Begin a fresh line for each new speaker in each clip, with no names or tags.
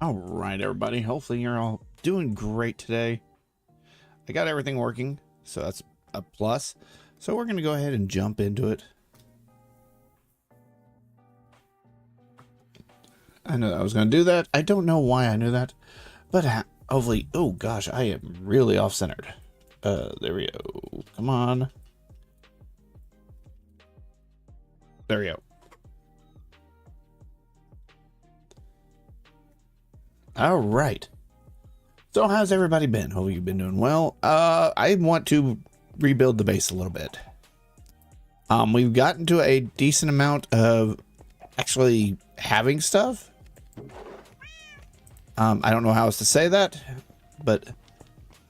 All right, everybody. Hopefully you're all doing great today. I got everything working, so that's a plus. So we're going to go ahead and jump into it. I knew I was going to do that. I don't know why I knew that, but hopefully, oh gosh, I am really off-centered. There we go. Come on. There we go. All right. So how's everybody been? Hope you've been doing well. I want to rebuild the base a little bit. We've gotten to a decent amount of actually having stuff. I don't know how else to say that, but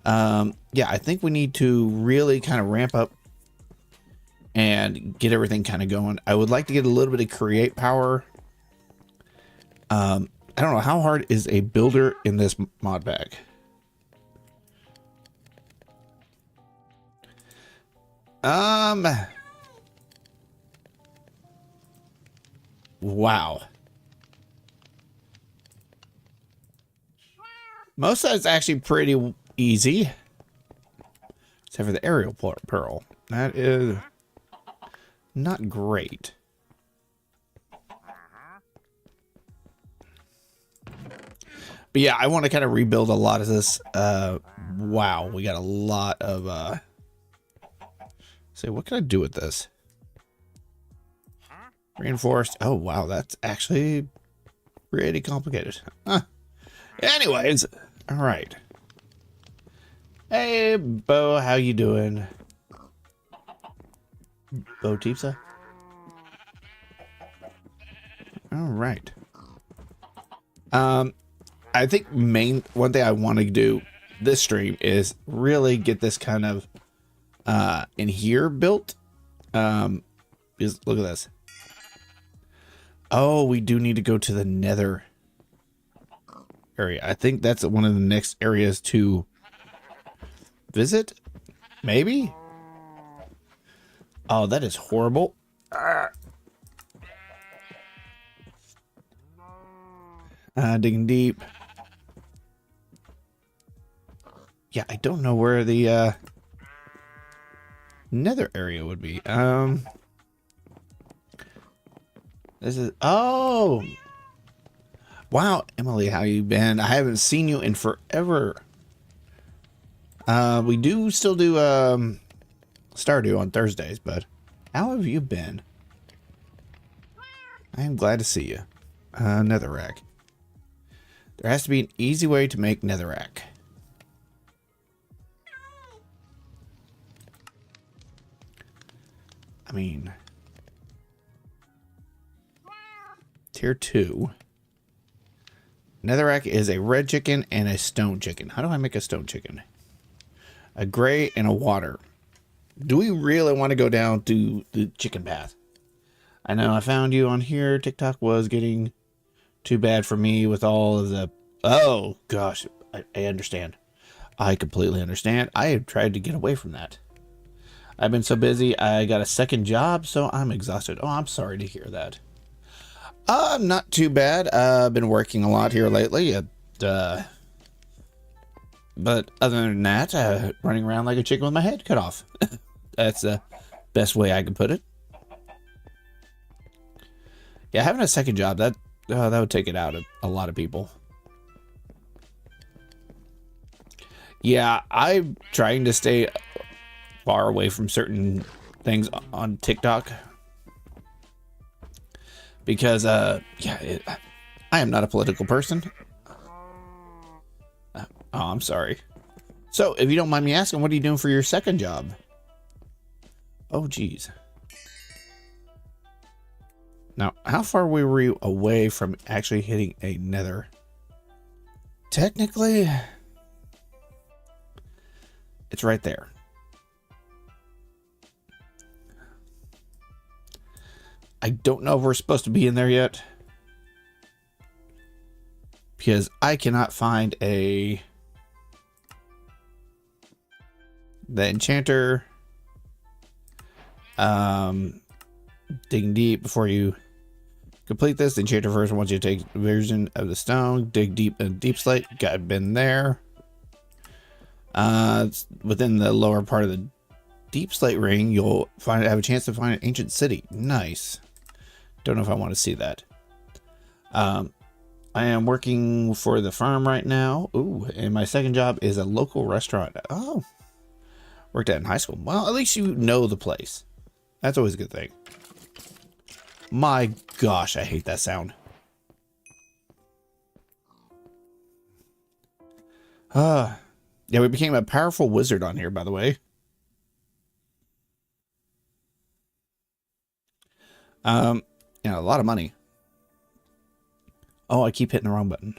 yeah, I think we need to really kind of ramp up and get everything kind of going. I would like to get a little bit of create power. I don't know, how hard is a builder in this mod bag? Wow. Most of it's actually pretty easy. Except for the aerial pearl. That is not great. But yeah, I want to kind of rebuild a lot of this. Wow, we got a lot of say, what can I do with this? Reinforced. Oh wow, that's actually pretty complicated. Anyways, all right. Hey Bo, how you doing? Bo Tipsa. All right. I think one thing I want to do this stream is really get this kind of in here built. Is look at this. Oh, we do need to go to the nether area. I think that's one of the next areas to visit. Maybe. Oh, that is horrible. Digging deep. Yeah, I don't know where the nether area would be. This is, oh wow, Emily, how you been? I haven't seen you in forever. We do still do Stardew on Thursdays, but how have you been? I am glad to see you. Netherrack. There has to be an easy way to make netherrack. I mean, tier 2. Netherrack is a red chicken and a stone chicken. How do I make a stone chicken? A gray and a water. Do we really want to go down to the chicken path? I know I found you on here. TikTok was getting too bad for me with all of the... Oh, gosh. I understand. I completely understand. I have tried to get away from that. I've been so busy. I got a second job, so I'm exhausted. Oh, I'm sorry to hear that. Not too bad. I've been working a lot here lately. But other than that, running around like a chicken with my head cut off. That's the best way I can put it. Yeah, having a second job, that would take it out of a lot of people. Yeah, I'm trying to stay far away from certain things on TikTok. Because, yeah, I am not a political person. Oh, I'm sorry. So, if you don't mind me asking, what are you doing for your second job? Oh, geez. Now, how far were we away from actually hitting a nether? Technically, it's right there. I don't know if we're supposed to be in there yet. Because I cannot find the enchanter. Digging deep before you Complete this. Enchant first once you take version of the stone. Dig deep in deep slate. Got been there. It's within the lower part of the deep slate ring, you'll have a chance to find an ancient city. Nice. Don't know if I want to see that. I am working for the farm right now. Ooh, and my second job is a local restaurant. Oh, worked at in high school. Well, at least you know the place. That's always a good thing. My gosh, I hate that sound. Yeah, we became a powerful wizard on here, by the way. Yeah, a lot of money. Oh, I keep hitting the wrong button.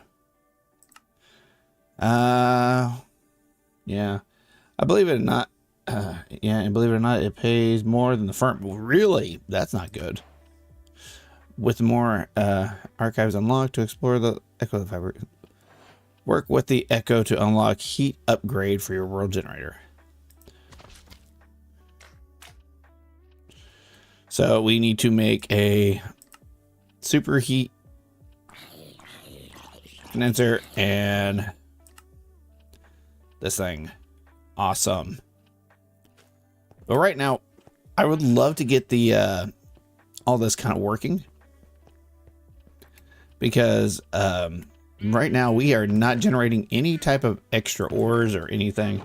Yeah. I believe it or not. Yeah, and believe it or not, it pays more than the firm. Really? That's not good. With more archives unlocked to explore the Echo of the Fabric. Work with the Echo to unlock heat upgrade for your world generator. So we need to make a super heat condenser and this thing. Awesome. But right now, I would love to get the all this kind of working, because right now we are not generating any type of extra ores or anything.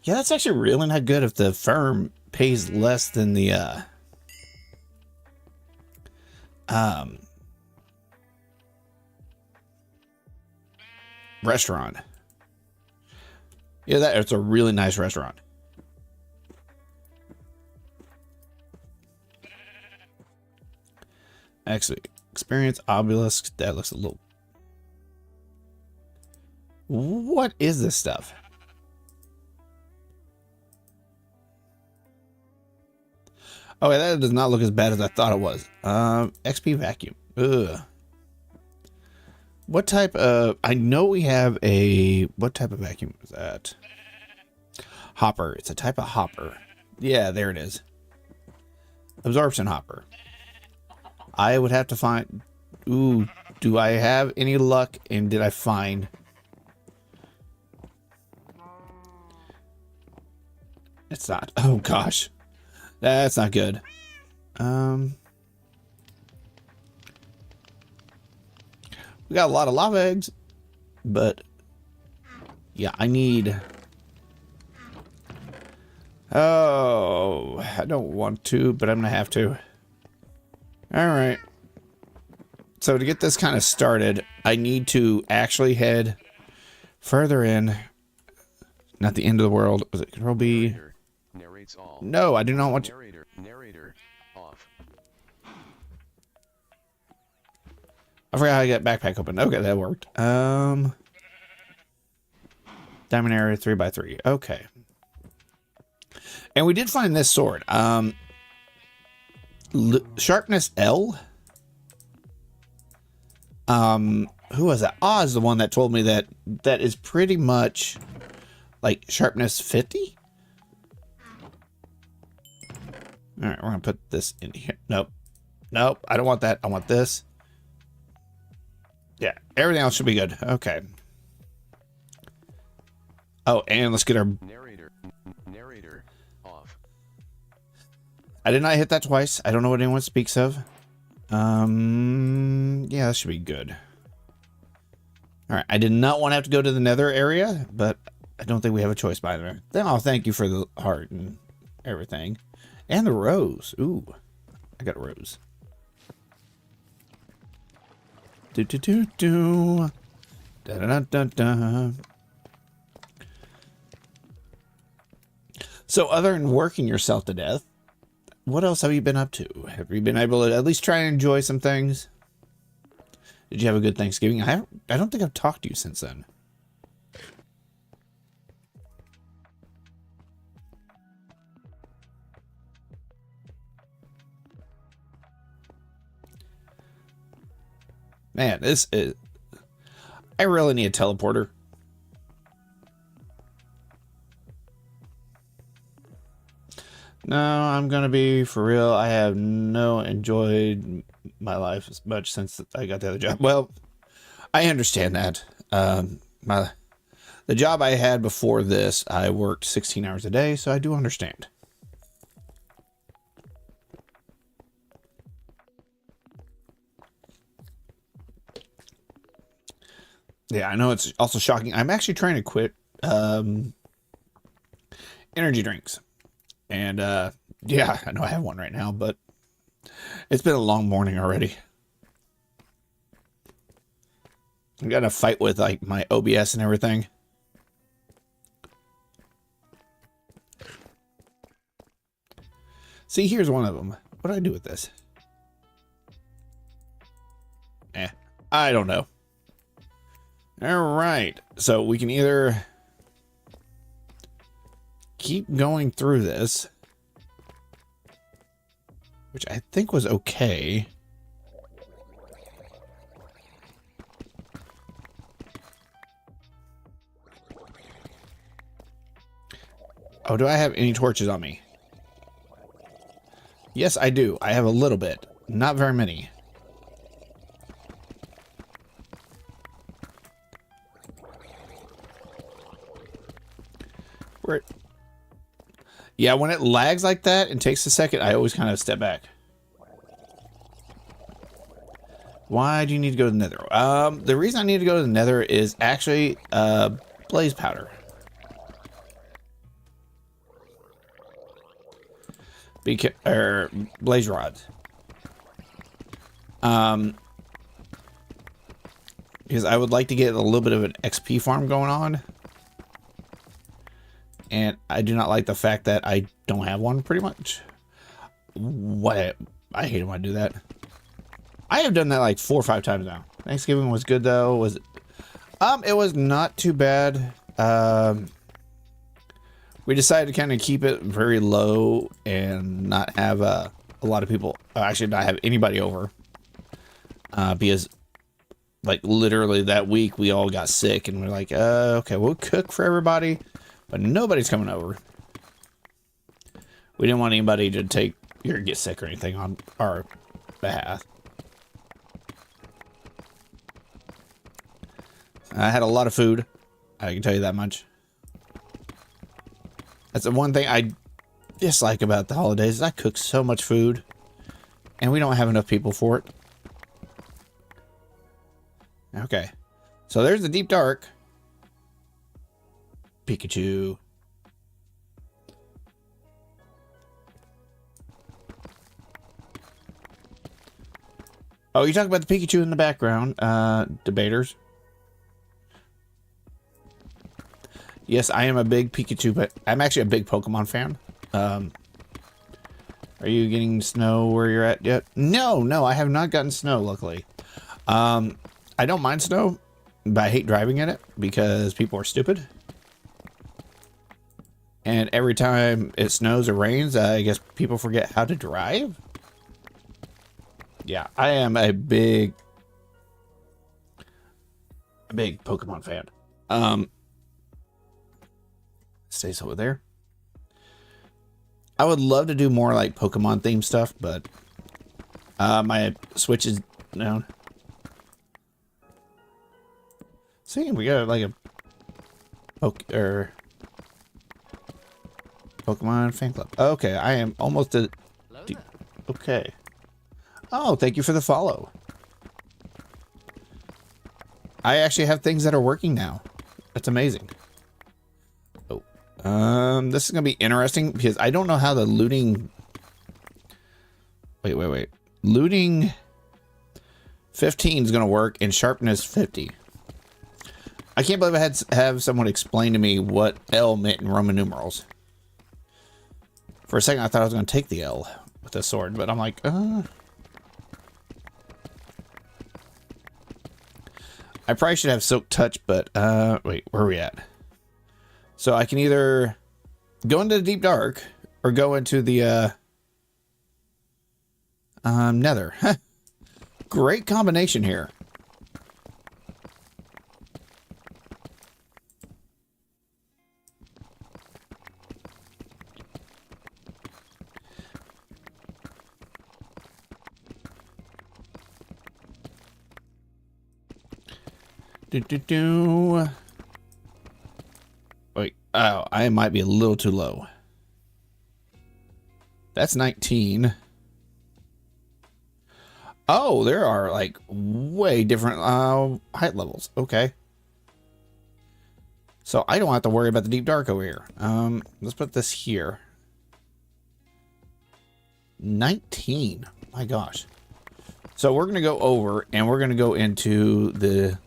Yeah, that's actually really not good if the firm pays less than the restaurant. Yeah, it's a really nice restaurant. Actually, experience obelisk. That looks a little... What is this stuff? Oh, that does not look as bad as I thought it was. XP vacuum. Ugh. What type of... I know we have a... What type of vacuum is that? Hopper. It's a type of hopper. Yeah, there it is. Absorption hopper. I would have to find... Ooh, do I have any luck? And did I find... It's not. Oh, gosh. That's not good. We got a lot of lava eggs, but yeah, I need... Oh, I don't want to, but I'm gonna have to. All right. So to get this kind of started, I need to actually head further in. Not the end of the world. Was it Control B?
Narrates all.
No, I do not want to.
Narrator off.
I forgot how to get backpack open. Okay, that worked. Diamond area 3x3. Okay. And we did find this sword. Sharpness L. Who was that? Oz, the one that told me that is pretty much like sharpness 50. All right, we're gonna put this in here. Nope. Nope, I don't want that. I want this. Yeah, everything else should be good. Okay. Oh, and let's get our...
Narrator off.
I did not hit that twice. I don't know what anyone speaks of. Yeah, that should be good. All right, I did not want to have to go to the nether area, but I don't think we have a choice by the way. Then I'll thank you for the heart and everything. And the rose. Ooh, I got a rose. Do do do do. Da da da da da. So, other than working yourself to death, what else have you been up to? Have you been able to at least try and enjoy some things? Did you have a good Thanksgiving? I don't think I've talked to you since then. Man, this is... I really need a teleporter. No, I'm gonna be for real. I have no enjoyed my life as much since I got the other job. Well, I understand that. The job I had before this, I worked 16 hours a day, so I do understand. Yeah, I know it's also shocking. I'm actually trying to quit energy drinks. And yeah, I know I have one right now, but it's been a long morning already. I got in a fight with like my OBS and everything. See, here's one of them. What do I do with this? I don't know. All right. So we can either keep going through this, which I think was okay. Oh, do I have any torches on me? Yes, I do. I have a little bit. Not very many. Where? Yeah, when it lags like that and takes a second, I always kind of step back. Why do you need to go to the nether? The reason I need to go to the nether is actually blaze powder. Blaze rods. Because I would like to get a little bit of an XP farm going on. And I do not like the fact that I don't have one, pretty much. What? I hate it when I do that. I have done that like 4 or 5 times now. Thanksgiving was good though. Was it? It was not too bad. We decided to kind of keep it very low and not have a lot of people. Actually, not have anybody over. Because, like, literally that week we all got sick and we're like, okay, we'll cook for everybody, but nobody's coming over. We didn't want anybody to get sick or anything on our behalf. I had a lot of food. I can tell you that much. That's the one thing I dislike about the holidays is I cook so much food and we don't have enough people for it. Okay. So there's the deep dark. Pikachu. Oh, you talk about the Pikachu in the background, debaters. Yes, I am a big Pikachu, but I'm actually a big Pokemon fan. Are you getting snow where you're at yet? No, I have not gotten snow, luckily. I don't mind snow, but I hate driving in it because people are stupid. And every time it snows or rains, I guess people forget how to drive. Yeah, I am a big Pokemon fan. Stays over there. I would love to do more like Pokemon themed stuff, but my Switch is down. See, we got like a Pokemon fan club. Okay, I am almost at. Okay. Oh, thank you for the follow. I actually have things that are working now. That's amazing. Oh, this is gonna be interesting because I don't know how the looting. Wait. Looting 15 is gonna work and sharpness 50. I can't believe I had to have someone explain to me what L meant in Roman numerals. For a second, I thought I was gonna take the L with the sword, but I'm like, I probably should have Silk Touch, but wait, where are we at? So I can either go into the deep dark or go into the nether. Great combination here. Wait, oh, I might be a little too low. That's 19. Oh, there are like way different height levels. Okay. So I don't have to worry about the deep dark over here. Let's put this here. 19. My gosh. So we're going to go over and we're going to go into the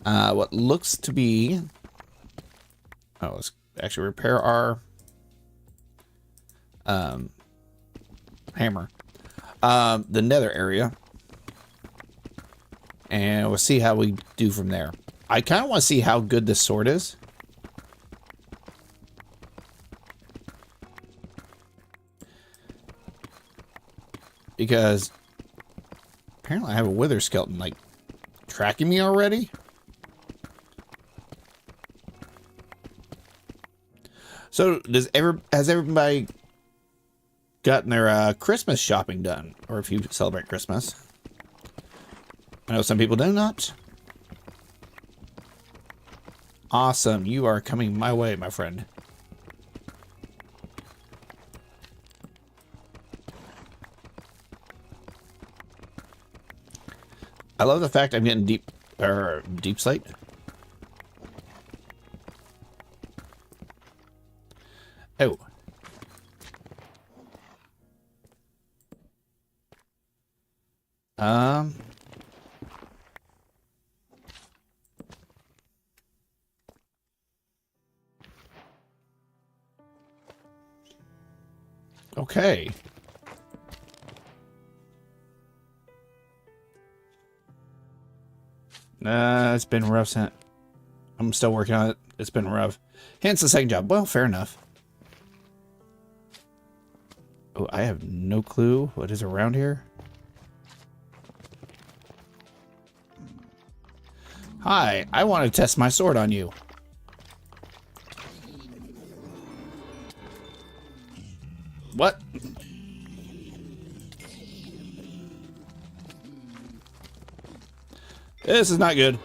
what looks to be, oh, let's actually repair our hammer. The nether area. And we'll see how we do from there. I kind of want to see how good this sword is. Because apparently I have a wither skeleton, like, tracking me already. So, has everybody gotten their Christmas shopping done? Or if you celebrate Christmas. I know some people do not. Awesome. You are coming my way, my friend. I love the fact I'm getting deep slate. Oh. Okay. It's been rough since. I'm still working on it. It's been rough. Hence the second job. Well, fair enough. Oh, I have no clue what is around here. Hi, I want to test my sword on you. What? This is not good.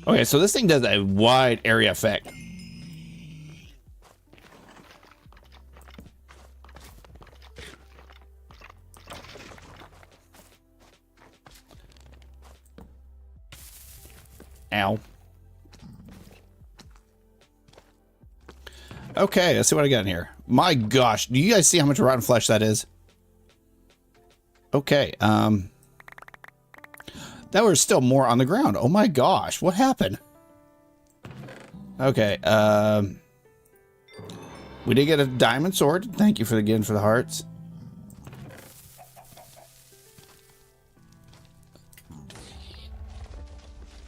Okay, so this thing does a wide area effect. Ow. Okay, let's see what I got in here. My gosh, do you guys see how much rotten flesh that is? Okay, there was still more on the ground. Oh my gosh, what happened? Okay, we did get a diamond sword. Thank you for the hearts.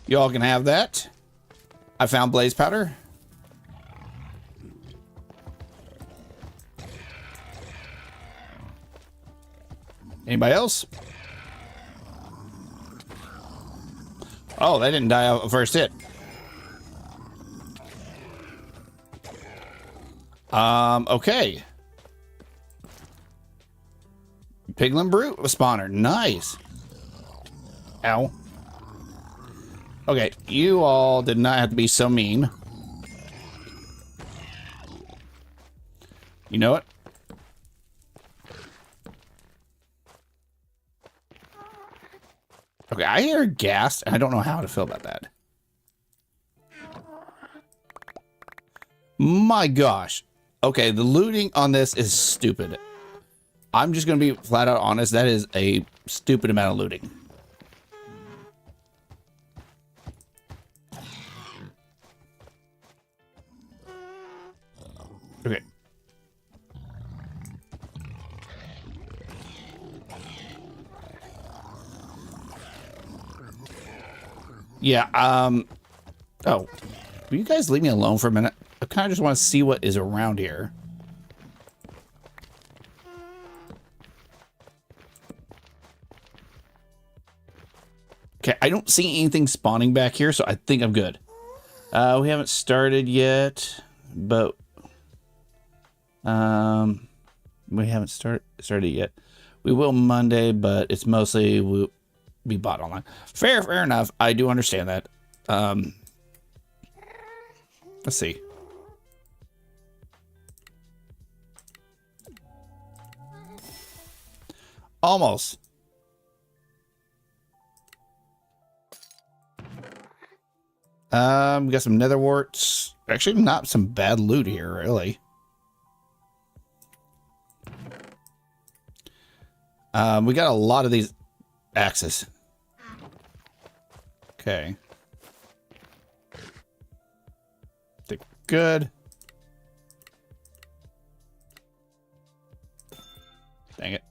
You all can have that. I found blaze powder. Anybody else? Oh, they didn't die out first hit. Okay. Piglin Brute spawner. Nice. Ow. Okay, you all did not have to be so mean. You know what? Okay, I hear gas, and I don't know how to feel about that. My gosh. Okay, the looting on this is stupid. I'm just going to be flat out honest. That is a stupid amount of looting. Okay. Yeah, oh. Will you guys leave me alone for a minute? I kind of just want to see what is around here. Okay, I don't see anything spawning back here, so I think I'm good. We haven't started yet. but we haven't started yet. We will Monday, but it's mostly will be bought online. Fair enough. I do understand that. Let's see. Almost. We got some nether warts. Actually, not some bad loot here, really. We got a lot of these axes. Okay. They're good. Dang it.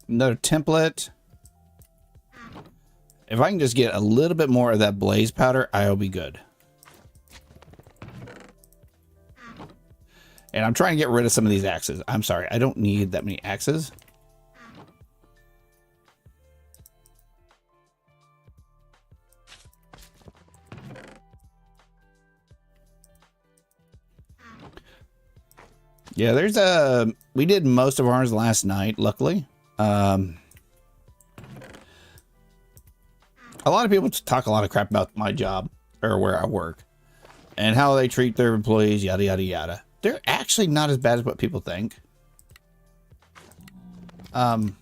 Another template. If I can just get a little bit more of that blaze powder, I'll be good. And I'm trying to get rid of some of these axes. I'm sorry, I don't need that many axes. Yeah, there's we did most of ours last night, luckily. A lot of people talk a lot of crap about my job or where I work and how they treat their employees, yada, yada, yada. They're actually not as bad as what people think. Sorry,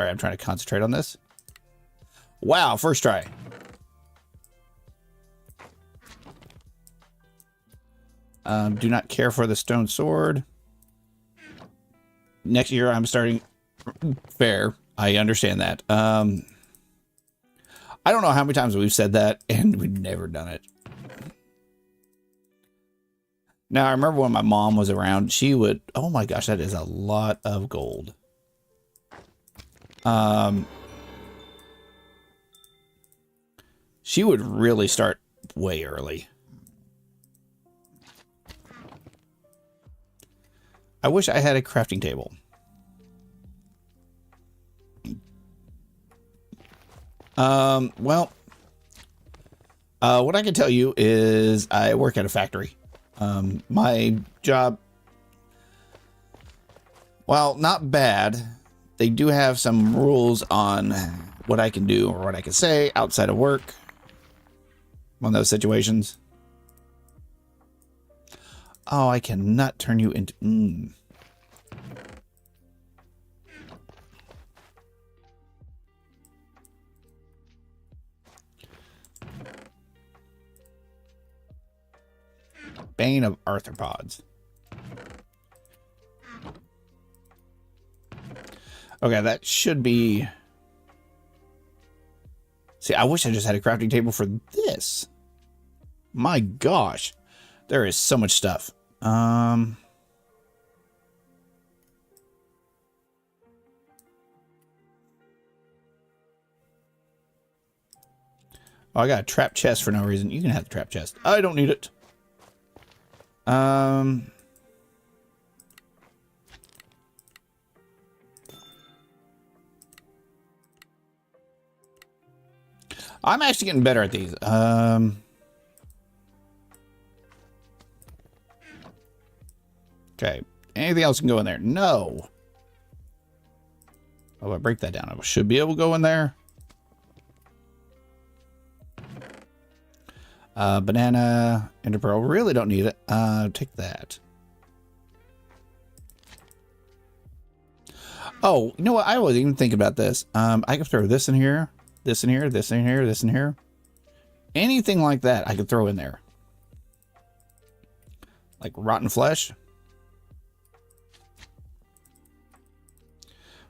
I'm trying to concentrate on this. Wow, first try. Do not care for the stone sword. Next year, I'm starting... Fair. I understand that. I don't know how many times we've said that, and we've never done it. Now, I remember when my mom was around, she would... Oh my gosh, that is a lot of gold. She would really start way early. I wish I had a crafting table. Well, what I can tell you is I work at a factory. My job, well, not bad. They do have some rules on what I can do or what I can say outside of work. One of those situations. Oh, I cannot turn you into... Bane of arthropods. Okay, that should be... See, I wish I just had a crafting table for this. My gosh. There is so much stuff. Oh, I got a trap chest for no reason. You can have the trap chest. I don't need it. I'm actually getting better at these. Okay. Anything else can go in there? No. Oh, I break that down. I should be able to go in there. Banana, ender pearl. Really don't need it. Take that. Oh, you know what? I wasn't even thinking about this. I could throw this in here, this in here, this in here, this in here. Anything like that I could throw in there. Like rotten flesh.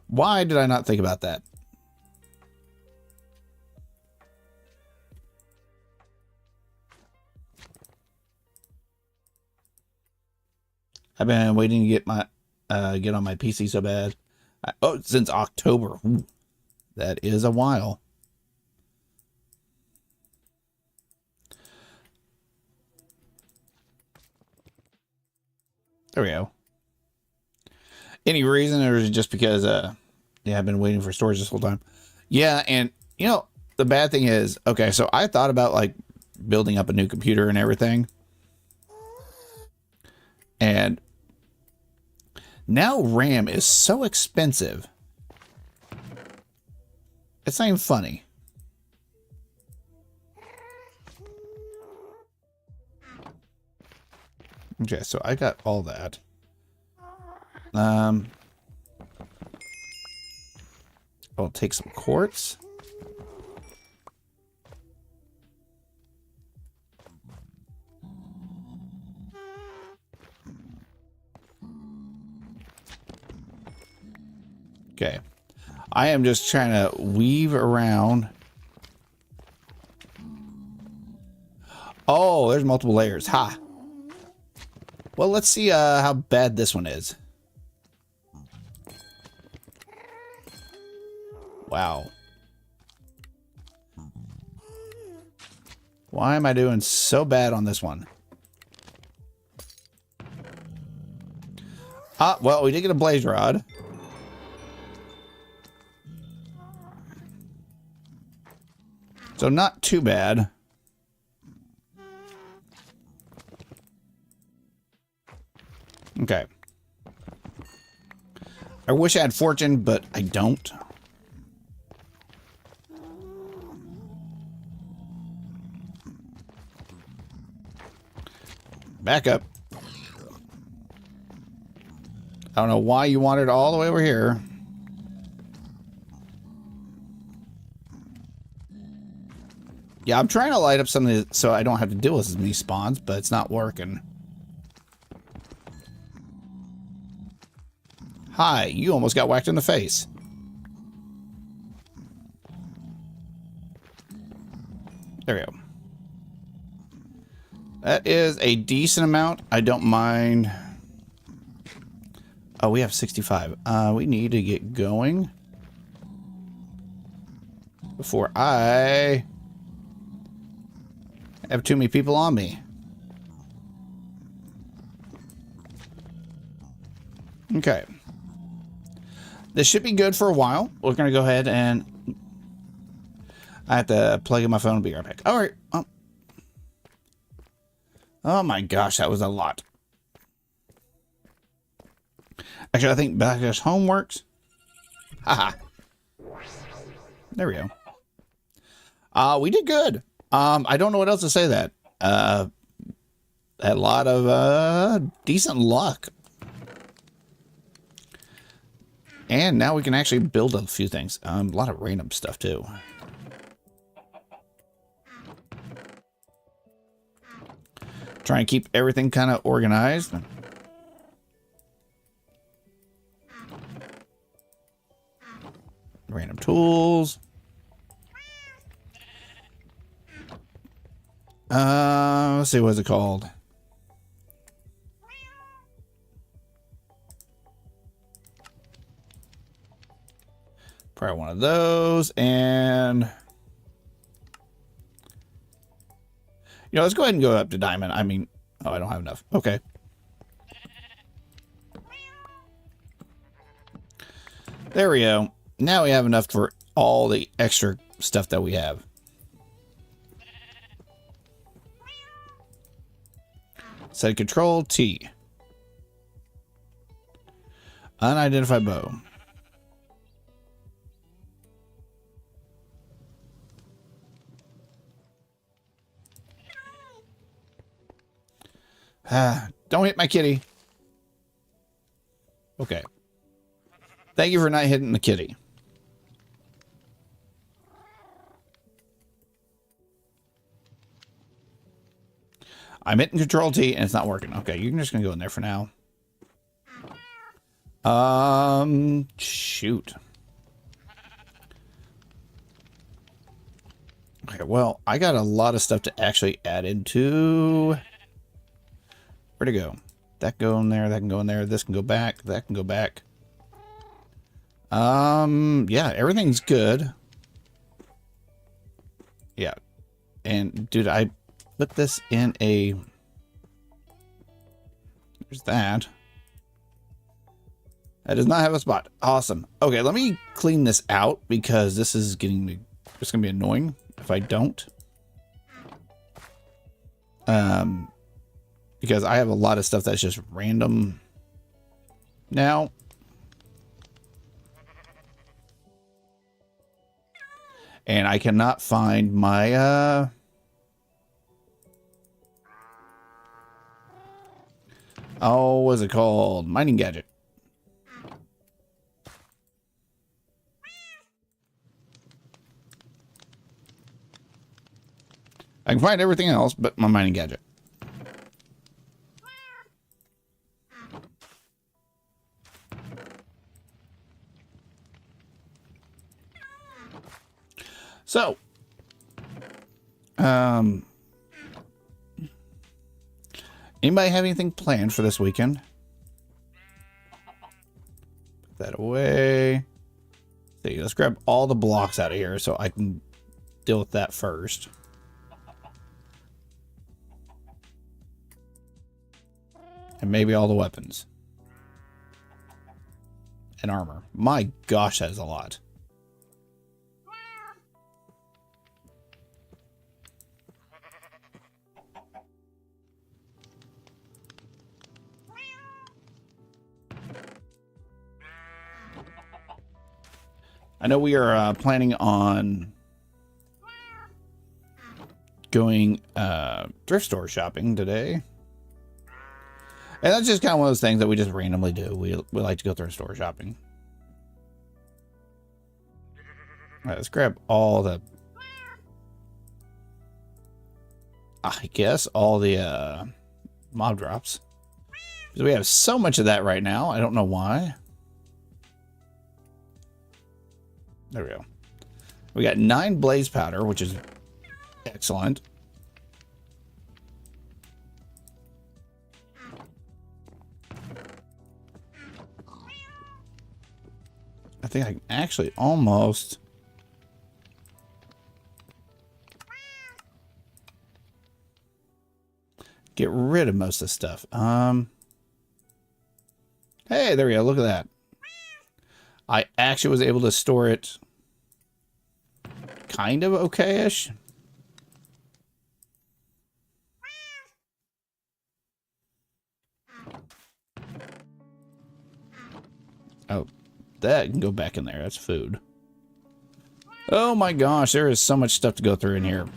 Why did I not think about that? I've been waiting to get my get on my PC so bad. Oh, since October. Ooh, that is a while. There we go. Any reason, or is it just because yeah, I've been waiting for storage this whole time? Yeah, and you know, the bad thing is, okay, so I thought about like building up a new computer and everything. And now RAM is so expensive. It's not even funny. Okay, so I got all that. I'll take some quartz. Okay. I am just trying to weave around. Oh, there's multiple layers. Ha. Well, let's see how bad this one is. Wow. Why am I doing so bad on this one? Ah, well, we did get a blaze rod. So not too bad. Okay. I wish I had fortune, but I don't. Back up. I don't know why you wanted all the way over here. Yeah, I'm trying to light up something so I don't have to deal with as many spawns, but it's not working. Hi, you almost got whacked in the face. There we go. That is a decent amount. I don't mind. Oh, we have 65. We need to get going before I have too many people on me. Okay. This should be good for a while. We're going to go ahead and I have to plug in my phone and be right back. All right. Oh my gosh, that was a lot. Actually, I think Backdash Home works. Haha. There we go. We did good. I don't know what else to say that. Had a lot of decent luck. And now we can actually build a few things. A lot of random stuff too. Try and keep everything kind of organized. Random tools. Let's see, what's it called? Probably one of those, and you know, let's go ahead and go up to diamond. I mean, oh, I don't have enough. Okay. There we go. Now we have enough for all the extra stuff that we have. Set Control T. Unidentified bow. Don't hit my kitty. Okay. Thank you for not hitting the kitty. I'm hitting Control T and it's not working. Okay, you're just gonna go in there for now. Shoot. Okay, well, I got a lot of stuff to actually add into. Where'd it go? That go in there, that can go in there, this can go back, that can go back. Yeah, everything's good. Yeah. And dude, I put this in a, there's that. That does not have a spot. Awesome. Okay, let me clean this out because this is getting me It's going to be annoying if I don't. Because I have a lot of stuff that's just random now. And I cannot find my, oh, what's it called? Mining gadget. I can find everything else but my mining gadget. So, anybody have anything planned for this weekend? Put that away. See, let's grab all the blocks out of here so I can deal with that first. And maybe all the weapons. And armor. My gosh, that is a lot. I know we are planning on going thrift store shopping today. And that's just kind of one of those things that we just randomly do. We like to go thrift store shopping. All right, let's grab all the... I guess all the mob drops. Because we have so much of that right now. I don't know why. There we go. We got 9 blaze powder, which is excellent. I think I can actually almost get rid of most of the stuff. Hey, there we go. Look at that. I actually was able to store it kind of okay-ish. Oh, that can go back in there. That's food. Oh my gosh, there is so much stuff to go through in here.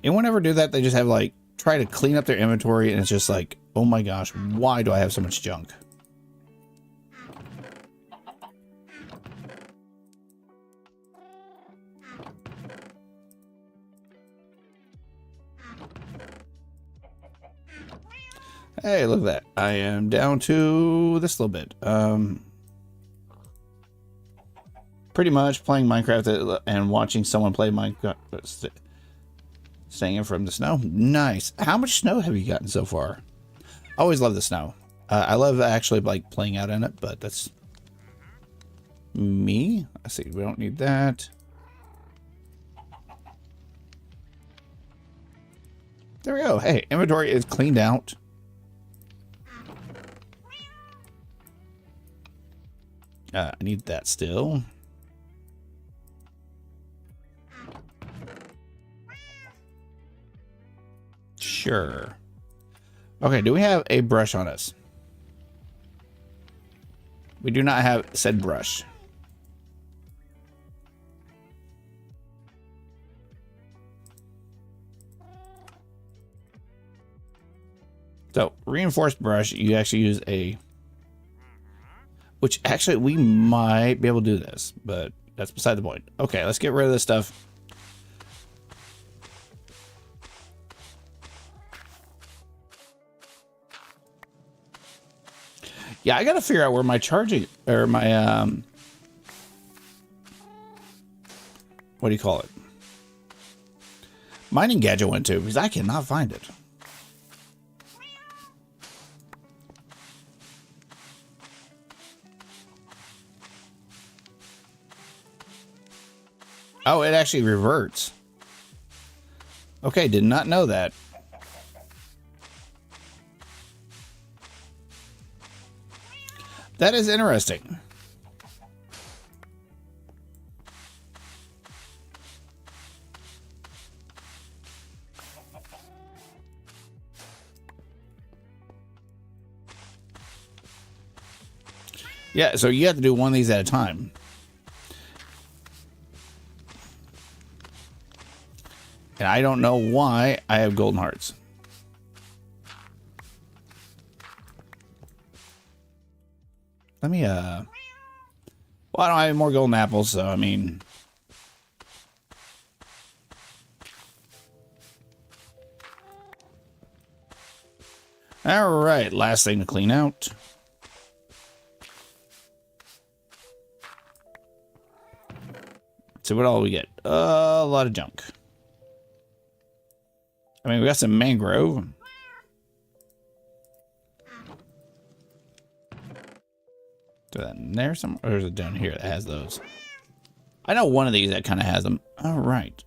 Anyone ever do that? They just have like, try to clean up their inventory and it's just like, oh my gosh, why do I have so much junk? Hey, look at that. I am down to this little bit. Pretty much playing Minecraft and watching someone play Minecraft. Staying in from the snow. Nice. How much snow have you gotten so far? I always love the snow. I love actually like playing out in it, but that's me. I see. We don't need that. There we go. Hey, inventory is cleaned out. I need that still. Sure. Okay, do we have a brush on us? We do not have said brush. So, reinforced brush, you actually use a... Which, actually, we might be able to do this, but that's beside the point. Okay, let's get rid of this stuff. Yeah, I gotta figure out where my charging, or my, what do you call it? Mining gadget went to, because I cannot find it. Oh, it actually reverts. Okay, did not know that. That is interesting. Yeah, so you have to do one of these at a time. And I don't know why I have golden hearts. Let me, well, I don't have more golden apples, so, I mean... Alright, last thing to clean out. So what all we get? A lot of junk. I mean, we got some mangrove. Is that in there somewhere? Or is it down here that has those? I know one of these that kind of has them. All right.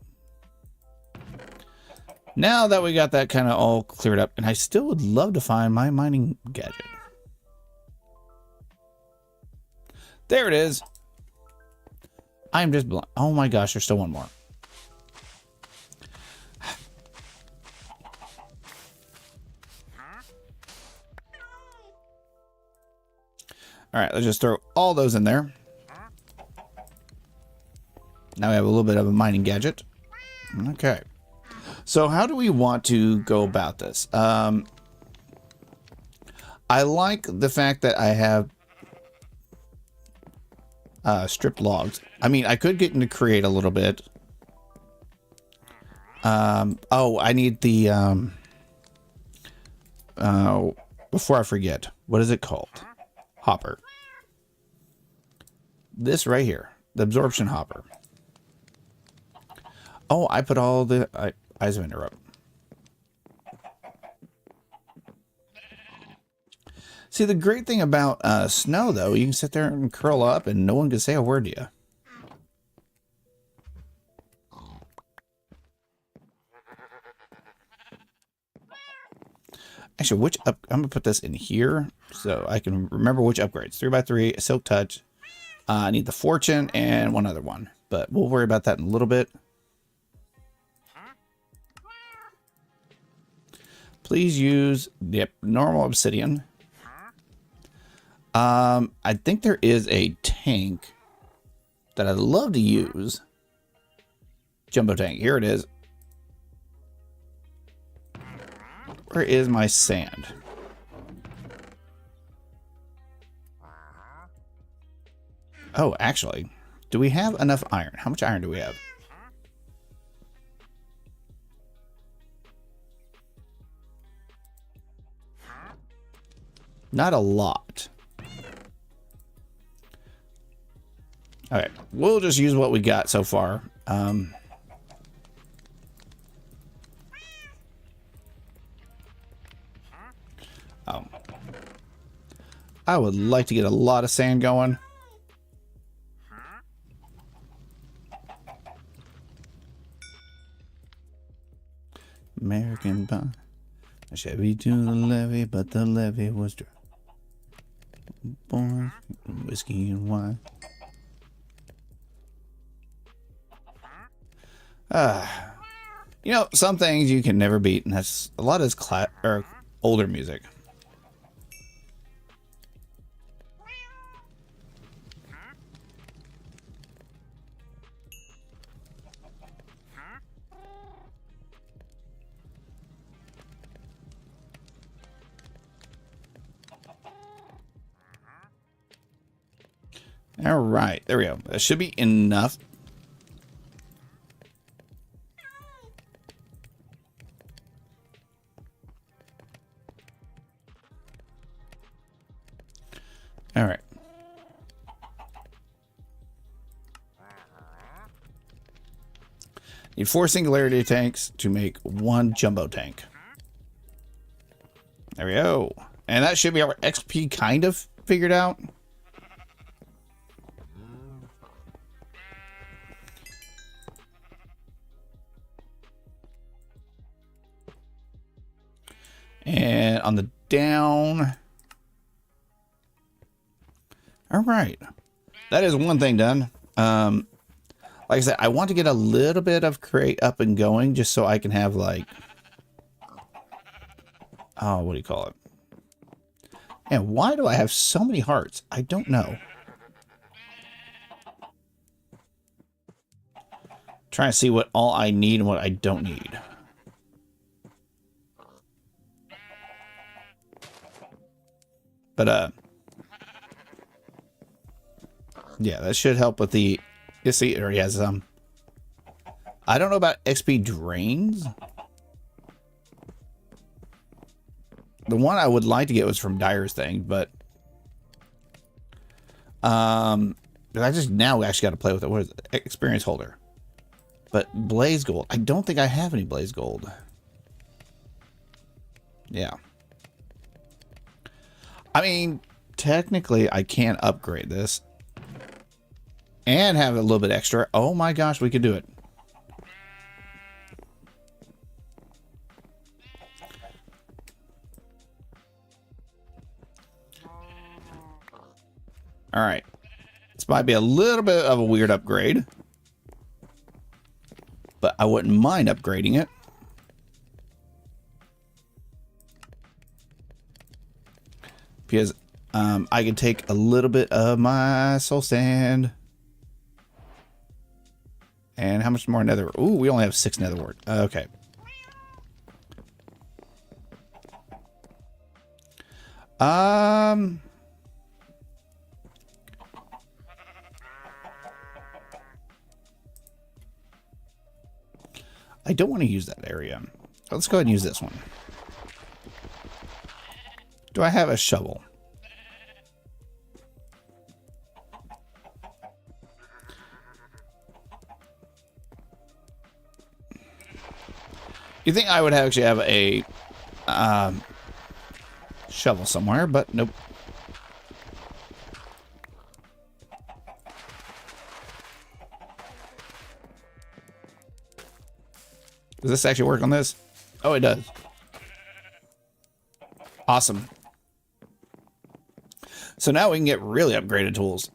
Now that we got that kind of all cleared up, and I still would love to find my mining gadget. There it is. I'm just blind. Oh my gosh, there's still one more. All right, let's just throw all those in there. Now we have a little bit of a mining gadget. Okay. So how do we want to go about this? I like the fact that I have stripped logs. I mean, I could get into create a little bit. Oh, I need the before I forget, what is it called? Hopper. This right here, the absorption hopper. Oh, I put all the eyes of interrupt. See, the great thing about snow, though, you can sit there and curl up and no one can say a word to you. Actually, I'm going to put this in here so I can remember which upgrades. 3x3, Silk Touch. I need the Fortune and one other one, but we'll worry about that in a little bit. Please use the normal obsidian. I think there is a tank that I'd love to use. Jumbo tank. Here it is. Where is my sand? Oh, actually, do we have enough iron? How much iron do we have? Not a lot. Okay, we'll just use what we got so far. Oh. I would like to get a lot of sand going. American pie. I Chevy to the levee, but the levee was dry. Born whiskey and wine. You know, some things you can never beat, and that's a lot of older music. All right, there we go. That should be enough. All right. Need 4 singularity tanks to make 1 jumbo tank. There we go. And that should be our XP kind of figured out. And on the down. All right. That is one thing done. Like I said, I want to get a little bit of create up and going just so I can have like, oh, what do you call it? And why do I have so many hearts? I don't know. Trying to see what all I need and what I don't need. But, yeah, that should help with the... You see, it already has some. I don't know about XP drains. The one I would like to get was from Dyer's thing, but... I just now actually got to play with it. What is it? Experience holder. But Blaze Gold. I don't think I have any Blaze Gold. Yeah. I mean, technically, I can upgrade this. And have a little bit extra. Oh my gosh, we could do it. Alright. This might be a little bit of a weird upgrade. But I wouldn't mind upgrading it. Because I can take a little bit of my soul sand. And how much more nether? Ooh, we only have 6 nether wart. Okay. I don't want to use that area. Let's go ahead and use this one. Do I have a shovel? You think I would actually have a shovel somewhere, but nope. Does this actually work on this? Oh, it does. Awesome. So now we can get really upgraded tools.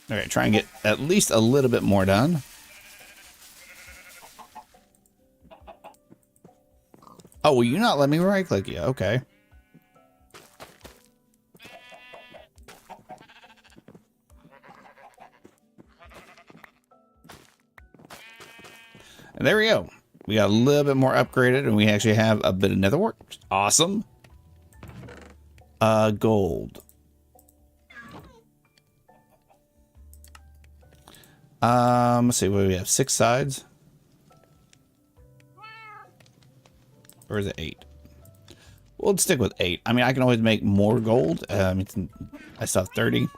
Okay, try and get at least a little bit more done. Oh, will you not let me right click you? Okay. And there we go. We got a little bit more upgraded and we actually have a bit of nether wart. Awesome. Gold. Let's see, what do we have? 6 sides? Or is it 8? Well, let's stick with 8. I mean, I can always make more gold. I still have 30.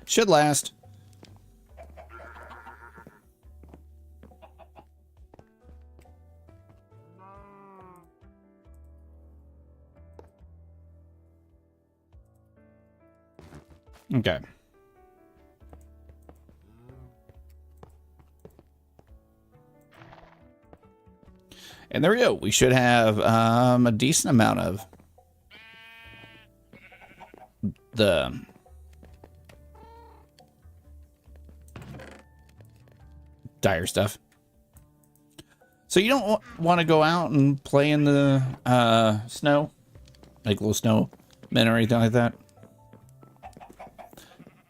Should last. Okay. And there we go. We should have a decent amount of the dire stuff. So you don't want to go out and play in the snow? Like little snow men or anything like that?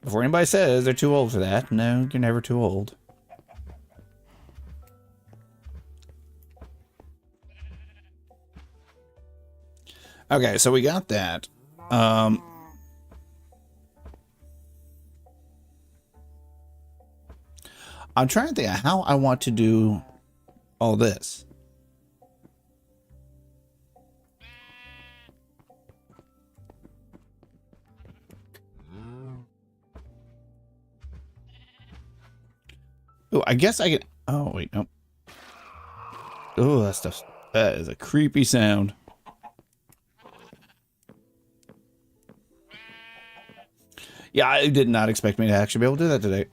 Before anybody says they're too old for that, no, you're never too old. Okay, so we got that. I'm trying to think of how I want to do all this. Oh, I guess I can... Oh, wait, nope. Oh, that is a creepy sound. Yeah, I did not expect me to actually be able to do that today.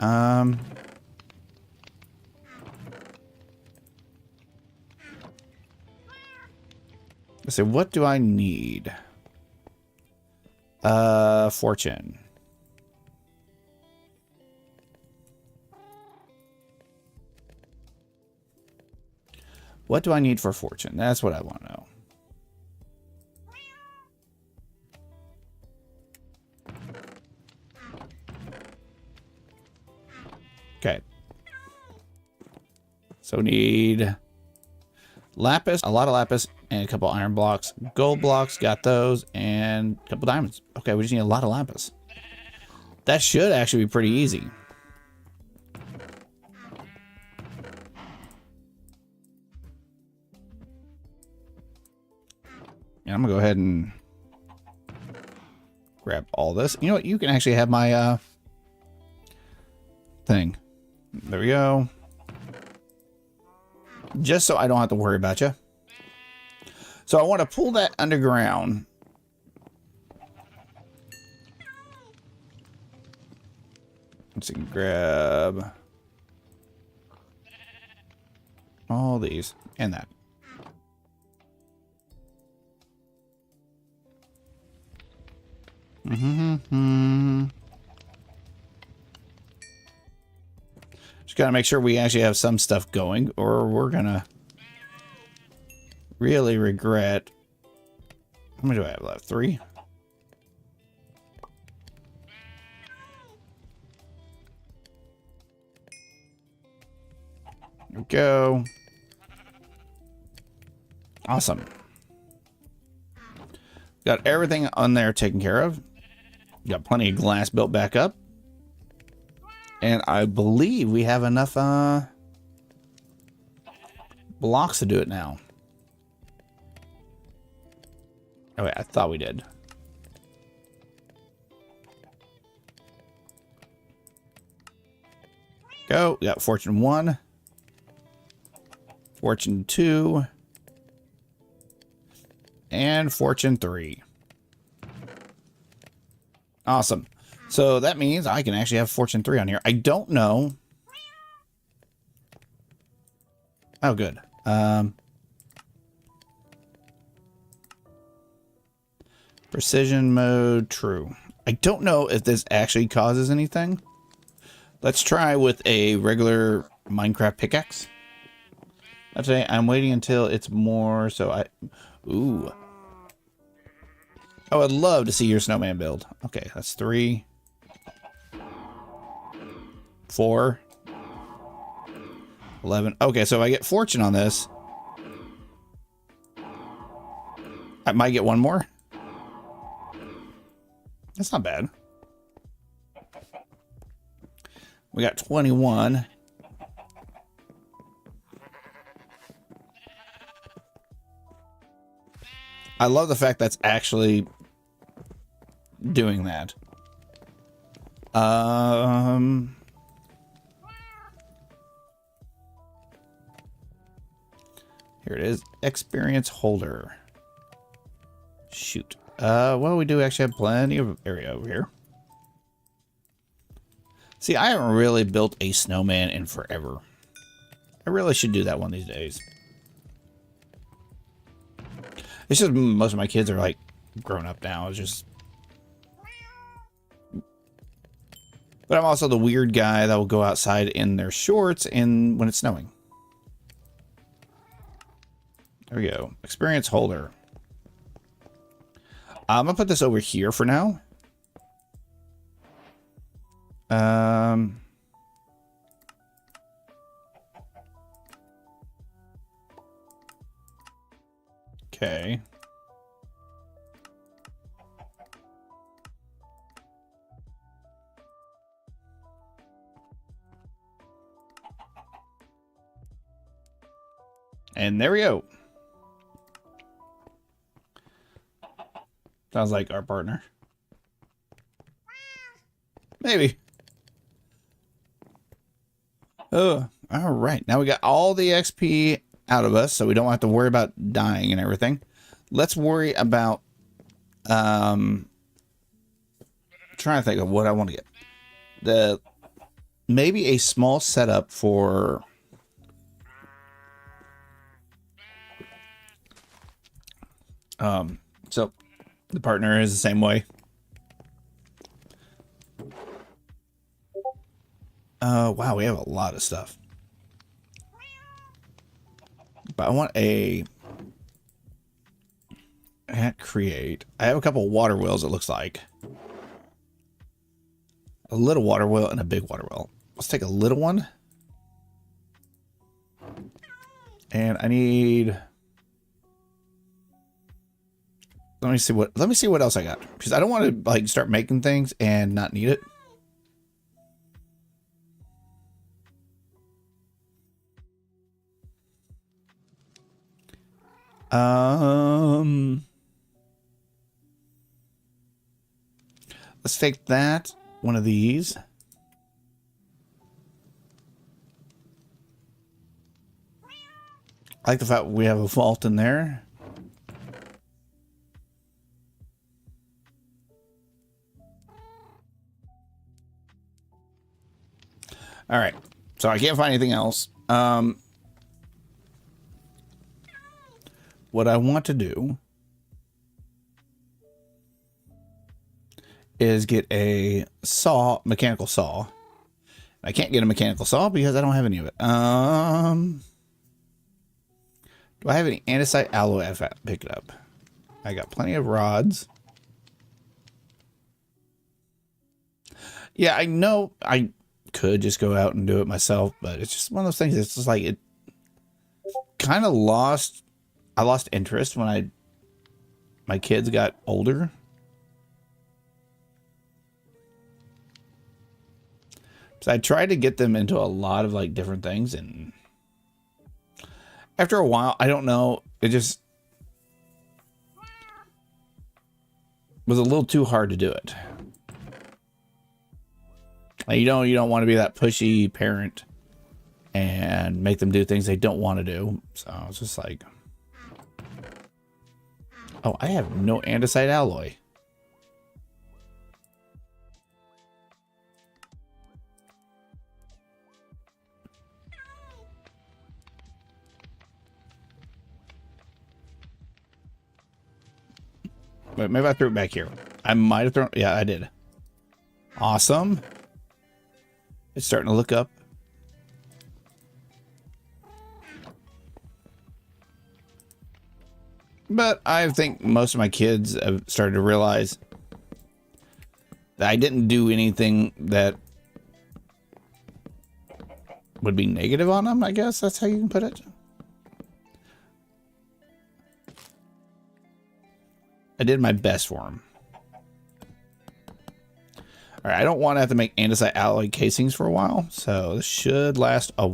Let's see, what do I need? Fortune. What do I need for fortune? That's what I want to know. Okay. So we need lapis, a lot of lapis, and a couple iron blocks. Gold blocks, got those, and a couple diamonds. Okay, we just need a lot of lapis. That should actually be pretty easy. And I'm gonna go ahead and grab all this. You know what? You can actually have my thing. There we go. Just so I don't have to worry about you. So I want to pull that underground. Let's see, grab all these and that. Just gotta make sure we actually have some stuff going, or we're gonna really regret. How many do I have left? 3? There we go. Awesome. Got everything on there taken care of. Got plenty of glass built back up. And I believe we have enough blocks to do it now. Oh, wait, I thought we did. Go. We got fortune 1. Fortune 2. And fortune 3. Awesome. So that means I can actually have fortune 3 on here. I don't know. Oh, good. Precision mode, true. I don't know if this actually causes anything. Let's try with a regular Minecraft pickaxe. Let's say I'm waiting until it's more, so I... Ooh. I would love to see your snowman build. Okay, that's 3. 4. 11. Okay, so if I get fortune on this, I might get one more. That's not bad. We got 21. I love the fact that's actually doing that. Here it is. Experience holder. Shoot. Well, we do actually have plenty of area over here. See, I haven't really built a snowman in forever. I really should do that one these days. It's just most of my kids are like grown up now. It's just... But I'm also the weird guy that will go outside in their shorts and when it's snowing. There we go. Experience holder. I'm gonna put this over here for now. Okay. And there we go. Sounds like our partner. Maybe. Oh, all right. Now we got all the XP out of us, so we don't have to worry about dying and everything. Let's worry about trying to think of what I want to get. Maybe a small setup for so the partner is the same way. Wow, we have a lot of stuff. But I want a create. I have a couple water wheels, it looks like. A little water wheel and a big water wheel. Let's take a little one. And I need... let me see what else I got. Because I don't want to like start making things and not need it. Let's take that. One of these. I like the fact we have a vault in there. All right. So I can't find anything else. What I want to do is get a saw, mechanical saw. I can't get a mechanical saw because I don't have any of it. Do I have any andesite alloy I've picked up? I got plenty of rods. Yeah, I know I could just go out and do it myself, but it's just one of those things. It's just like it kind of lost. I lost interest when my kids got older. So I tried to get them into a lot of like different things, and after a while, I don't know, it just was a little too hard to do it. Like, you don't want to be that pushy parent and make them do things they don't want to do. So it's just like, oh, I have no andesite alloy. But maybe I threw it back here. I might have thrown, yeah, I did. Awesome. It's starting to look up. But I think most of my kids have started to realize that I didn't do anything that would be negative on them, I guess that's how you can put it. I did my best for them. All right, I don't want to have to make andesite alloy casings for a while, so this should last a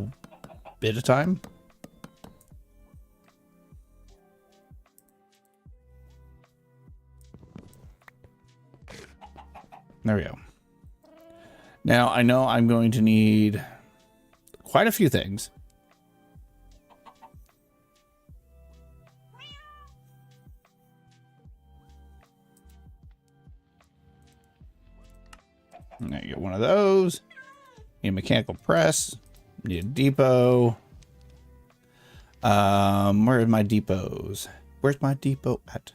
bit of time. There we go. Now, I know I'm going to need quite a few things. Now you get one of those. Need a mechanical press. Need a depot. Where are my depots? Where's my depot at?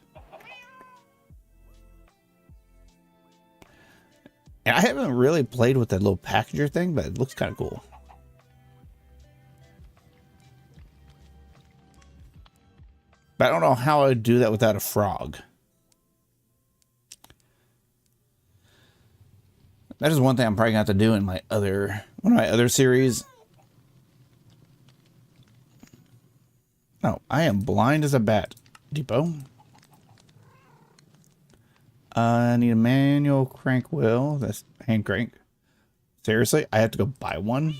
And I haven't really played with that little packager thing, but it looks kind of cool. But I don't know how I would do that without a frog. That is one thing I'm probably gonna have to do in one of my other series. No, I am blind as a bat. Depot. I need a manual crank wheel. That's hand crank. Seriously, I have to go buy one.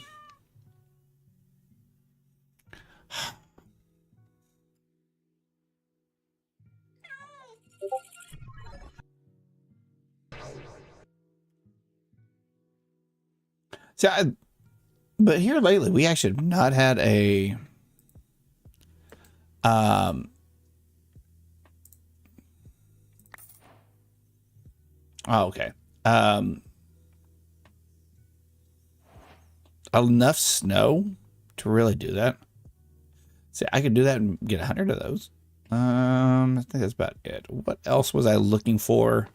See, but here lately, we actually have not had a oh, okay. Enough snow to really do that. See, I could do that and get 100 of those. I think that's about it. What else was I looking for?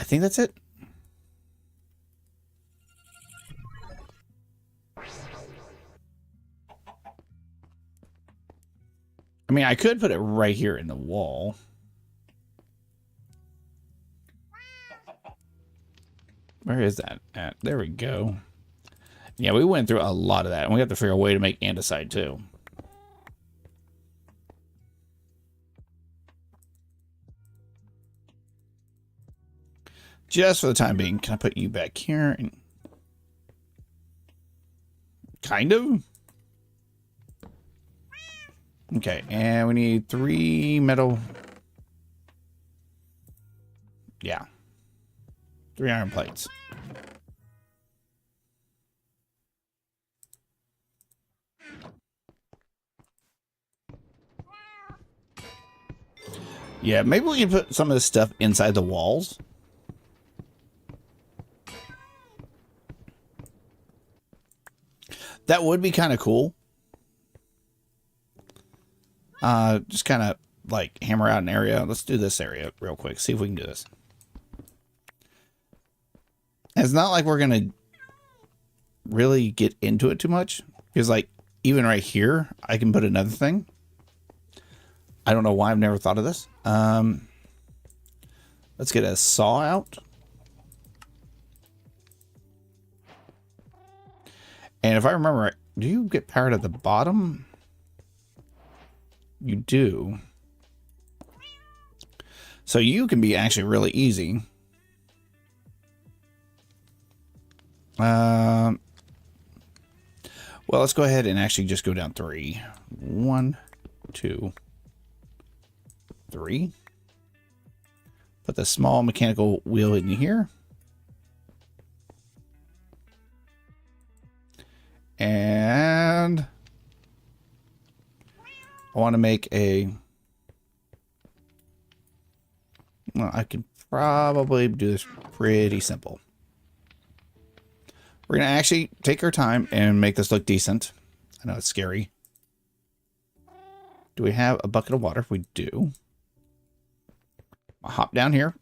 think that's it. I mean, I could put it right here in the wall. Where is that at? There we go. Yeah, we went through a lot of that, and we have to figure a way to make andesite too. Just for the time being, can I put you back here? Kind of. Okay, and we need 3 metal. Yeah. 3 iron plates. Yeah, maybe we can put some of this stuff inside the walls. That would be kind of cool. Just kind of like hammer out an area. Let's do this area real quick. See if we can do this. It's not like we're going to really get into it too much. Because like even right here, I can put another thing. I don't know why I've never thought of this. Let's get a saw out. And if I remember right, do you get powered at the bottom? You do. So you can be actually really easy. Well, let's go ahead and actually just go down 3. 1, 2, 3. Put the small mechanical wheel in here. And I want to make a, well, I can probably do this pretty simple. We're going to actually take our time and make this look decent. I know it's scary. Do we have a bucket of water? We do. I'll hop down here.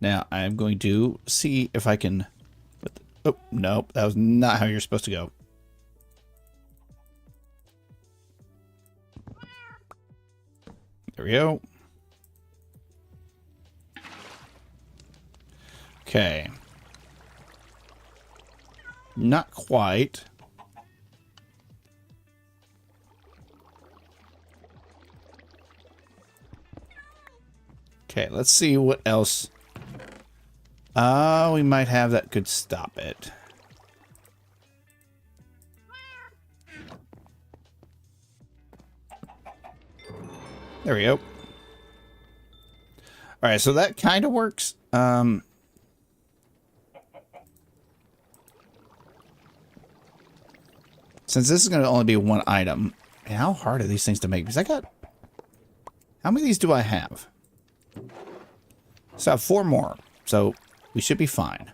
Now I'm going to see if I can. Oh, nope. That was not how you're supposed to go. There we go. Okay. Not quite. Okay, let's see what else. We might have that could stop it. There we go. All right, so that kind of works. Since this is going to only be 1 item, and how hard are these things to make? Because I got... How many of these do I have? So I have 4 more. So we should be fine.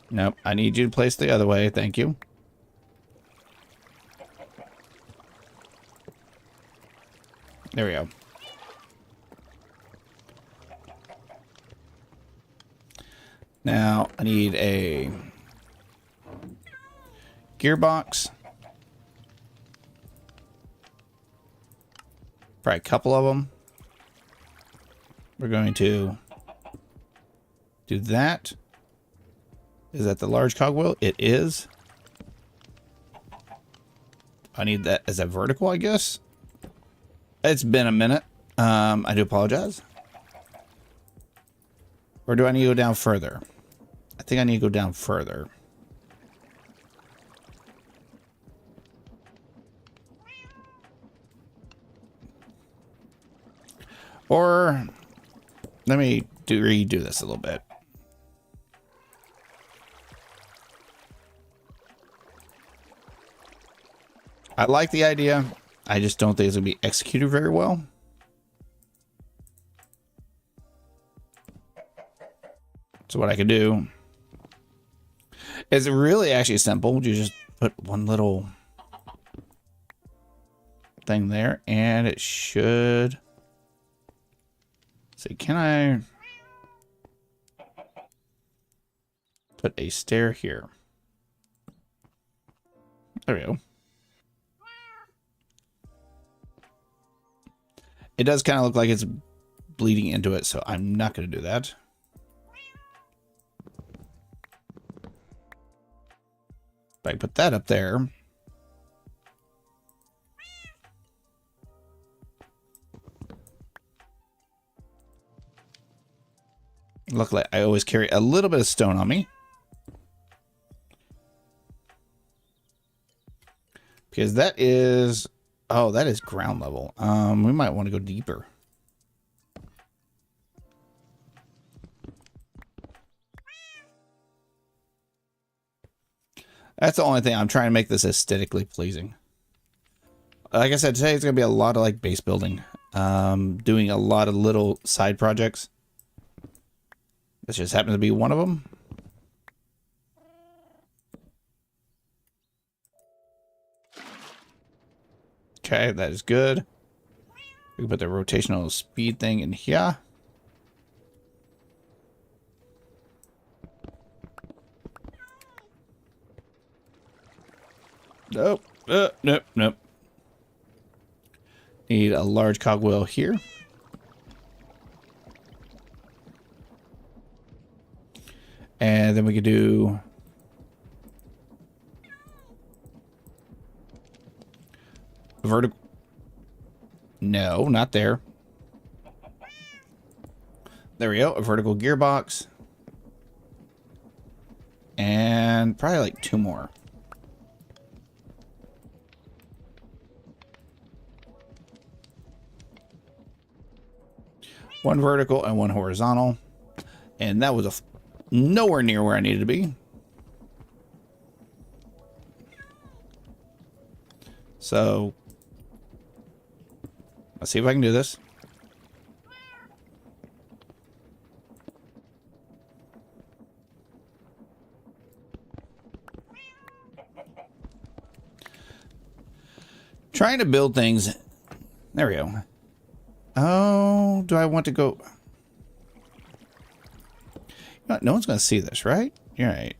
Nope, I need you to place the other way. Thank you. There we go. Now I need a gearbox. Probably a couple of them. We're going to do that. Is that the large cogwheel? It is. I need that as a vertical, I guess. It's been a minute. I do apologize. Or do I need to go down further? I think I need to go down further. Or let me redo this a little bit. I like the idea. I just don't think it's going to be executed very well. So what I could do is really actually simple. You just put one little thing there, and it should... See, can I put a stair here? There we go. It does kind of look like it's bleeding into it, so I'm not going to do that. If I put that up there. Luckily, I always carry a little bit of stone on me. Because that is... Oh, that is ground level. We might want to go deeper. That's the only thing. I'm trying to make this aesthetically pleasing. Like I said, today it's going to be a lot of like base building. Doing a lot of little side projects. This just happens to be one of them. Okay, that is good. We can put the rotational speed thing in here. Nope. Nope. Nope. Need a large cogwheel here. And then we could do... vertical. No, not there. There we go. A vertical gearbox. And probably like 2 more. One vertical and one horizontal. And that was nowhere near where I needed to be. So let's see if I can do this. Trying to build things. There we go. Oh, do I want to go? No one's going to see this, right? You're right.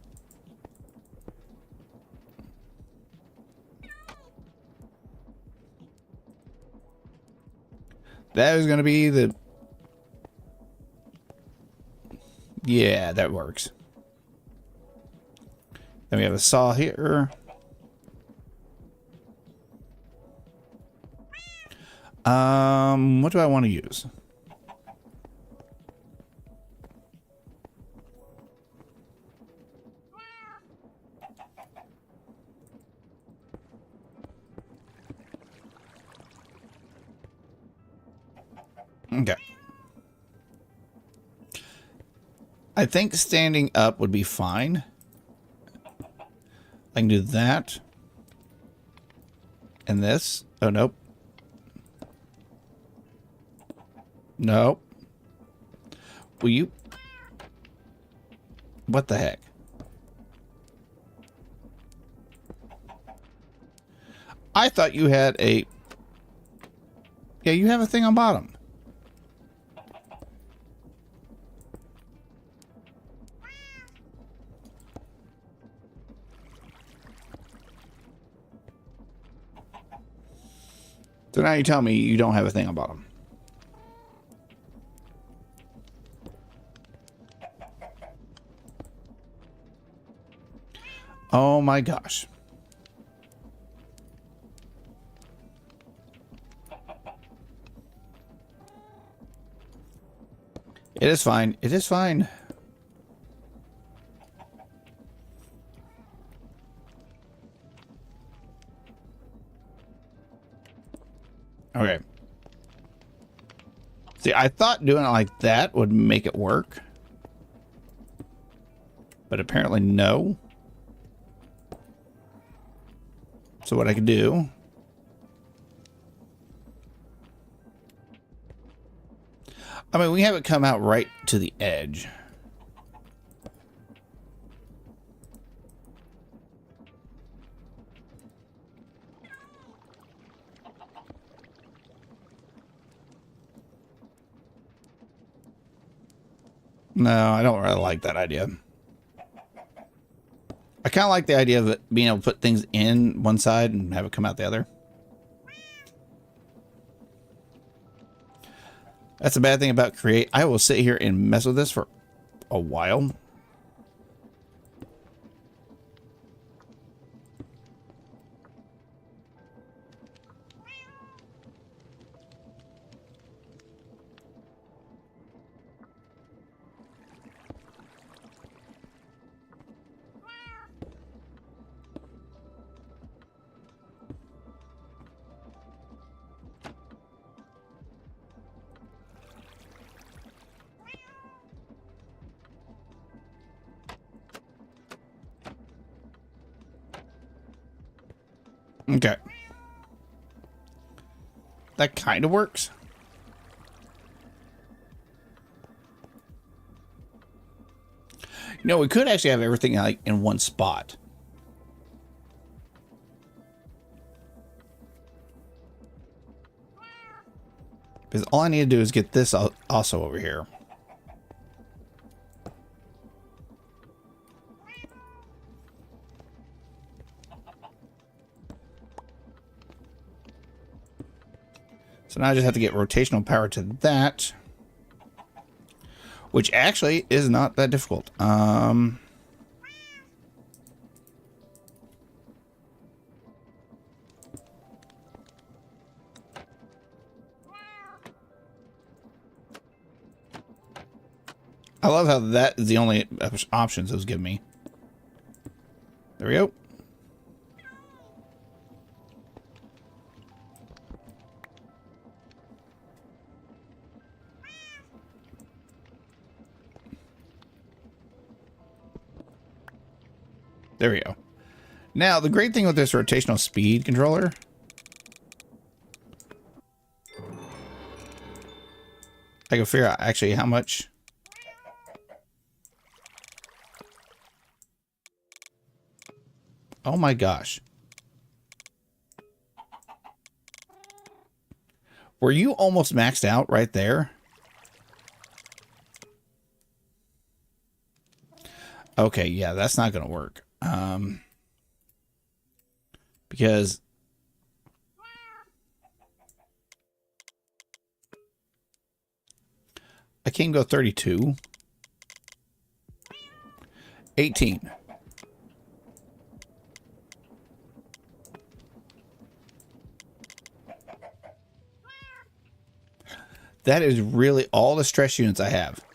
That is going to be the... Yeah, that works. Then we have a saw here. What do I want to use? Okay. I think standing up would be fine. I can do that. And this. Oh, nope. Nope. Will you... What the heck? I thought you had a... Yeah, you have a thing on bottom. So now you tell me you don't have a thing on bottom. Oh my gosh. It is fine. It is fine. Okay. See, I thought doing it like that would make it work. But apparently no. So what I could do... I mean, we have it come out right to the edge. No, I don't really like that idea. I kind of like the idea of it being able to put things in one side and have it come out the other. That's the bad thing about Create. I will sit here and mess with this for a while. Okay. That kind of works. You know, we could actually have everything like in one spot. Because all I need to do is get this also over here. So now I just have to get rotational power to that. Which actually is not that difficult. I love how that is the only options those give me. There we go. There we go. Now, the great thing with this rotational speed controller, I can figure out actually how much. Oh my gosh. Were you almost maxed out right there? Okay, yeah, that's not going to work. Because I can't go 32. 18. That is really all the stress units I have.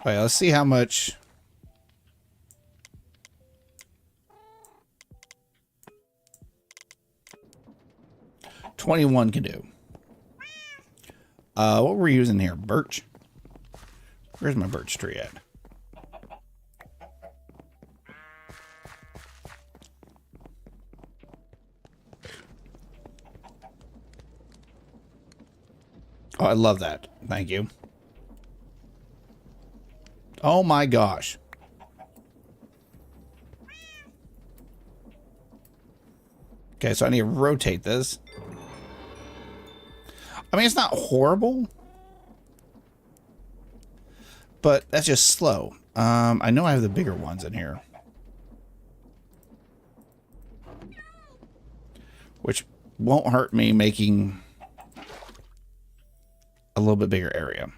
All right, let's see how much. $21 can do. What we're using here, birch. Where's my birch tree at? Oh, I love that. Thank you. Oh my gosh. Okay, so I need to rotate this. I mean, it's not horrible, but that's just slow. I know I have the bigger ones in here, which won't hurt me making a little bit bigger area.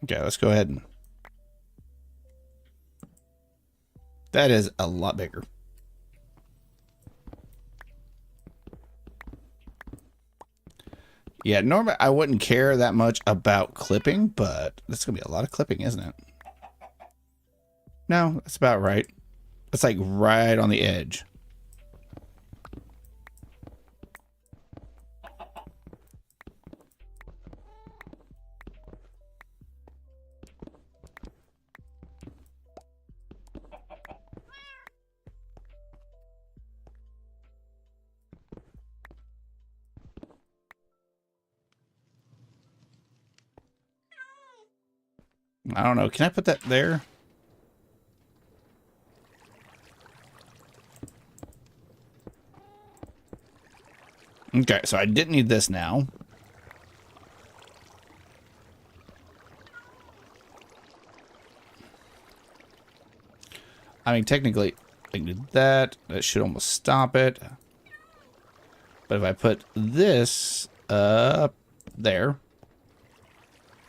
Okay, let's go ahead and... That is a lot bigger. Yeah, normally I wouldn't care that much about clipping, but that's going to be a lot of clipping, isn't it? No, that's about right. It's like right on the edge. I don't know. Can I put that there? Okay, so I didn't need this now. I mean, technically, I can do that. That should almost stop it. But if I put this up there.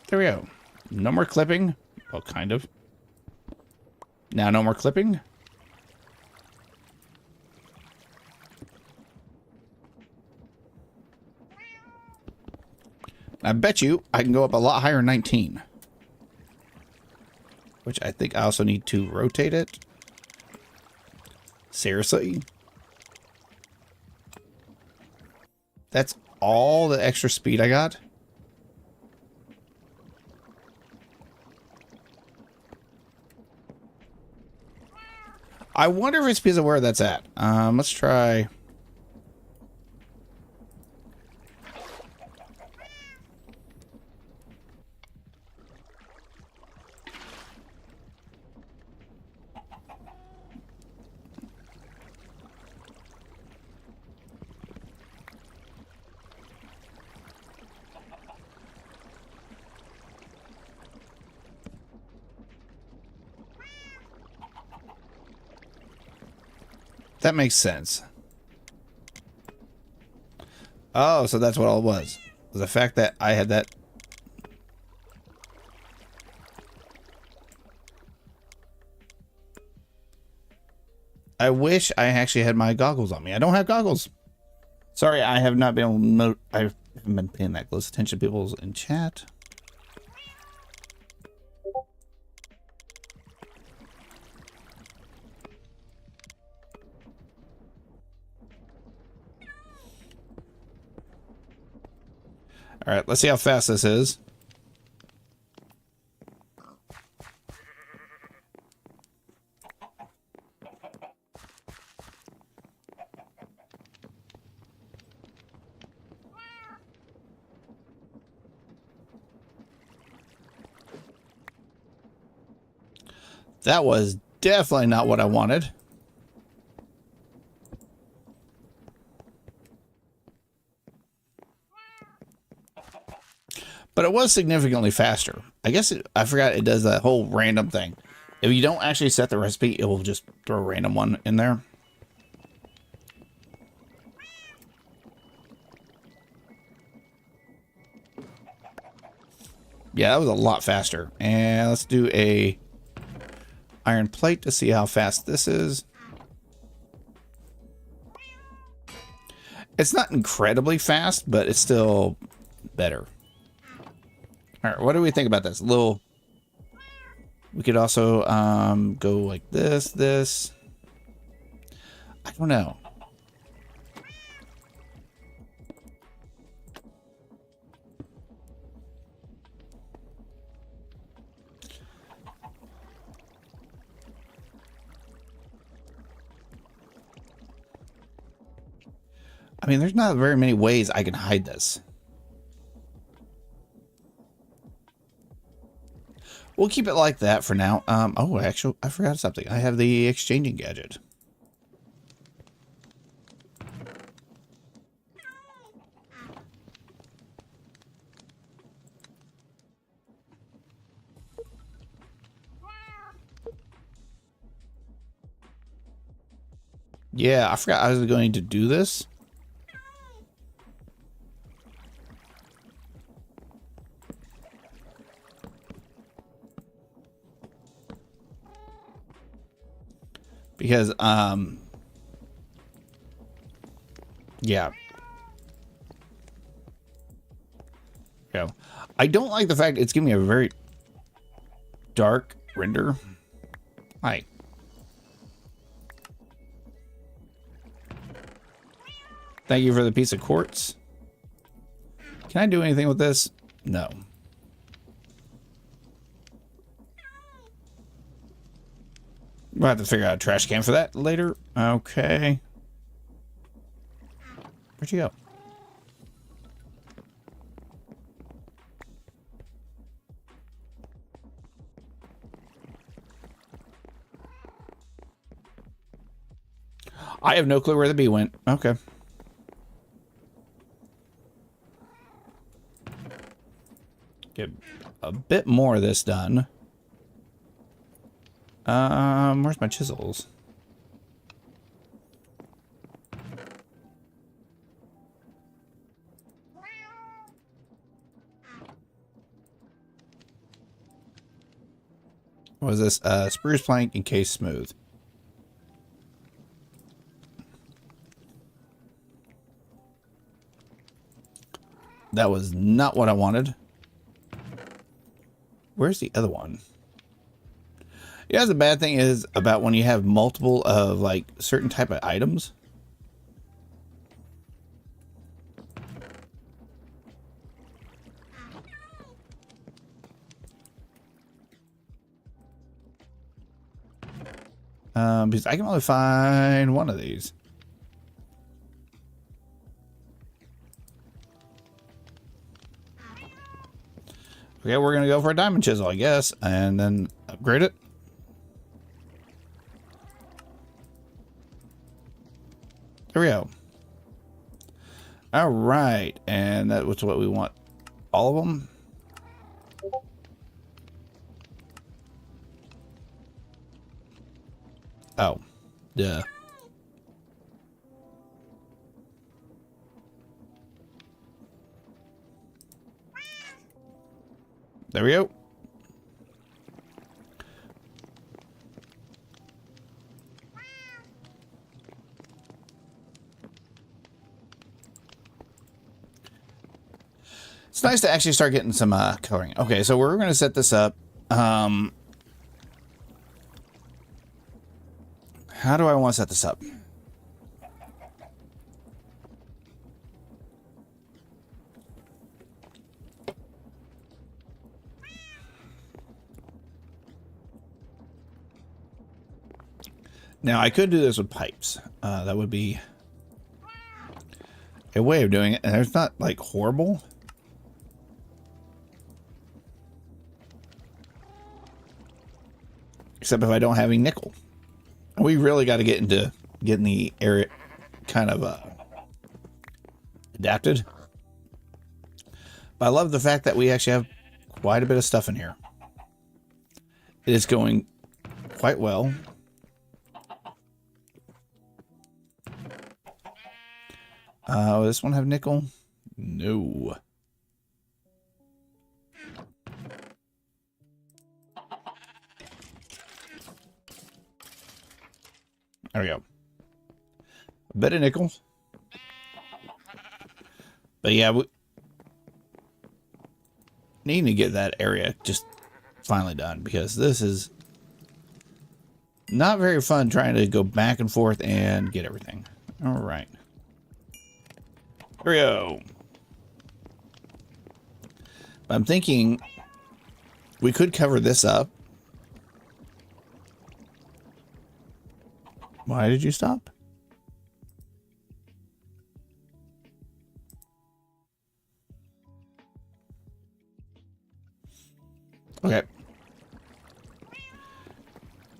There we go. No more clipping. Well, kind of. Now no more clipping. I bet you I can go up a lot higher than 19. Which I think I also need to rotate it. Seriously? That's all the extra speed I got? I wonder if it's because of where that's at. Let's try... That makes sense. Oh, so that's what all it was. The fact that I had that. I wish I actually had my goggles on me. I don't have goggles. Sorry, I have not been able to note. I haven't been paying that close attention to people in chat. All right, let's see how fast this is. That was definitely not what I wanted. But it was significantly faster. I guess I forgot it does that whole random thing. If you don't actually set the recipe, it will just throw a random one in there. Yeah, that was a lot faster. And let's do a iron plate to see how fast this is. It's not incredibly fast, but it's still better. All right, what do we think about this? A little. We could also go like this. I don't know. I mean, there's not very many ways I can hide this. We'll keep it like that for now. Oh, actually, I forgot something. I have the exchanging gadget. Yeah, I forgot I was going to do this. Because, yeah. Yeah. I don't like the fact it's giving me a very dark render. Hi. Thank you for the piece of quartz. Can I do anything with this? No. We'll have to figure out a trash can for that later. Okay. Where'd you go? I have no clue where the bee went. Okay. get a bit more of this done. Where's my chisels? What is this? Spruce plank encased smooth. That was not what I wanted. Where's the other one? Yeah, the bad thing is about when you have multiple of like certain type of items. Because I can only find one of these. Okay, we're going to go for a diamond chisel, I guess, and then upgrade it. There we go. All right, and that was what we want. All of them. Oh, duh. There we go. It's nice to actually start getting some coloring. Okay, so we're going to set this up. How do I want to set this up? Now, I could do this with pipes. That would be a way of doing it. And it's not, like, horrible. Except if I don't have any nickel. We really got to get into getting the area kind of adapted. But I love the fact that we actually have quite a bit of stuff in here. It is going quite well. Will this one have nickel? No. There we go. A bit of nickel. But yeah, we need to get that area just finally done, because this is not very fun trying to go back and forth and get everything. All right. Here we go. I'm thinking we could cover this up. Why did you stop? Okay.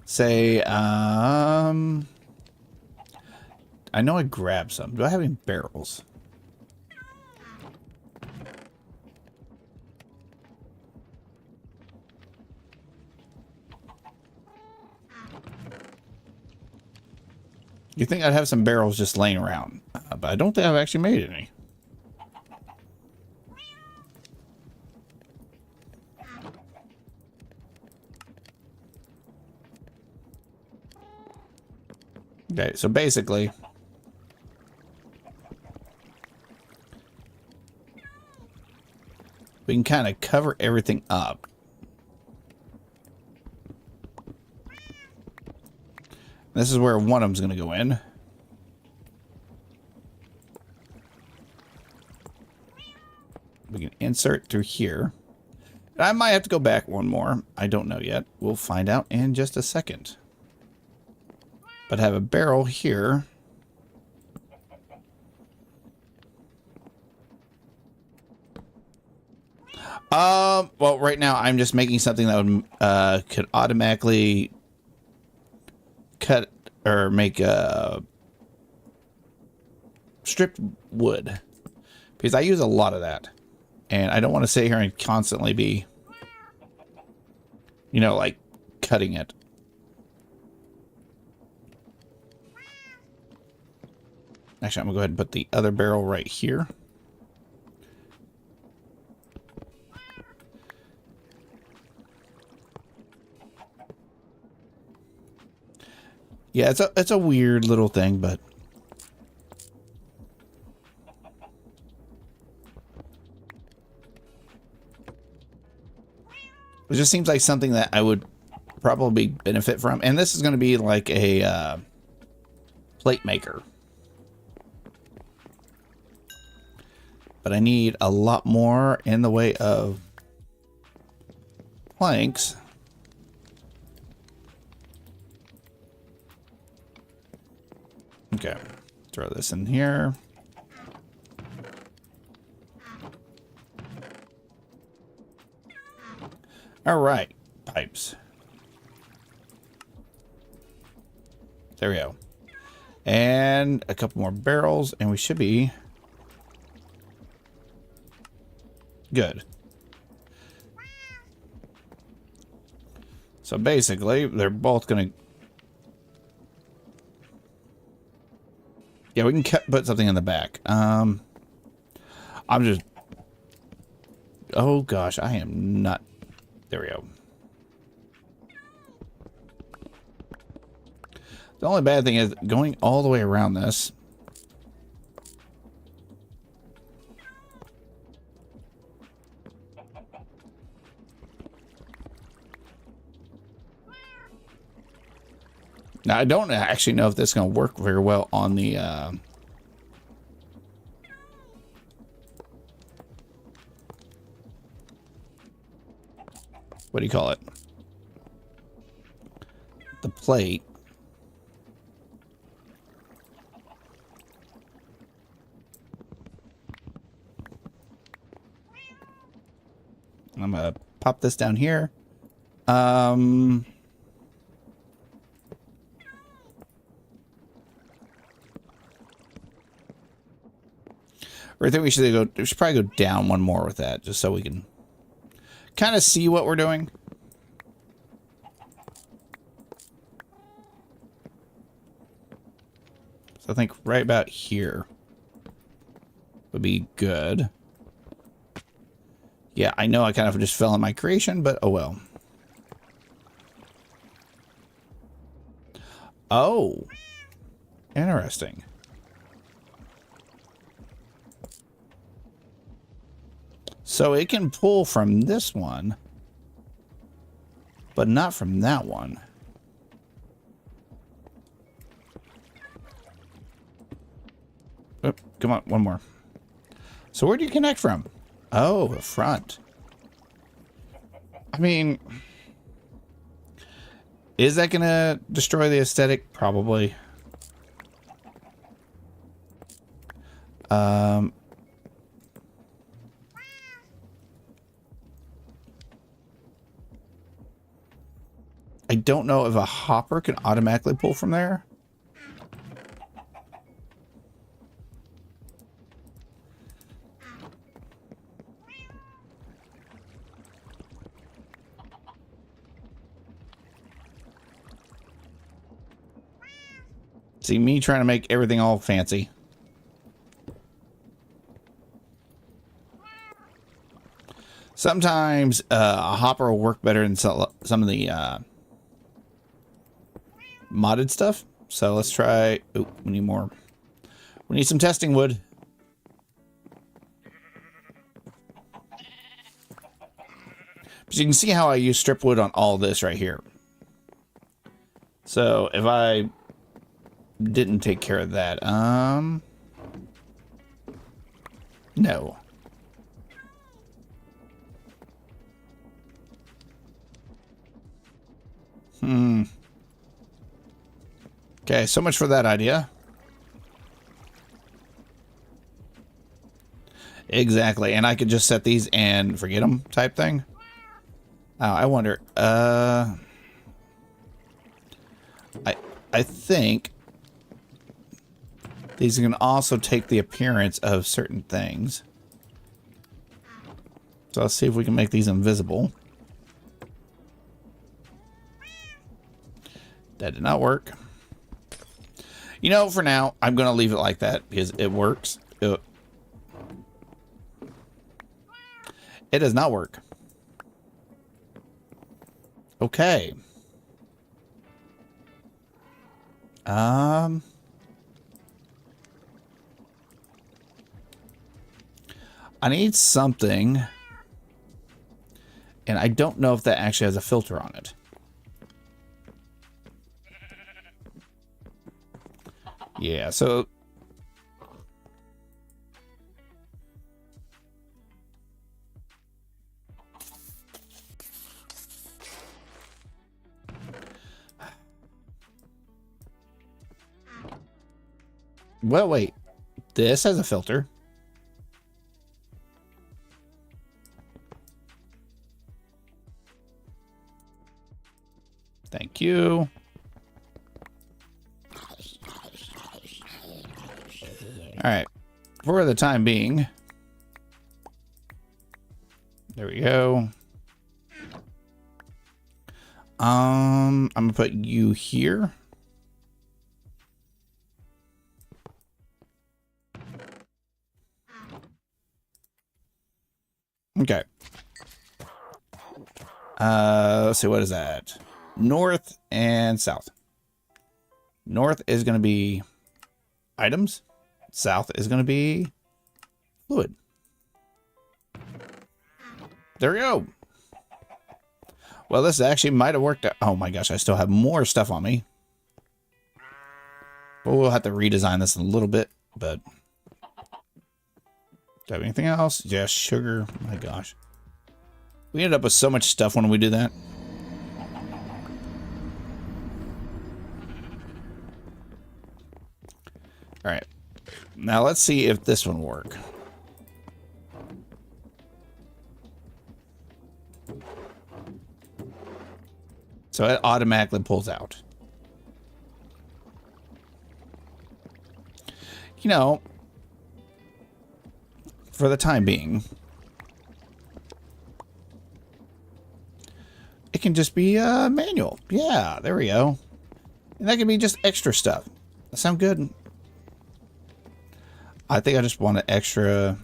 Say, I know I grabbed some. Do I have any barrels? You think I'd have some barrels just laying around, but I don't think I've actually made any. Okay, so basically, we can kind of cover everything up. This is where one of them's going to go in. We can insert through here. I might have to go back one more. I don't know yet. We'll find out in just a second. But have a barrel here. Well, right now I'm just making something that would could automatically cut or make stripped wood, because I use a lot of that, And I don't want to sit here and constantly be, you know, like cutting it. Actually, I'm going to go ahead and put the other barrel right here. Yeah, it's a weird little thing, but it just seems like something that I would probably benefit from. And this is going to be like a plate maker. But I need a lot more in the way of planks. Okay, throw this in here. All right, pipes. There we go. And a couple more barrels, and we should be good. So basically, they're both gonna... Yeah, we can put something in the back. I'm just... Oh gosh, I am not... There we go. The only bad thing is going all the way around this. Now, I don't actually know if this is going to work very well on the... what do you call it? The plate. I'm going to pop this down here. I think we should probably go down one more with that, just so we can kind of see what we're doing. So I think right about here would be good. Yeah, I know I kind of just fell in my creation, but oh well. Oh, interesting. So it can pull from this one, but not from that one. Oh, come on, one more. So where do you connect from? Oh, the front. I mean, is that going to destroy the aesthetic? Probably. I don't know if a hopper can automatically pull from there. See, me trying to make everything all fancy. Sometimes a hopper will work better than some of the modded stuff. So let's try... Oh, we need more. We need some testing wood. But you can see how I use strip wood on all this right here. So if I didn't take care of that, no. Okay, so much for that idea. Exactly, and I could just set these and forget them type thing. Oh, I wonder. I think these can also take the appearance of certain things. So let's see if we can make these invisible. That did not work. You know, for now, I'm going to leave it like that because it works. It does not work. Okay. I need something. And I don't know if that actually has a filter on it. Yeah, so well, wait. This has a filter. Thank you. All right. For the time being, there we go. I'm gonna put you here. Okay. Let's see, what is that? North and south. North is going to be items. South is going to be fluid. There we go. Well, this actually might have worked out. Oh my gosh, I still have more stuff on me. But we'll have to redesign this in a little bit, but... Do I have anything else? Yeah, sugar. My gosh. We end up with so much stuff when we do that. Alright. Now let's see if this one will work. So it automatically pulls out. You know, for the time being, it can just be manual. Yeah, there we go. And that can be just extra stuff. That sound good? I think I just want an extra...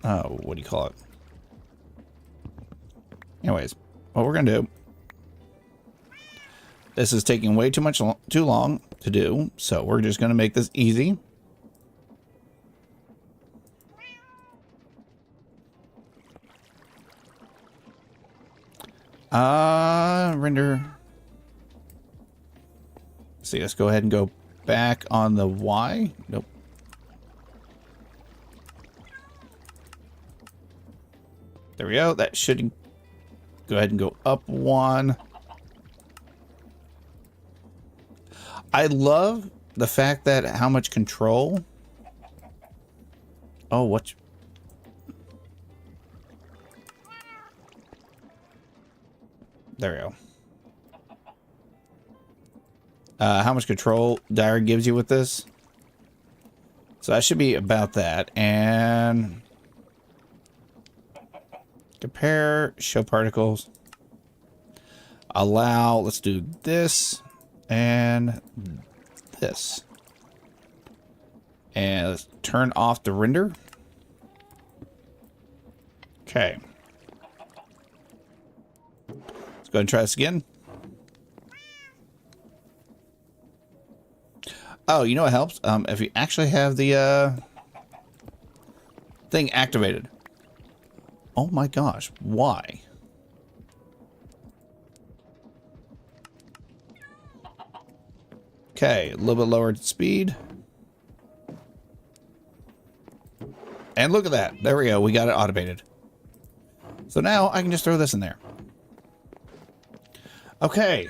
Oh, what do you call it? Anyways, what we're going to do... This is taking way too long to do, so we're just going to make this easy. Render. See, let's go ahead and go back on the Y. Nope. There we go. That should go ahead and go up one. I love the fact that how much control. Oh, what? There we go. How much control Diary gives you with this. So that should be about that. And compare, show particles. Allow, let's do this and this. And let's turn off the render. Okay. Let's go ahead and try this again. Oh, you know what helps? If you actually have the thing activated. Oh my gosh, why? Okay, a little bit lowered speed. And look at that. There we go. We got it automated. So now I can just throw this in there. Okay.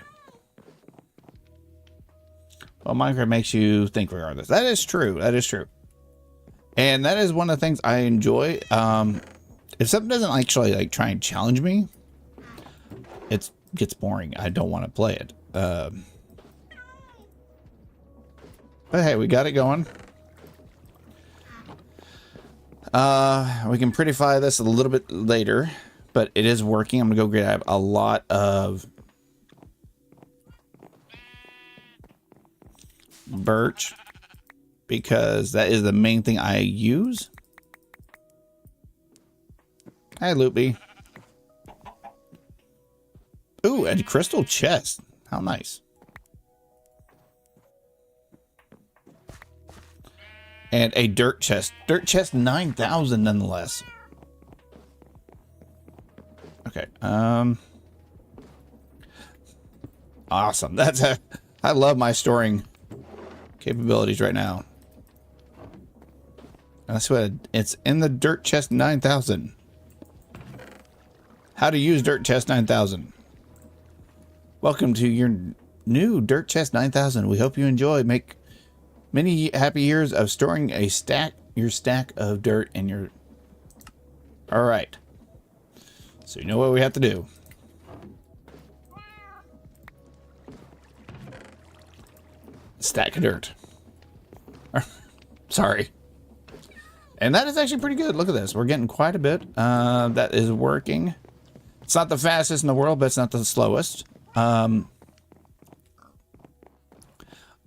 Well, Minecraft makes you think regardless. That is true. That is true. And that is one of the things I enjoy. If something doesn't actually like try and challenge me, it gets boring. I don't want to play it. But hey, we got it going. We can prettify this a little bit later, but it is working. I'm gonna go grab a lot of birch because that is the main thing I use. Hi, Loopy. Ooh, a crystal chest. How nice. And a dirt chest. Dirt chest 9,000 nonetheless. Okay. Awesome. I love my storing capabilities right now. That's what it's in the dirt chest 9,000. How to use dirt chest 9,000. Welcome to your new dirt chest 9,000. We hope you enjoy. Make many happy years of storing your stack of dirt in your... All right. So you know what we have to do. Stack of dirt. Sorry. And that is actually pretty good. Look at this. We're getting quite a bit. That is working. It's not the fastest in the world, but it's not the slowest.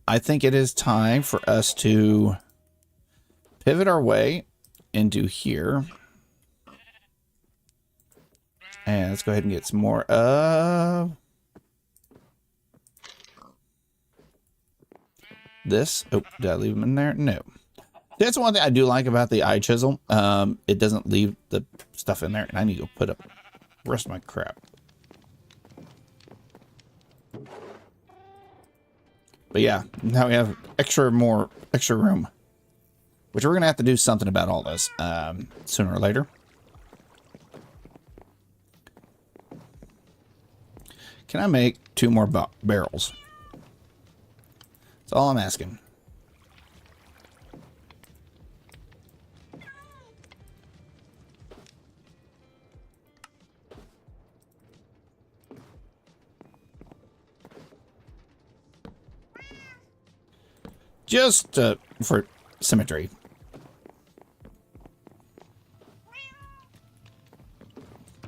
I think it is time for us to pivot our way into here. And let's go ahead and get some more of this. Oh, did I leave them in there? No. That's one thing I do like about the eye chisel. It doesn't leave the stuff in there, and I need to go put up the rest of my crap. But yeah, now we have extra room, which we're gonna have to do something about all this sooner or later. Can I make 2 more barrels? That's all I'm asking. Just for symmetry.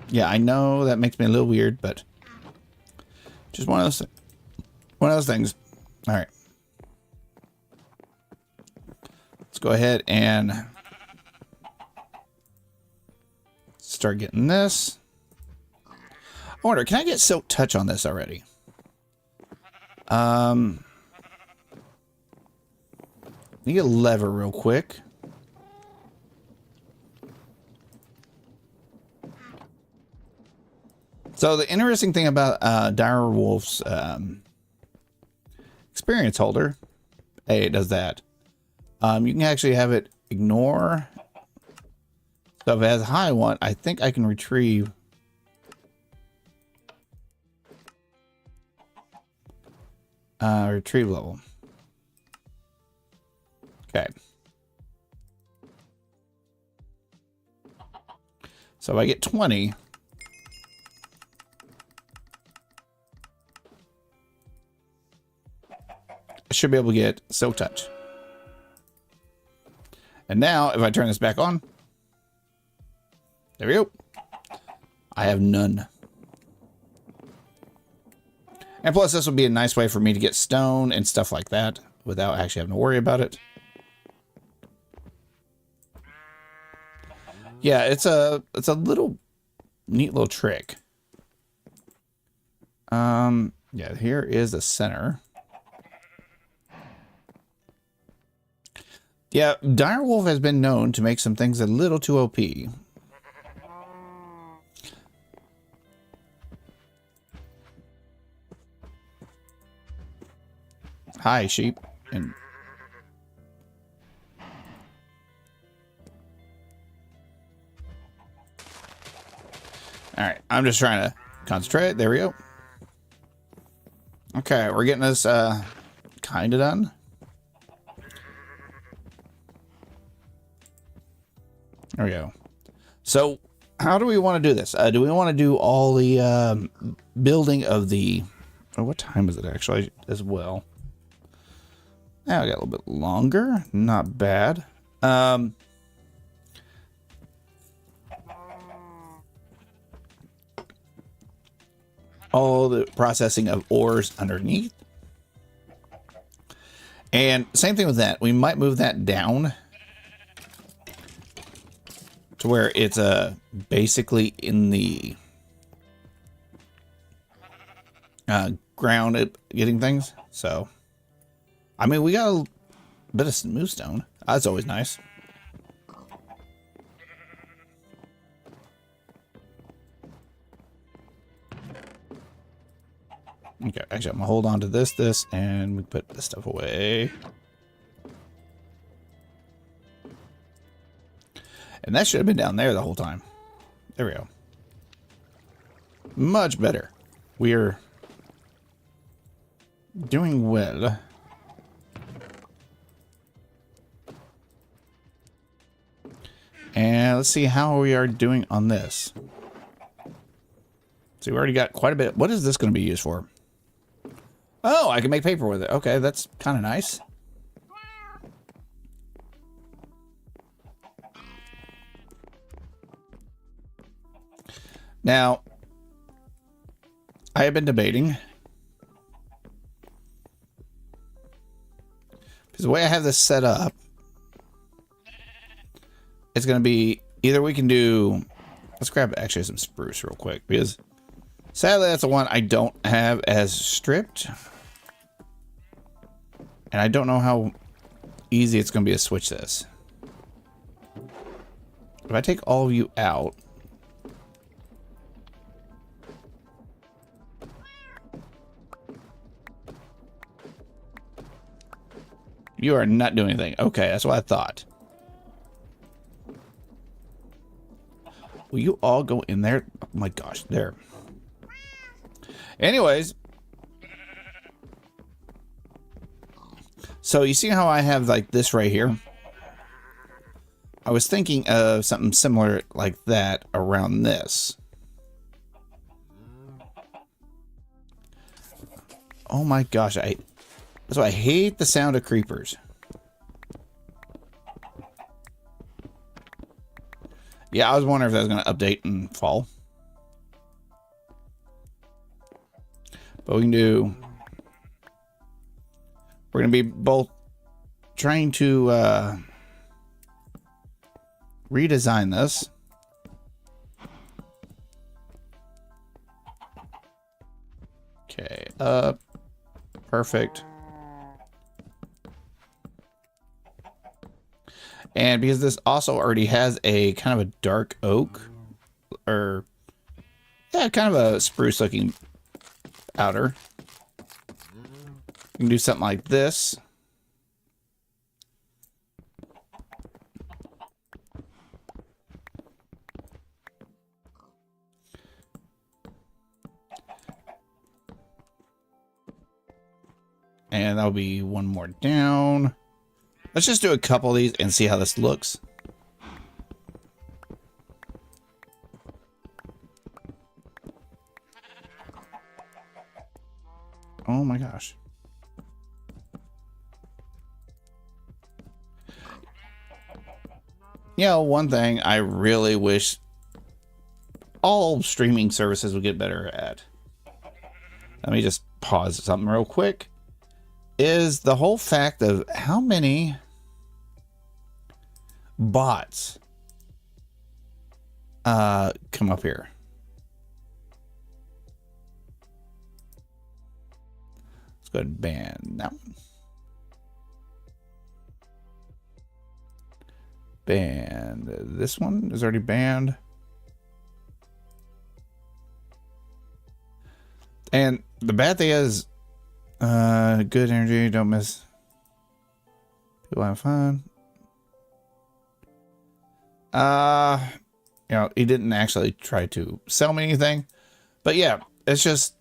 Yeah, I know that makes me a little weird, but just one of those things. All right. Let's go ahead and start getting this. I wonder, can I get Silk Touch on this already? Need a lever real quick. So the interesting thing about Dire Wolf's experience holder, hey, it does that. You can actually have it ignore. So if it has a high one, I think I can retrieve. Retrieve level. Okay. So if I get 20, I should be able to get Silk Touch. And now, if I turn this back on, there we go. I have none. And plus, this would be a nice way for me to get stone and stuff like that without actually having to worry about it. Yeah, it's a little neat little trick. Yeah, here is the center. Yeah, Dire Wolf has been known to make some things a little too OP. Hi, sheep. And all right, I'm just trying to concentrate. There we go. Okay, we're getting this kind of done. There we go. So, how do we want to do this? Do we want to do all the building of the... Oh, what time is it actually as well? Now we got a little bit longer. Not bad. all the processing of ores underneath. And same thing with that. We might move that down to where it's basically in the ground getting things. So, I mean, we got a bit of smooth stone. That's always nice. Okay, actually, I'm gonna hold on to this, and we put this stuff away. And that should have been down there the whole time. There we go. Much better. We're doing well. And let's see how we are doing on this. So we already got quite a bit. What is this going to be used for? Oh, I can make paper with it. Okay, that's kind of nice. Now, I have been debating, because the way I have this set up, it's going to be either we can do, let's grab actually some spruce real quick, because sadly that's the one I don't have as stripped. And I don't know how easy it's going to be to switch this. If I take all of you out, you are not doing anything. Okay, that's what I thought. Will you all go in there? Oh my gosh, there. Anyways. So you see how I have like this right here? I was thinking of something similar like that around this. Oh my gosh, so I hate the sound of creepers. Yeah, I was wondering if that was going to update in fall. But we can do... We're going to be both trying to redesign this. Okay, up. Perfect. And because this also already has a kind of a dark oak, or yeah, kind of a spruce looking outer, you can do something like this. And that'll be one more down. Let's just do a couple of these and see how this looks. Oh my gosh. You know, one thing I really wish all streaming services would get better at. Let me just pause something real quick. Is the whole fact of how many bots come up here. Let's go ahead and ban that one. Ban this one is already banned. And the bad thing is good energy, don't miss. People have fun. You know, he didn't actually try to sell me anything, but yeah, it's just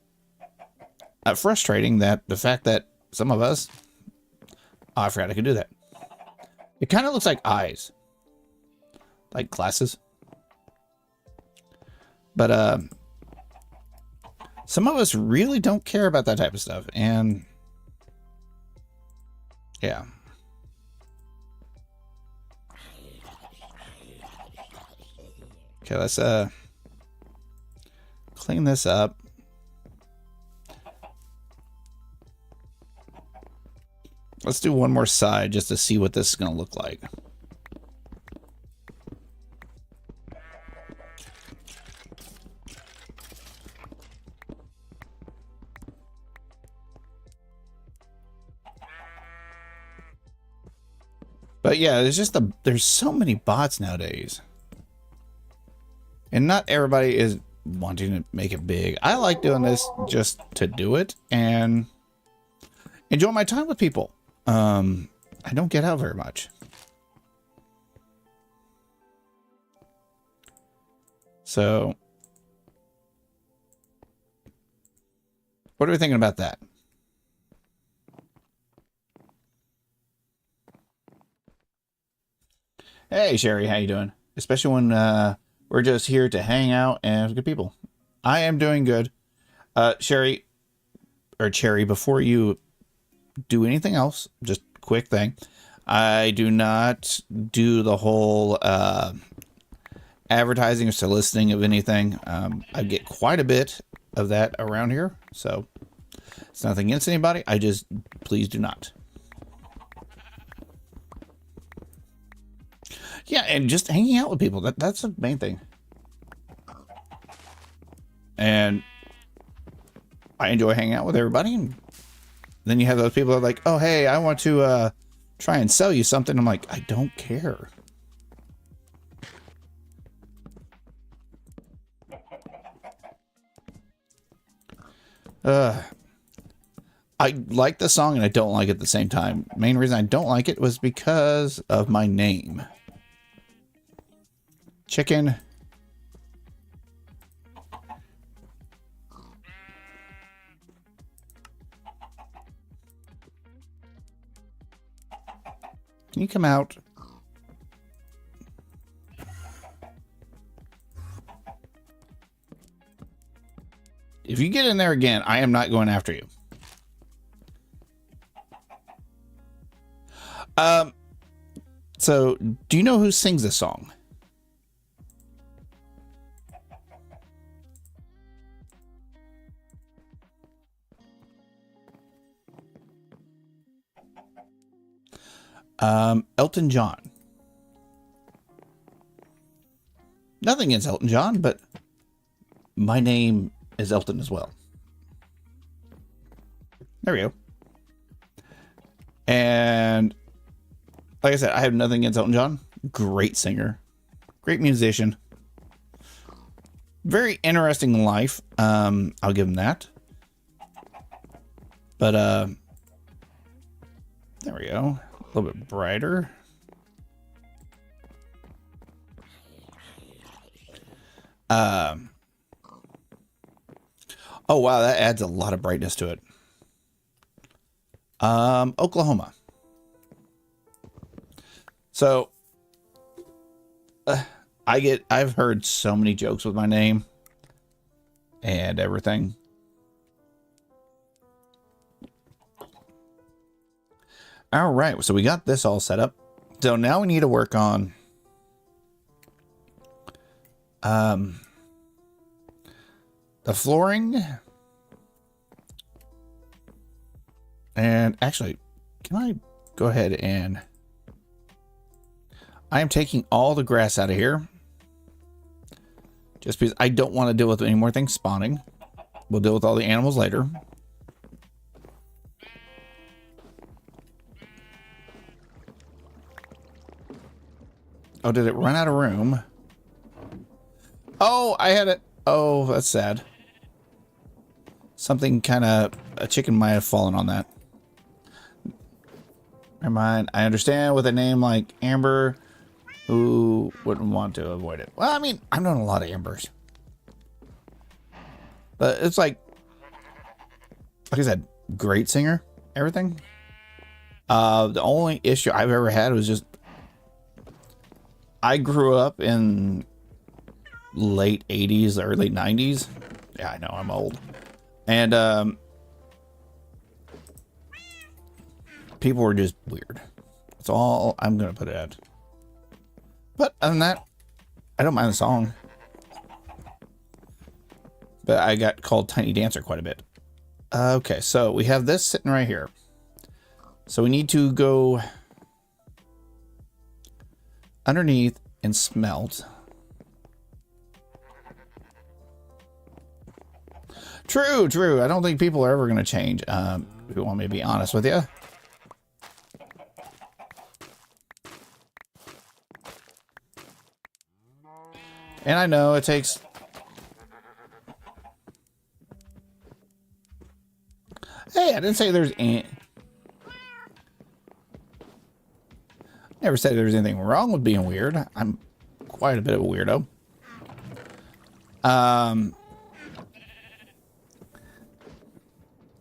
frustrating that the fact that some of us, oh, I forgot I could do that. It kind of looks like eyes, like glasses, but some of us really don't care about that type of stuff, and yeah. Okay, let's clean this up. Let's do one more side just to see what this is going to look like. But yeah, there's so many bots nowadays. And not everybody is wanting to make it big. I like doing this just to do it and enjoy my time with people. I don't get out very much. So, what are we thinking about that? Hey, Sherry, how you doing? Especially when we're just here to hang out and good people. I am doing good. Sherry, or Cherry, before you do anything else, just quick thing. I do not do the whole advertising or soliciting of anything. I get quite a bit of that around here, so it's nothing against anybody. I just, please do not. Yeah, and just hanging out with people. That's the main thing. And I enjoy hanging out with everybody. And then you have those people that are like, oh, hey, I want to try and sell you something. I'm like, I don't care. I like the song and I don't like it at the same time. Main reason I don't like it was because of my name. Chicken. Can you come out? If you get in there again, I am not going after you. So do you know who sings this song? Elton John. Nothing against Elton John, but my name is Elton as well. There we go. And like I said, I have nothing against Elton John. Great singer. Great musician. Very interesting life. I'll give him that. But there we go. A little bit brighter. Oh wow, that adds a lot of brightness to it. Oklahoma. So I've heard so many jokes with my name and everything. All right, so we got this all set up. So now we need to work on the flooring. And actually, can I go ahead and I am taking all the grass out of here just because I don't want to deal with any more things spawning. We'll deal with all the animals later. Oh, did it run out of room? Oh, I had it. Oh, that's sad. Something kind of, a chicken might have fallen on that. Never mind. I understand with a name like Amber, who wouldn't want to avoid it. Well, I mean, I've known a lot of Ambers. But it's like I said, great singer, everything. The only issue I've ever had was just, I grew up in late 80s, early 90s. Yeah, I know, I'm old. And people were just weird. That's all I'm going to put it at. But other than that, I don't mind the song. But I got called Tiny Dancer quite a bit. Okay, so we have this sitting right here. So we need to go underneath and smelt. True, true. I don't think people are ever going to change. If you want me to be honest with you. And I know it takes... Hey, I didn't say there's any... Never said there's anything wrong with being weird. I'm quite a bit of a weirdo.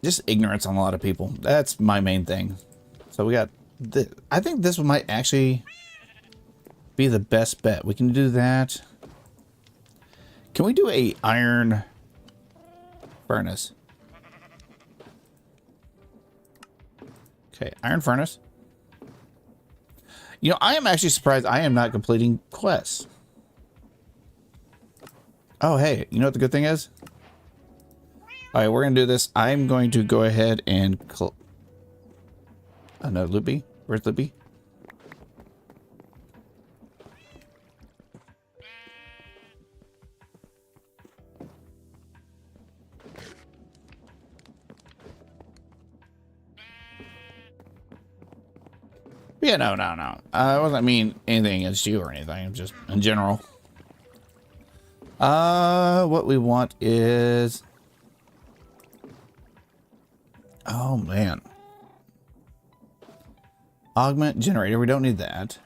Just ignorance on a lot of people. That's my main thing. So we got... I think this might actually be the best bet. We can do that. Can we do a iron furnace? Okay, iron furnace. You know, I am actually surprised I am not completing quests. Oh, hey, you know what the good thing is? All right, we're going to do this. I'm going to go ahead and... Oh, no, Loopy? Where's Loopy? Yeah, no. I wasn't mean anything against you or anything. Just in general. What we want is... Oh, man. Augment generator. We don't need that.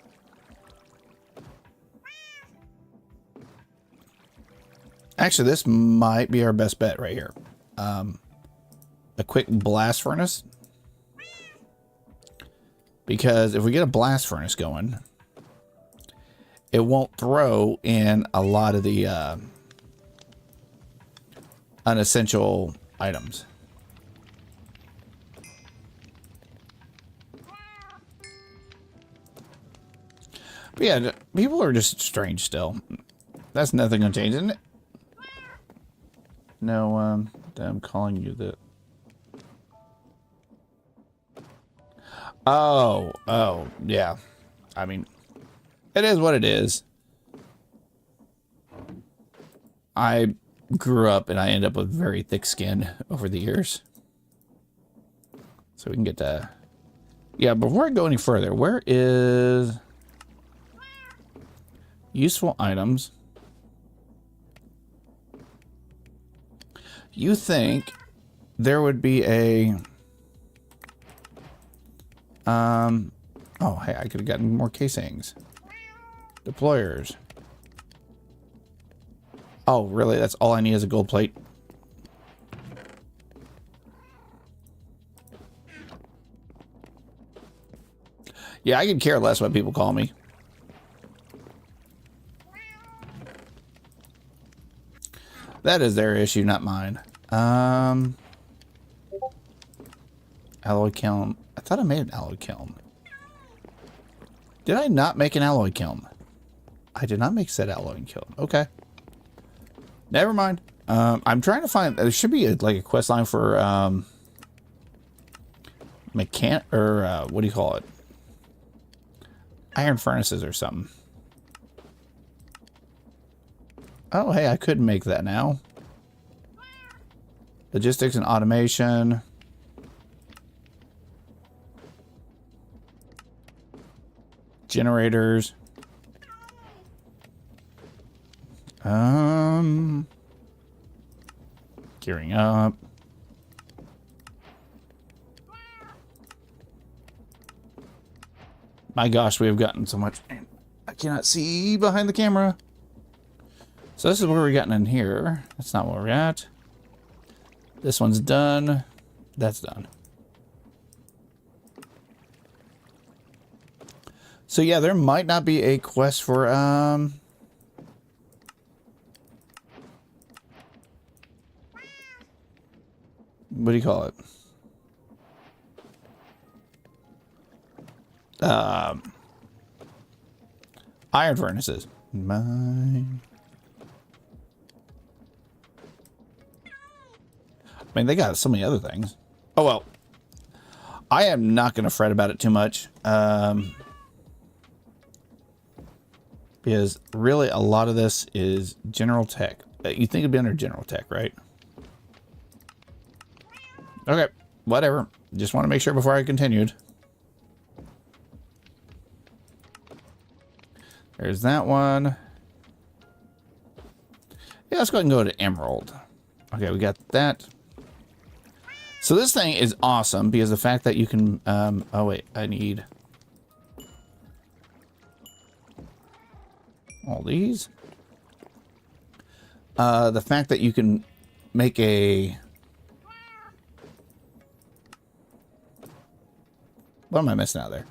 Actually, this might be our best bet right here. A quick blast furnace. Because if we get a blast furnace going, it won't throw in a lot of the unessential items. But yeah, people are just strange still. That's nothing gonna change, isn't it? No, I'm calling you the... Oh, yeah. I mean, it is what it is. I grew up and I end up with very thick skin over the years. So we can get to... Yeah, before I go any further, where is... Useful items. You think there would be a... Oh, hey, I could have gotten more casings. Deployers. Oh, really? That's all I need is a gold plate? Yeah, I could care less what people call me. That is their issue, not mine. Alloy kiln. I thought I made an alloy kiln. Did I not make an alloy kiln? I did not make said alloy kiln. Okay. Never mind. I'm trying to find... There should be like a quest line for... what do you call it? Iron furnaces or something. Oh, hey, I could make that now. Logistics and automation. Generators. Gearing up. My gosh, we have gotten so much. I cannot see behind the camera. So this is where we're getting in here. That's not where we're at. This one's done. That's done. So yeah, there might not be a quest for what do you call it? Iron furnaces. Mine. I mean, they got so many other things. Oh, well. I am not going to fret about it too much. Because really a lot of this is general tech. You think it'd be under general tech, right? Okay, whatever. Just want to make sure before I continued. There's that one. Yeah, let's go ahead and go to Emerald. Okay, we got that. So this thing is awesome because the fact that you can... oh, wait. I need... all these. The fact that you can make a... what am I missing out there?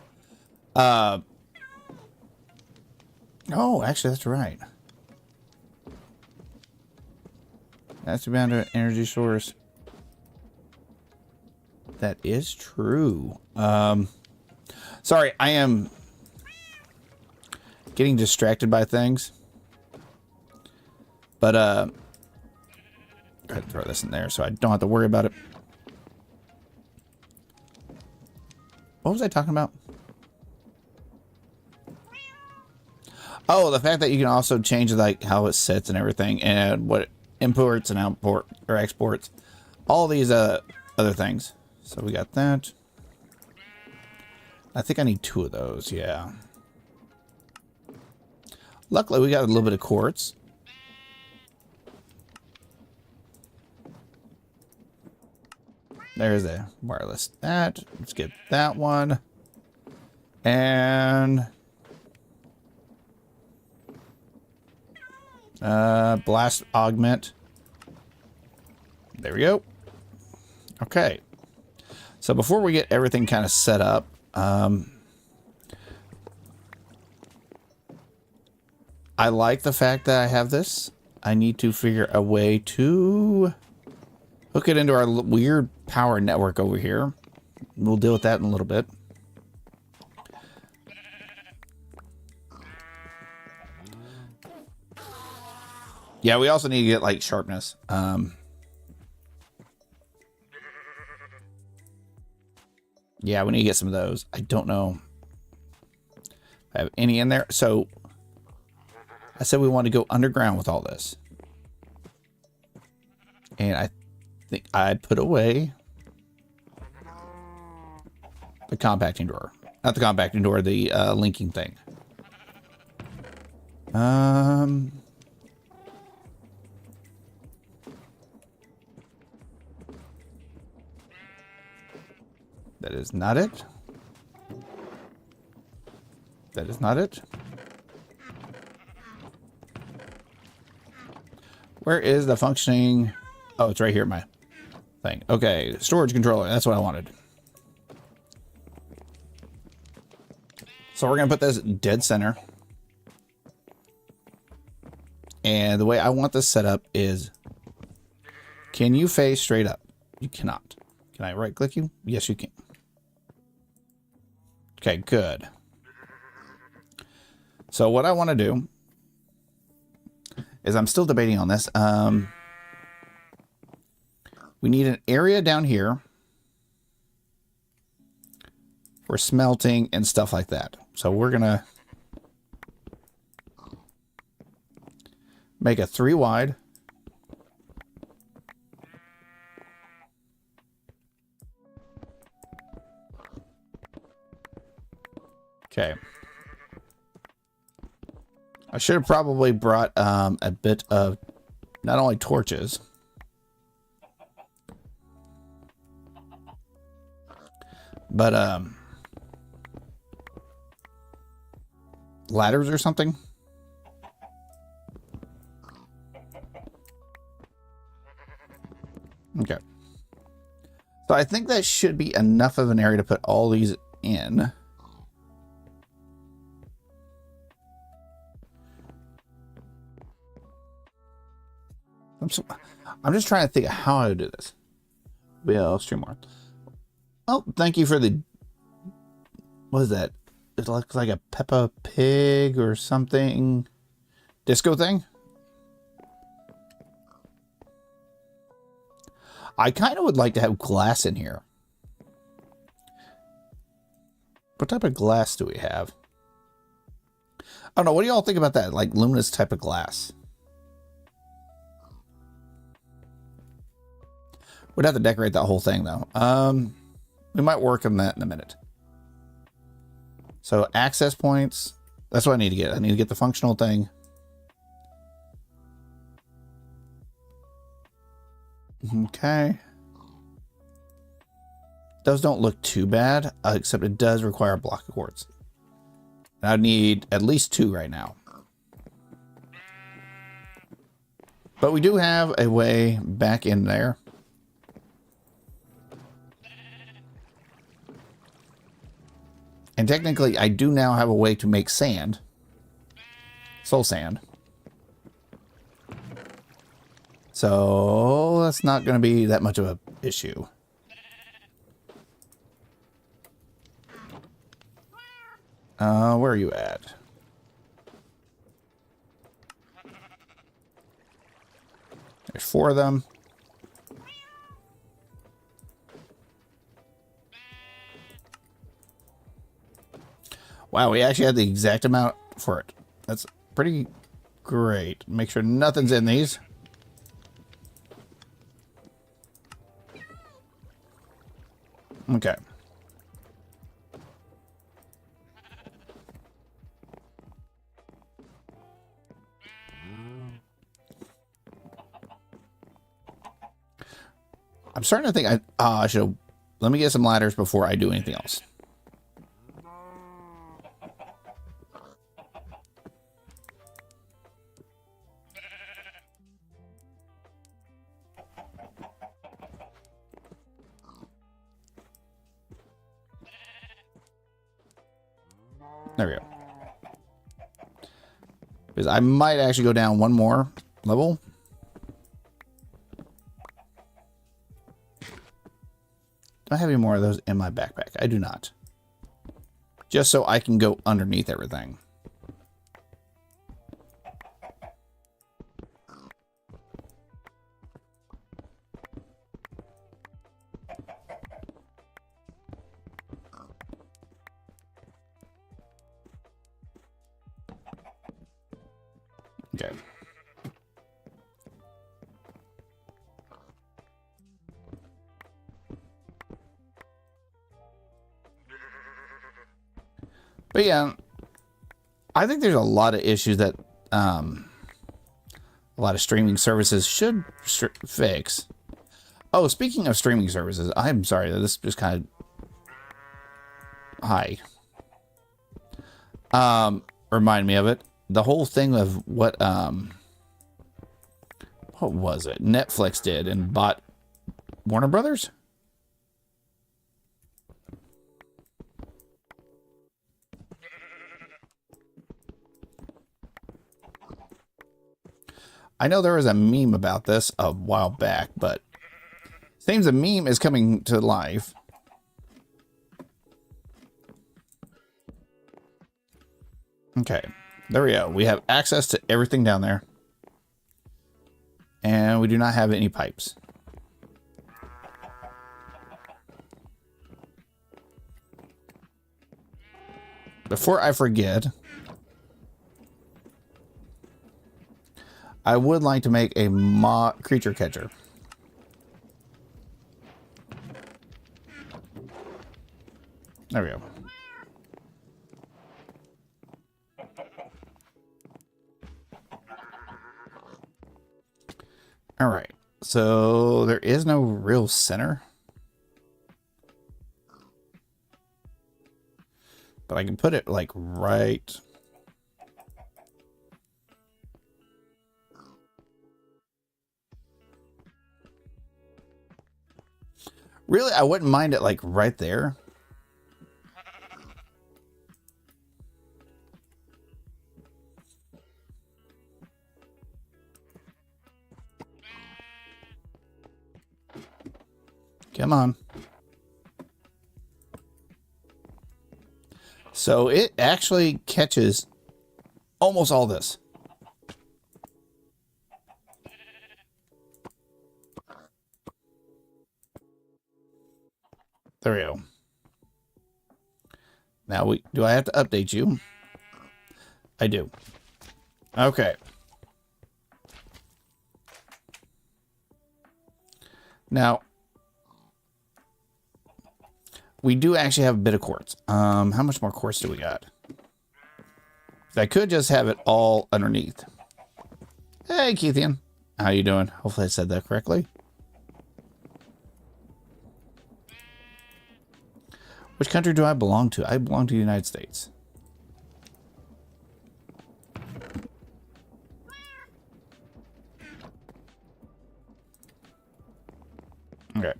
Oh, actually, that's right. That's about an energy source. That is true. Sorry, I am getting distracted by things. But, go ahead and throw this in there so I don't have to worry about it. What was I talking about? Oh, the fact that you can also change like how it sits and everything, and what imports and output or exports, all these other things. So we got that. I think I need 2 of those. Yeah. Luckily, we got a little bit of quartz. There's a wireless. Let's get that one. And blast augment. There we go. Okay. So before we get everything kind of set up, I like the fact that I have this. I need to figure a way to hook it into our weird power network over here. We'll deal with that in a little bit. Yeah, we also need to get like sharpness. Yeah, we need to get some of those. I don't know if I have any in there. So I said we want to go underground with all this. And I think I put away the compacting door. Not the compacting door, the linking thing. That is not it. That is not it. Where is the functioning? Oh, it's right here, my thing. Okay, storage controller. That's what I wanted. So we're going to put this dead center. And the way I want this set up is, can you face straight up? You cannot. Can I right click you? Yes, you can. Okay, good. So what I want to do is, I'm still debating on this. We need an area down here for smelting and stuff like that. So we're going to make a 3 wide. Okay. I should have probably brought a bit of not only torches, but ladders or something. Okay. So I think that should be enough of an area to put all these in. I'm just trying to think of how to do this. Well, stream more. Oh, thank you for the... what is that? It looks like a Peppa Pig or something. Disco thing? I kind of would like to have glass in here. What type of glass do we have? I don't know. What do y'all think about that? Like luminous type of glass. We'd have to decorate that whole thing though. We might work on that in a minute. So access points. That's what I need to get. I need to get the functional thing. Okay. Those don't look too bad, except it does require a block of quartz. I need at least 2 right now. But we do have a way back in there. And technically, I do now have a way to make sand. Soul sand. So that's not going to be that much of an issue. Where are you at? There's 4 of them. Wow, we actually had the exact amount for it. That's pretty great. Make sure nothing's in these. Okay. I'm starting to think I should. Let me get some ladders before I do anything else. There we go. Because I might actually go down one more level. Do I have any more of those in my backpack? I do not. Just so I can go underneath everything. Okay. But yeah, I think there's a lot of issues that a lot of streaming services should fix. Oh, speaking of streaming services, I'm sorry that this just kind of remind me of it. The whole thing of what was it? Netflix did and bought Warner Brothers? I know there was a meme about this a while back, but seems a meme is coming to life. Okay, there we go. We have access to everything down there. And we do not have any pipes. Before I forget, I would like to make a creature catcher. There we go. All right. So there is no real center. But I can put it like right. Really, I wouldn't mind it like right there. Come on. So it actually catches almost all this. There we go. Now, do I have to update you? I do. Okay. Now, we do actually have a bit of quartz. How much more quartz do we got? I could just have it all underneath. Hey, Keithian. How you doing? Hopefully I said that correctly. Which country do I belong to? I belong to the United States. Okay.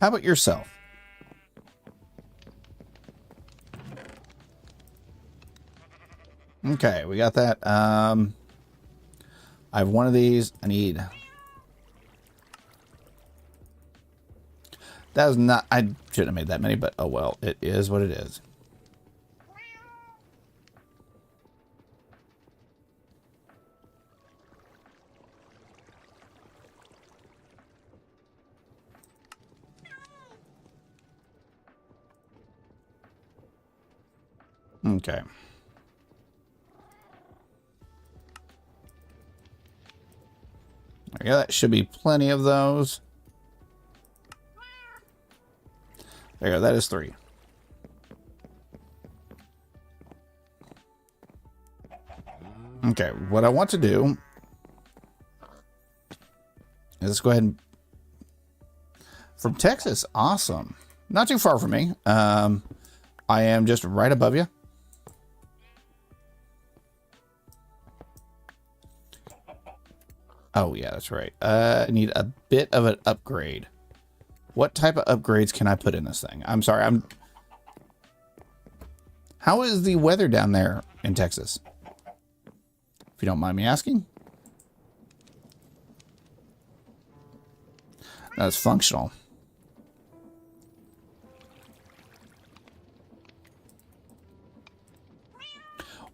How about yourself? Okay, we got that. I have one of these. I need. That was not. I shouldn't have made that many, but oh well. It is what it is. Okay. Yeah, that should be plenty of those. There you go. That is 3. Okay. What I want to do is let's go ahead and from Texas. Awesome. Not too far from me. I am just right above you. Oh, yeah, that's right. I need a bit of an upgrade. What type of upgrades can I put in this thing? I'm sorry, How is the weather down there in Texas? If you don't mind me asking. That's functional.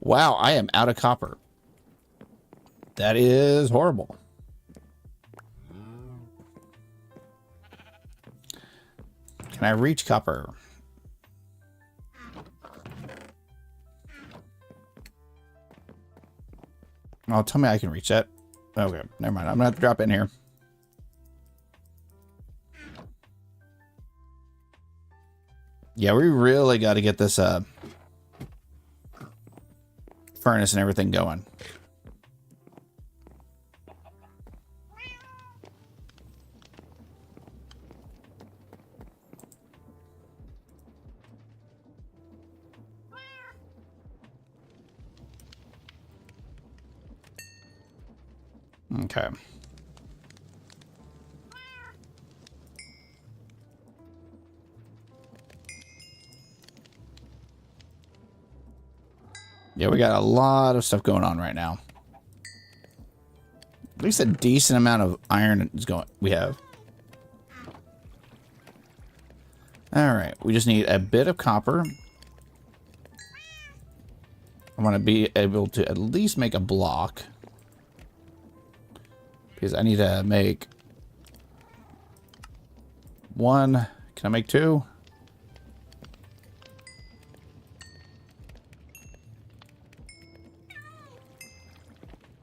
Wow, I am out of copper. That is horrible. Can I reach copper? Oh, tell me I can reach that. Okay, never mind. I'm gonna have to drop in here. Yeah, we really got to get this furnace and everything going. Okay. Yeah, we got a lot of stuff going on right now. At least a decent amount of iron is going. We have. All right, we just need a bit of copper. I want to be able to at least make a block. Because I need to make 1. Can I make 2?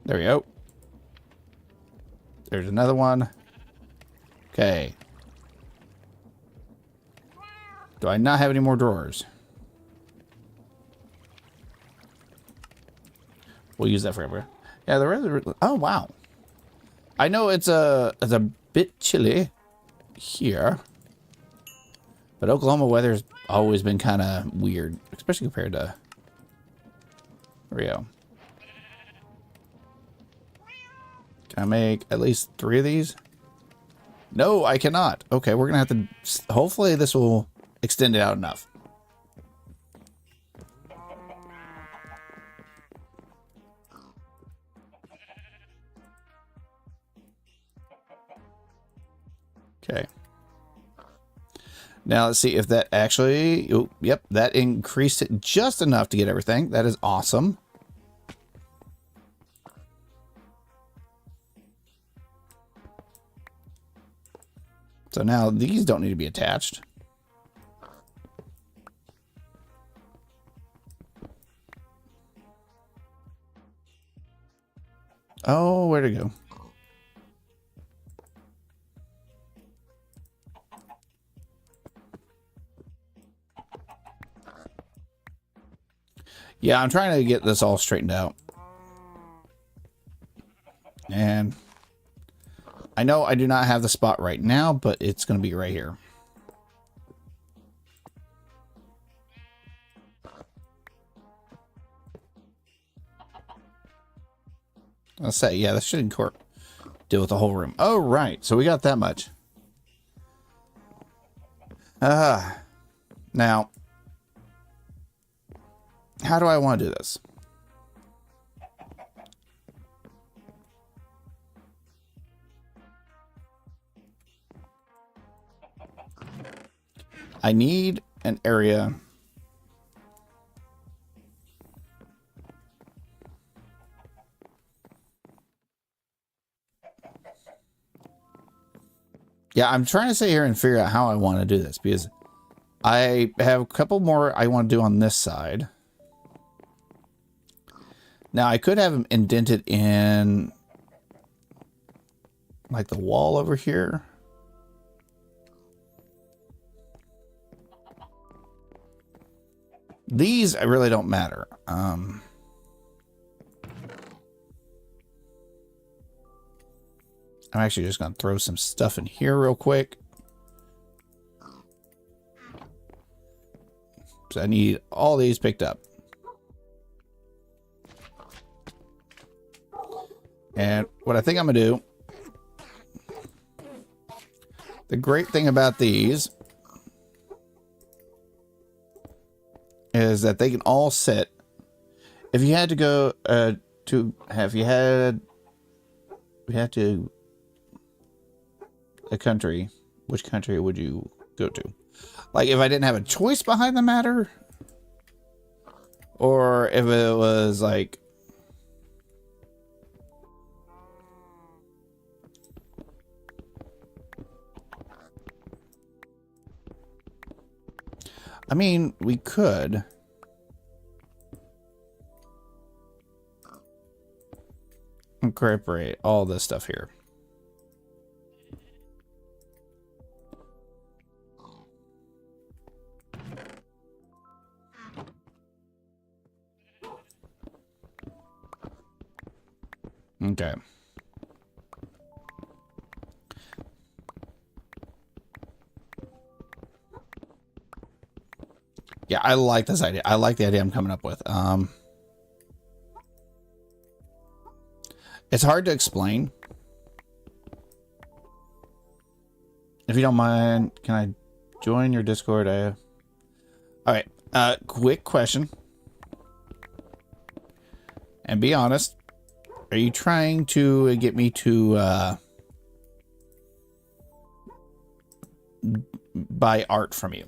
There we go. There's another one. Okay. Do I not have any more drawers? We'll use that forever. Yeah, the rest. Oh wow. I know it's a bit chilly here, but Oklahoma weather's always been kind of weird, especially compared to Rio. Can I make at least 3 of these? No, I cannot. Okay, we're gonna have to. Hopefully, this will extend it out enough. Okay. Now let's see if that actually, oh, yep, that increased it just enough to get everything. That is awesome. So now these don't need to be attached. Oh, where'd it go? Yeah, I'm trying to get this all straightened out. And I know I do not have the spot right now, but it's going to be right here. Let's say, yeah, this should deal with the whole room. Oh, right. So we got that much. Now, how do I want to do this? I need an area. Yeah, I'm trying to sit here and figure out how I want to do this because I have a couple more I want to do on this side. Now, I could have them indented in like the wall over here. These really don't matter. I'm actually just going to throw some stuff in here real quick. So I need all these picked up. And what I think I'm going to do, the great thing about these is that they can all sit. If you had to go a country, which country would you go to? Like if I didn't have a choice behind the matter, or if it was like, I mean, we could incorporate all this stuff here. Okay. Yeah, I like this idea. I like the idea I'm coming up with. It's hard to explain. If you don't mind, can I join your Discord? All right. Quick question. And be honest. Are you trying to get me to buy art from you?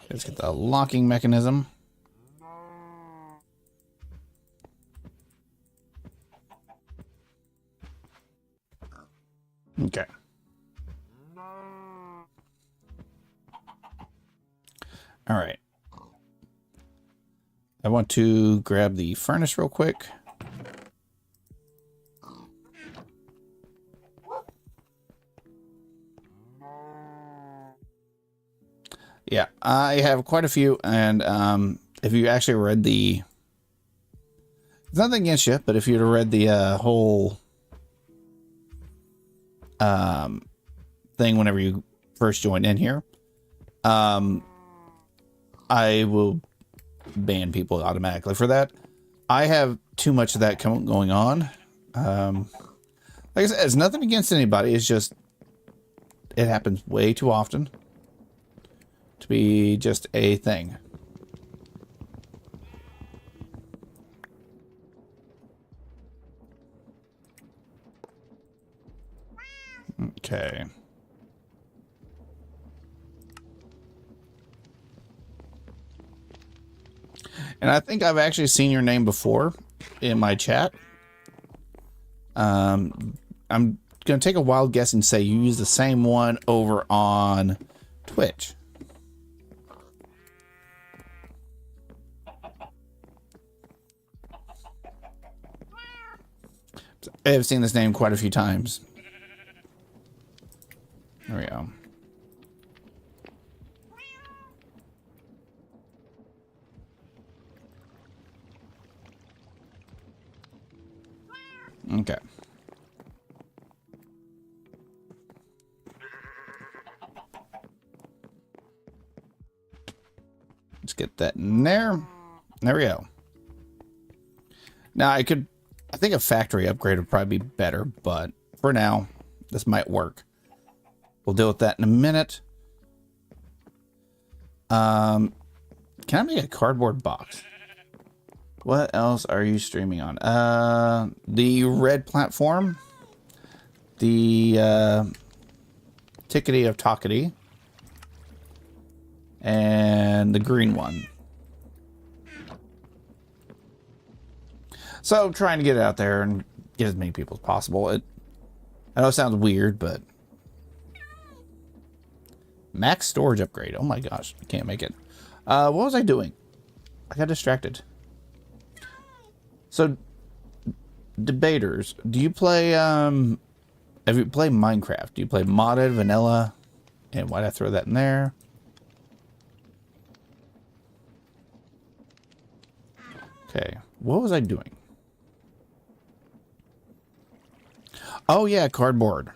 Let's get the locking mechanism. Okay. All right. I want to grab the furnace real quick. Yeah, I have quite a few, and if you actually read the... It's nothing against you, but if you'd have read the whole thing whenever you first joined in here, I will ban people automatically for that. I have too much of that going on. Like I said, it's nothing against anybody. It's just, it happens way too often to be just a thing. Okay. And I think I've actually seen your name before in my chat. I'm going to take a wild guess and say you use the same one over on Twitch. I have seen this name quite a few times. There we go. Okay. Let's get that in there. There we go. Now I think a factory upgrade would probably be better, but for now, this might work. We'll deal with that in a minute. Can I make a cardboard box? What else are you streaming on? The red platform, the Tickety of Talkety, and the green one. So trying to get it out there and get as many people as possible. I know it sounds weird, but max storage upgrade. Oh my gosh, I can't make it. What was I doing? I got distracted. So, debaters, do you play, have you played Minecraft? Do you play modded, vanilla? And why'd I throw that in there? Okay, what was I doing? Oh yeah, cardboard.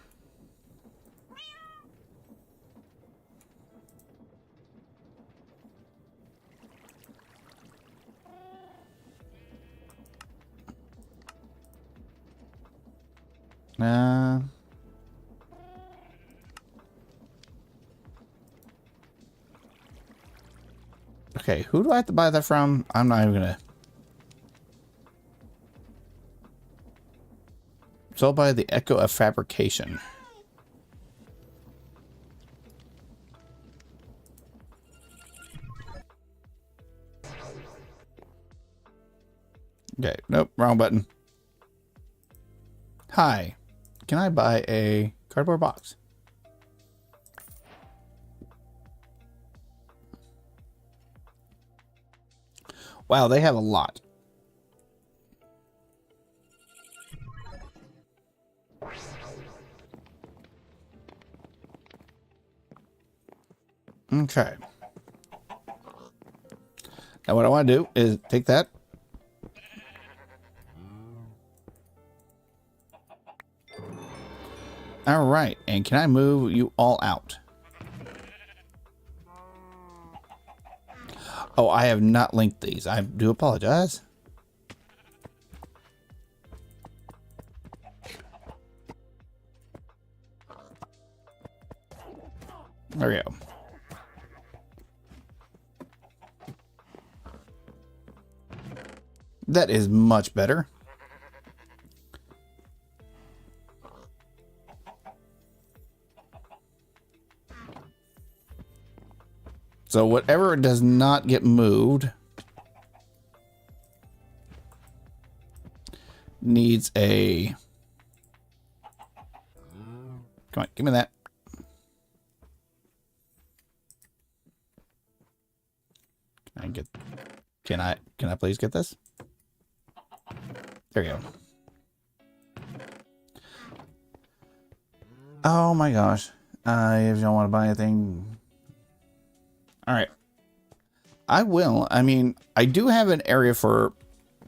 Okay, who do I have to buy that from? I'm not even gonna. Sold by the Echo of Fabrication. Okay, nope, wrong button. Hi, can I buy a cardboard box? Wow, they have a lot. Okay. Now what I want to do is take that. All right, and can I move you all out? Oh, I have not linked these. I do apologize. There we go. That is much better. So whatever does not get moved needs a... Come on, give me that. Can I please get this? There we go. Oh my gosh. If you don't want to buy anything. All right. I will. I mean, I do have an area for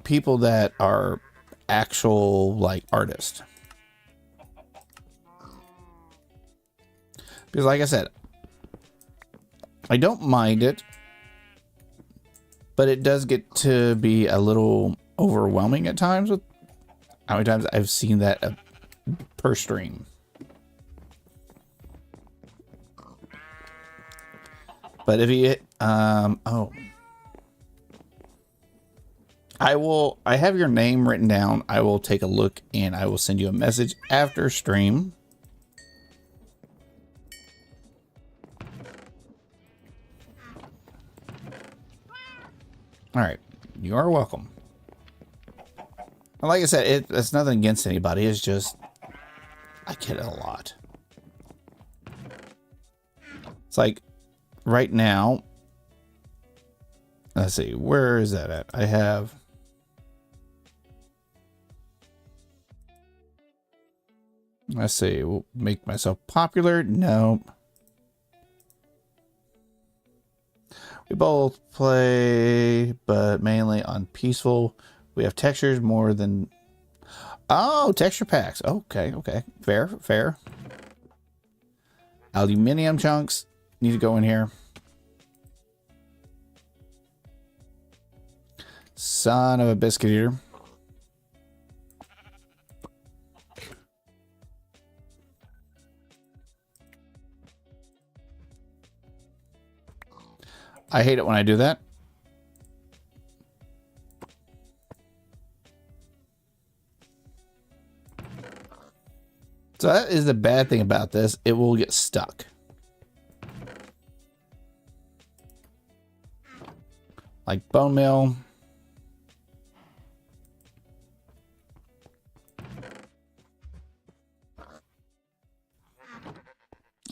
people that are actual, like, artists. Because like I said, I don't mind it, but it does get to be a little overwhelming at times with how many times I've seen that per stream. But if you oh, I have your name written down. I will take a look and I will send you a message after stream. All right, You are welcome. And like I said, it's nothing against anybody. It's just, I get it a lot. It's like, right now, let's see, where is that at? I have... Let's see, we'll make myself popular. No. We both play, but mainly on peaceful. We have textures more than... Oh, texture packs. Okay, okay. Fair, fair. Aluminium chunks need to go in here. Son of a biscuit eater. I hate it when I do that. So that is the bad thing about this. It will get stuck. Like bone meal.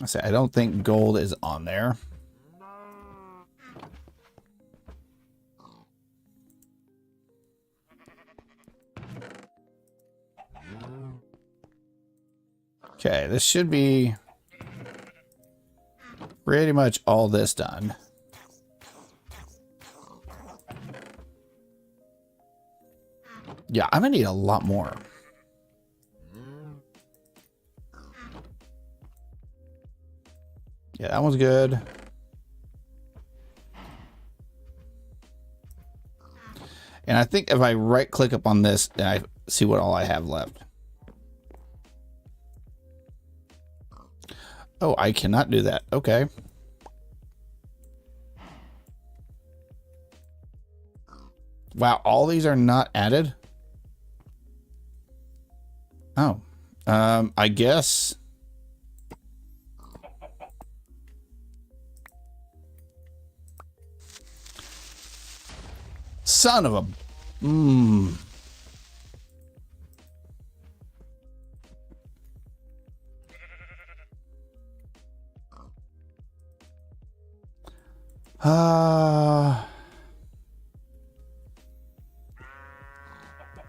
I say I don't think gold is on there. Okay, this should be pretty much all this done. Yeah, I'm gonna need a lot more. Yeah, that one's good. And I think if I right click up on this, then I see what all I have left. Oh, I cannot do that. Okay. Wow, all these are not added? Oh. I guess. Son of a...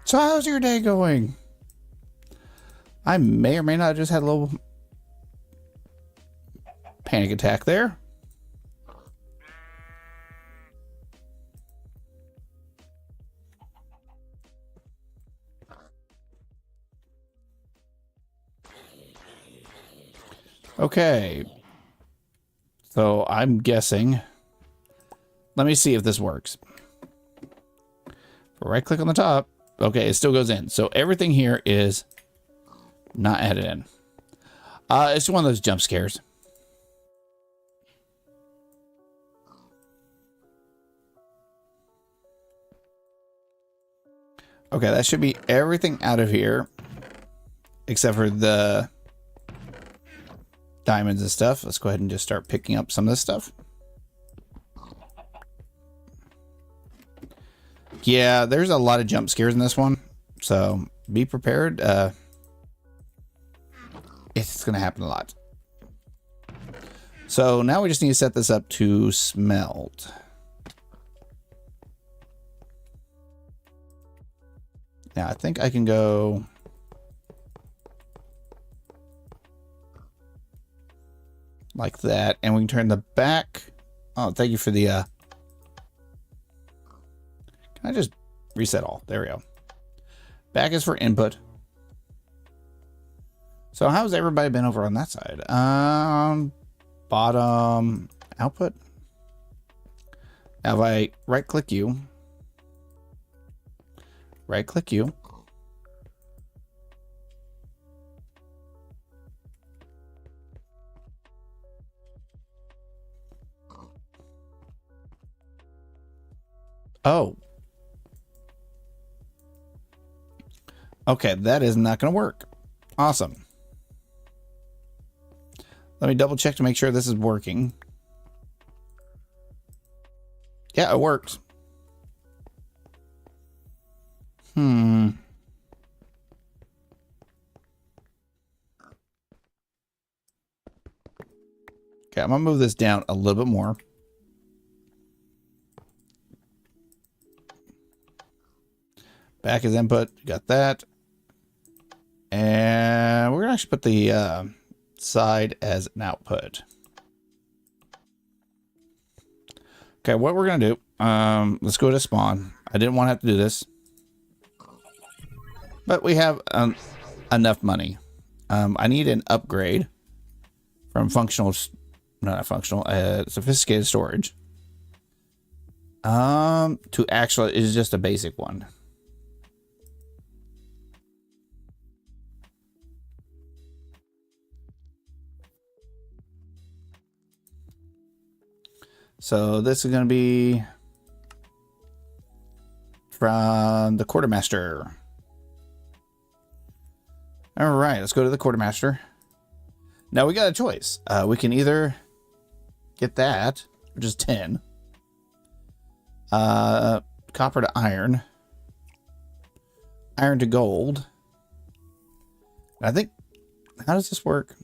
So how's your day going? I may or may not just had a little panic attack there. Okay. So I'm guessing. Let me see if this works. Right click on the top. Okay, it still goes in. So everything here is not added in. It's one of those jump scares. Okay, that should be everything out of here. Except for the diamonds and stuff. Let's go ahead and just start picking up some of this stuff. Yeah, there's a lot of jump scares in this one. So be prepared. It's going to happen a lot. So now we just need to set this up to smelt. Now I think I can go... like that. And we can turn the back. Oh, thank you for the... Can I just reset all? There we go. Back is for input. So how's everybody been over on that side? Bottom output. Now if I right click you. Right click you. Oh. Okay, that is not going to work. Awesome. Let me double check to make sure this is working. Yeah, it works. Hmm. Okay, I'm gonna move this down a little bit more. Back is input. Got that. And we're gonna actually put the side as an output. Okay, what we're gonna do? Let's go to spawn. I didn't want to have to do this, but we have enough money. I need an upgrade from functional, no, not functional, sophisticated storage. To actually is just a basic one. So this is going to be from the quartermaster. All right, let's go to the quartermaster. Now we got a choice. We can either get that, which is 10, copper to iron, iron to gold. I think, how does this work?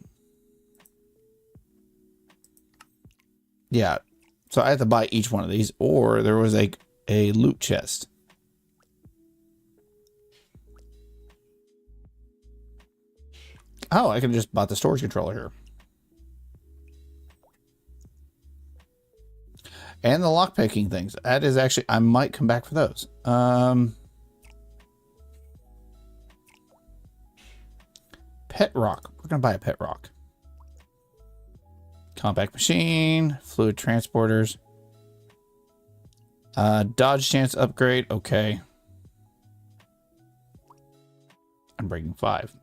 Yeah, so I have to buy each one of these, or there was a loot chest. Oh, I could have just bought the storage controller here. And the lockpicking things. That is actually, I might come back for those. Pet rock. We're going to buy a pet rock. Compact machine. Fluid transporters. Dodge chance upgrade. Okay. I'm breaking 5.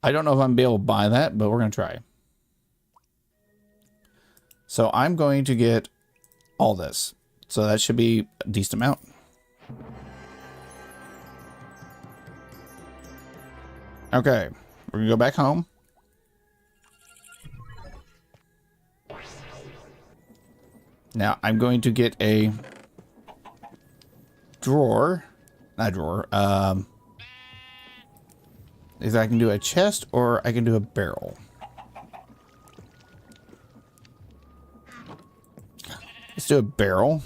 I don't know if I'm going to be able to buy that, but we're going to try. So I'm going to get all this. So that should be a decent amount. Okay. We're going to go back home. Now I'm going to get a drawer. Not drawer. Is I can do a chest or I can do a barrel. Let's do a barrel.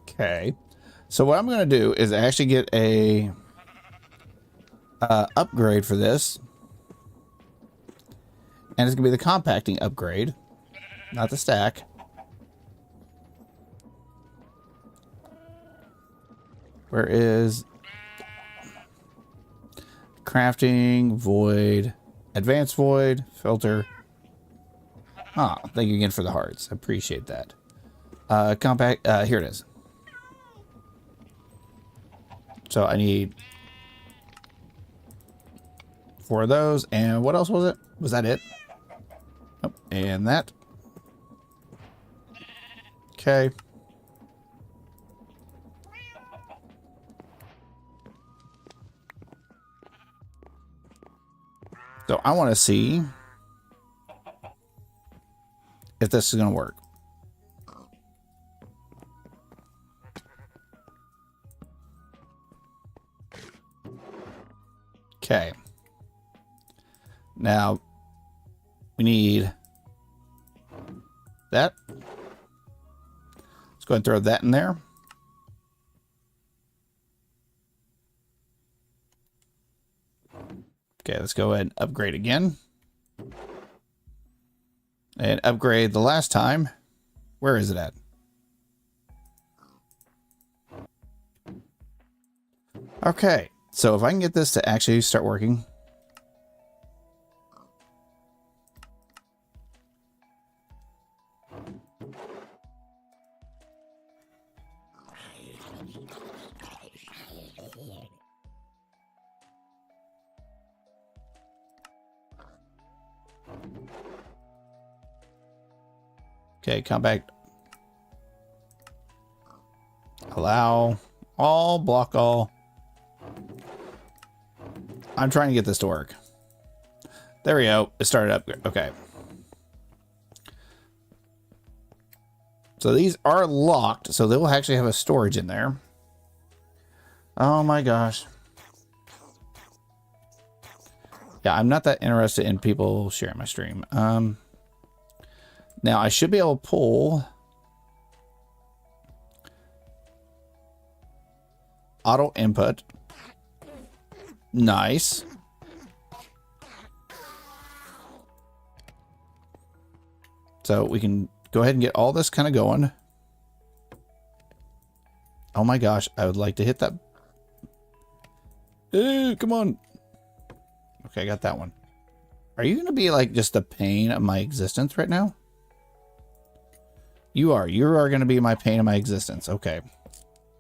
Okay. So what I'm going to do is actually get a upgrade for this. And it's going to be the compacting upgrade, not the stack. Where is crafting, void, advanced void, filter. Ah, thank you again for the hearts. I appreciate that. Compact, here it is. So I need 4 of those. And what else was it? Was that it? Oh, and that. Okay. So I want to see if this is going to work. Okay. Now we need that. Let's go ahead and throw that in there. Okay, let's go ahead and upgrade again. And upgrade the last time. Where is it at? Okay, so if I can get this to actually start working. Okay, compact. Allow all, block all. I'm trying to get this to work. There we go. It started up. Okay. So these are locked, so they will actually have a storage in there. Oh my gosh. Yeah, I'm not that interested in people sharing my stream. Now I should be able to pull auto input. Nice. So we can go ahead and get all this kind of going. Oh my gosh, I would like to hit that. Come on. Okay, I got that one. Are you going to be like just a pain of my existence right now? You are. You are going to be my pain of my existence. Okay.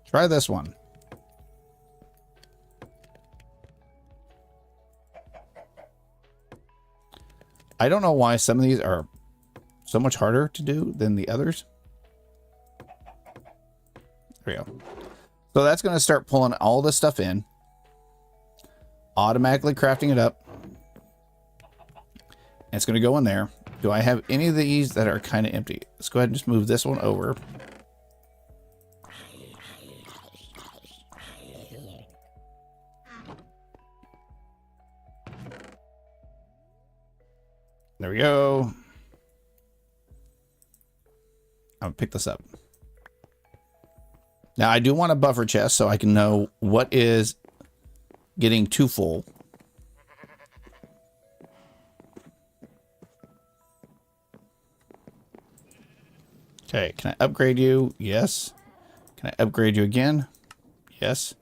Try this one. I don't know why some of these are so much harder to do than the others. There we go. So that's going to start pulling all this stuff in. Automatically crafting it up. And it's going to go in there. Do I have any of these that are kind of empty? Let's go ahead and just move this one over. There we go. I'll pick this up. Now I do want a buffer chest so I can know what is getting too full. Okay, can I upgrade you? Yes. Can I upgrade you again? Yes.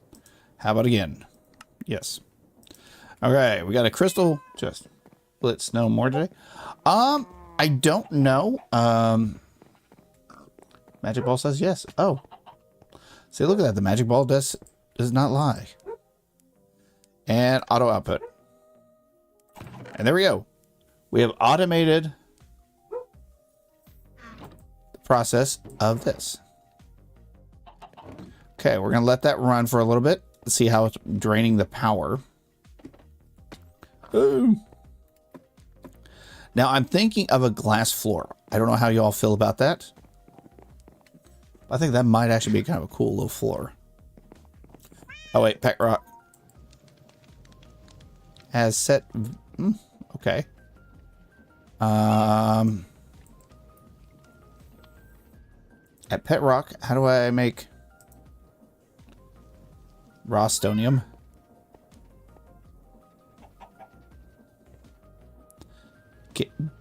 How about again? Yes. Okay, we got a crystal chest. Let's know more today. I don't know. Magic ball says yes. Oh. See, look at that. The magic ball does not lie. And auto output. And there we go. We have automated the process of this. Okay, we're going to let that run for a little bit. Let's see how it's draining the power. Ooh. Now, I'm thinking of a glass floor. I don't know how you all feel about that. I think that might actually be kind of a cool little floor. Oh, wait, pet rock. Has set... okay. At pet rock, how do I make raw stonium?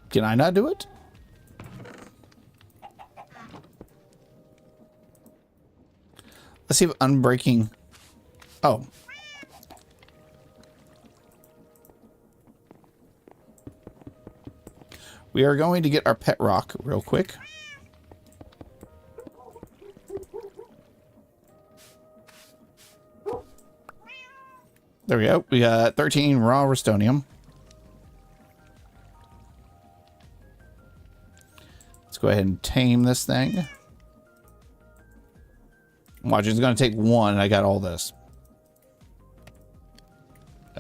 Can I not do it? Let's see if unbreaking... Oh. We are going to get our pet rock real quick. There we go. We got 13 raw restonium. Let's go ahead and tame this thing. Watch, it's going to take one, and I got all this.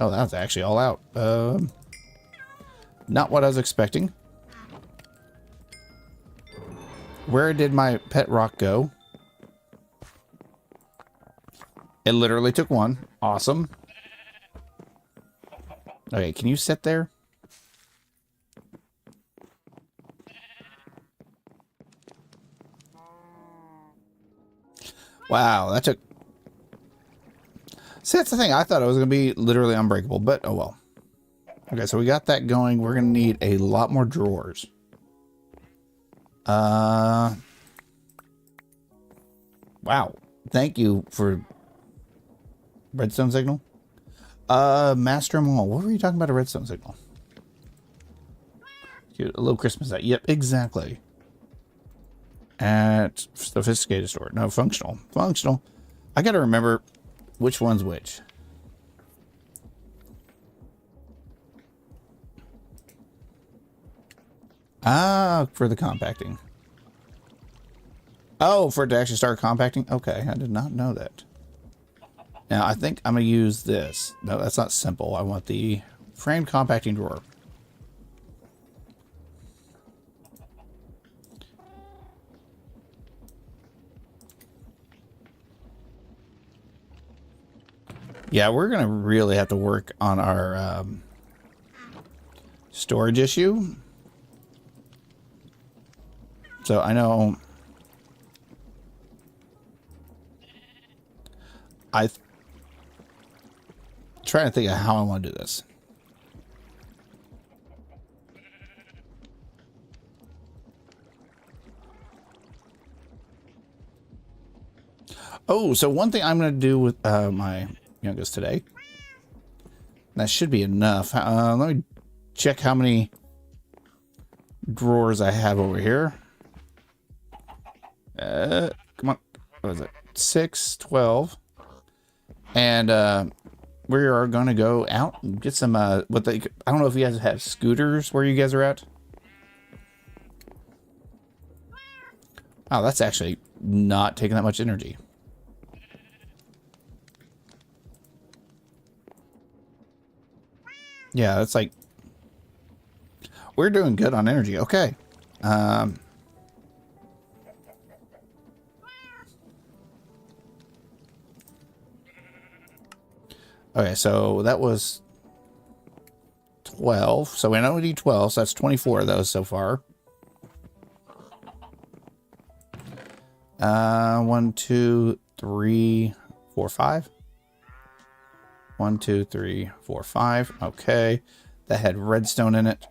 Oh, that's actually all out. Not what I was expecting. Where did my pet rock go? It literally took one. Awesome. Okay, can you sit there? Wow, that took... See, that's the thing. I thought it was going to be literally unbreakable, but oh well. Okay, so we got that going. We're going to need a lot more drawers. Wow. Thank you for redstone signal. Master Mall. What were you talking about a redstone signal? Cute, a little Christmas light. Yep, exactly. At sophisticated store. No, functional. Functional. I got to remember which one's which. Ah, for the compacting. Oh, for it to actually start compacting? Okay, I did not know that. Now, I think I'm going to use this. No, that's not simple. I want the frame compacting drawer. Yeah, we're going to really have to work on our storage issue. So I know trying to think of how I want to do this. Oh, so one thing I'm going to do with my youngest today. That should be enough. Let me check how many drawers I have over here. Come on. What is it? 6, 12. And we are going to go out and get some, I don't know if you guys have scooters where you guys are at. Oh, that's actually not taking that much energy. Yeah, that's like, we're doing good on energy. Okay. Okay, so that was 12. So we only need 12, so that's 24 of those so far. 1, 2, 3, 4, 5. 1, 2, 3, 4, 5. Okay. That had redstone in it.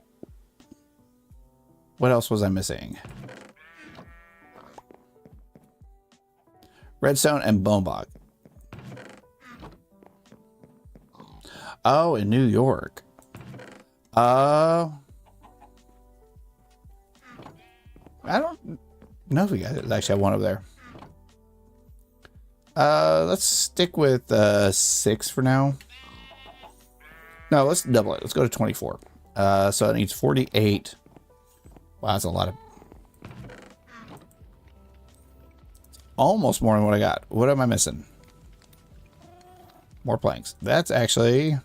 What else was I missing? Redstone and bone block. Oh, in New York. I don't know if we guys actually have one over there. Let's stick with 6 for now. No, let's double it. Let's go to 24. So it needs 48. Wow, that's a lot of... Almost more than what I got. What am I missing? More planks. That's actually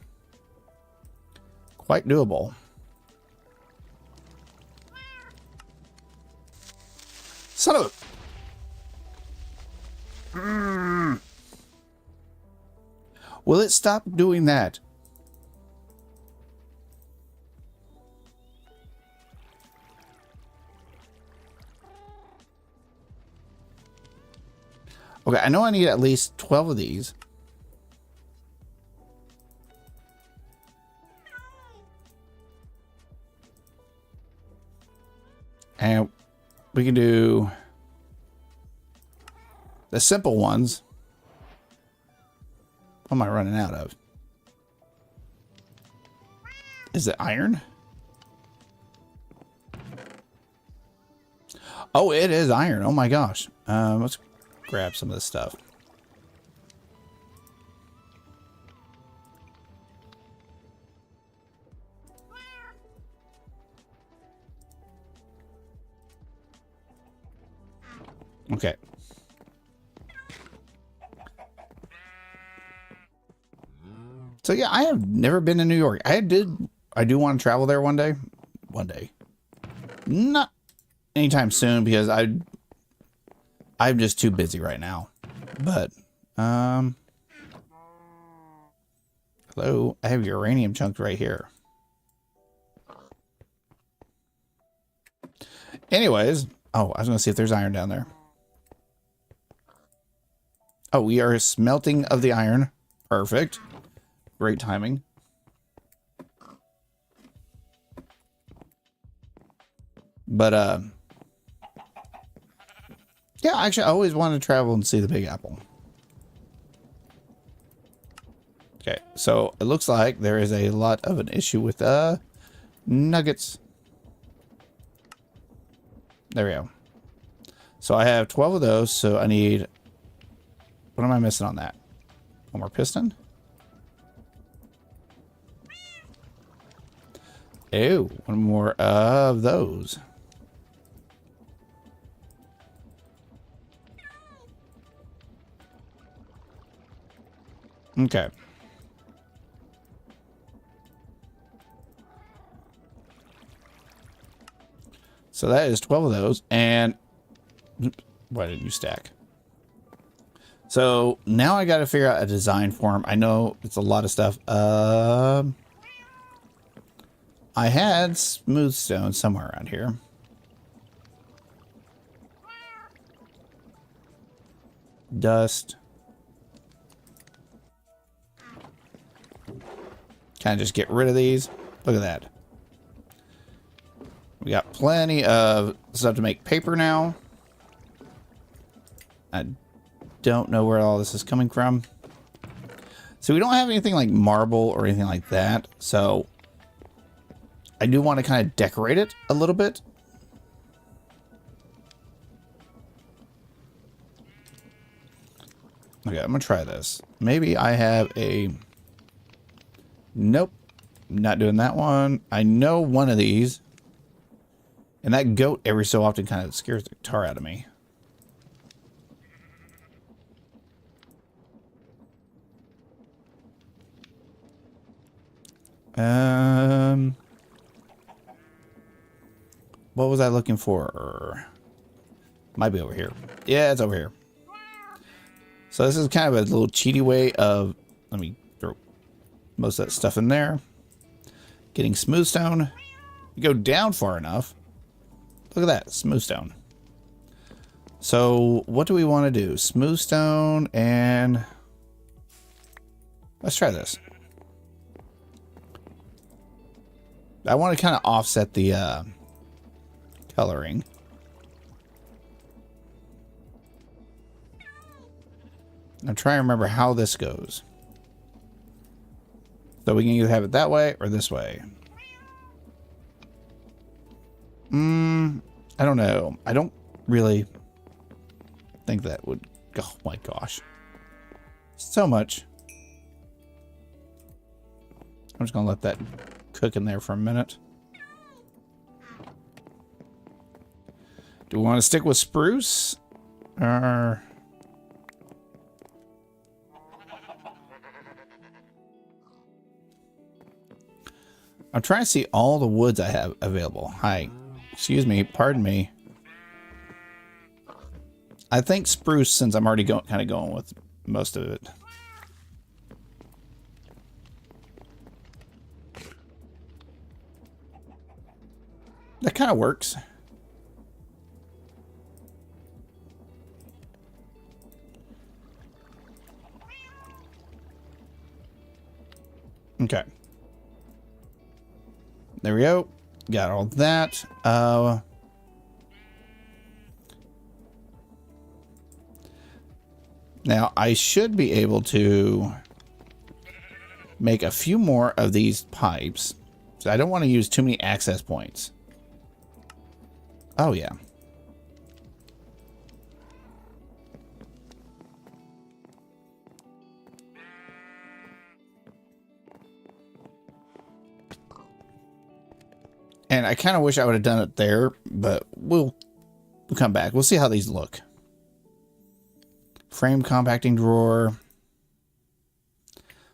quite doable. Son of a... Will it stop doing that? Okay, I know I need at least 12 of these. And we can do the simple ones. What am I running out of? Is it iron? Oh, it is iron. Oh my gosh. Let's grab some of this stuff. Okay. So yeah, I have never been to New York. I do want to travel there one day. One day. Not anytime soon because I'm just too busy right now. But hello, I have uranium chunks right here. Anyways, oh, I was gonna see if there's iron down there. Oh, we are smelting of the iron. Perfect. Great timing. But, yeah, actually, I always wanted to travel and see the Big Apple. Okay, so it looks like there is a lot of an issue with, nuggets. There we go. So I have 12 of those, so I need... What am I missing on that? One more piston? Ew, one more of those. Okay. So that is 12 of those, and why didn't you stack? So now I got to figure out a design for him. I know it's a lot of stuff. I had smooth stone somewhere around here. Dust. Kind of just get rid of these. Look at that. We got plenty of stuff to make paper now. I don't know where all this is coming from. So we don't have anything like marble or anything like that. So I do want to kind of decorate it a little bit. Okay, I'm going to try this. Maybe I have a... Nope. Not doing that one. I know one of these. And that goat every so often kind of scares the tar out of me. What was I looking for? Might be over here. Yeah, it's over here. So this is kind of a little cheaty way of, let me throw most of that stuff in there. Getting smooth stone. You go down far enough. Look at that, smooth stone. So what do we want to do? Smooth stone and let's try this. I want to kind of offset the coloring. I'm trying to remember how this goes. So we can either have it that way or this way. I don't know. I don't really think that would... Oh my gosh. So much. I'm just going to let that cook in there for a minute. Do we want to stick with spruce? Or... I'm trying to see all the woods I have available. Hi. Excuse me. Pardon me. I think spruce, since I'm already kind of going with most of it. That kind of works. Okay. There we go. Got all that. Now, I should be able to make a few more of these pipes. So I don't want to use too many access points. Oh, yeah. And I kind of wish I would have done it there, but we'll come back. We'll see how these look. Frame compacting drawer.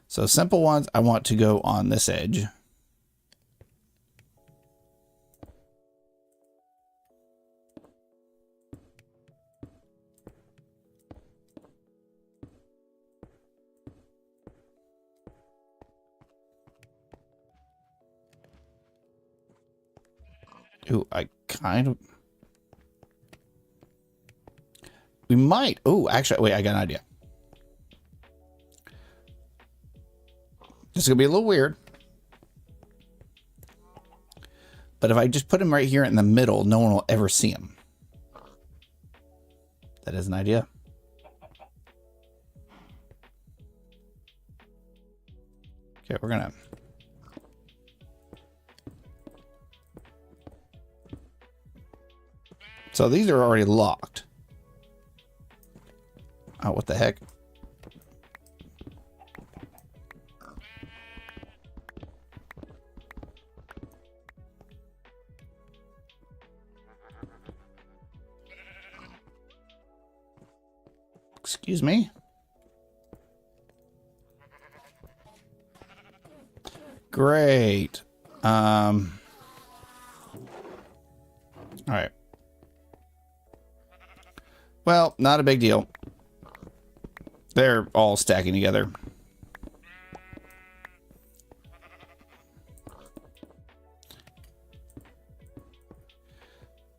So simple ones, I want to go on this edge. Ooh, I kind of... We might... Oh, actually, wait, I got an idea. This is going to be a little weird. But if I just put him right here in the middle, no one will ever see him. That is an idea. Okay, we're going to... So these are already locked. Oh, what the heck? Excuse me. Great. All right. Well, not a big deal. They're all stacking together.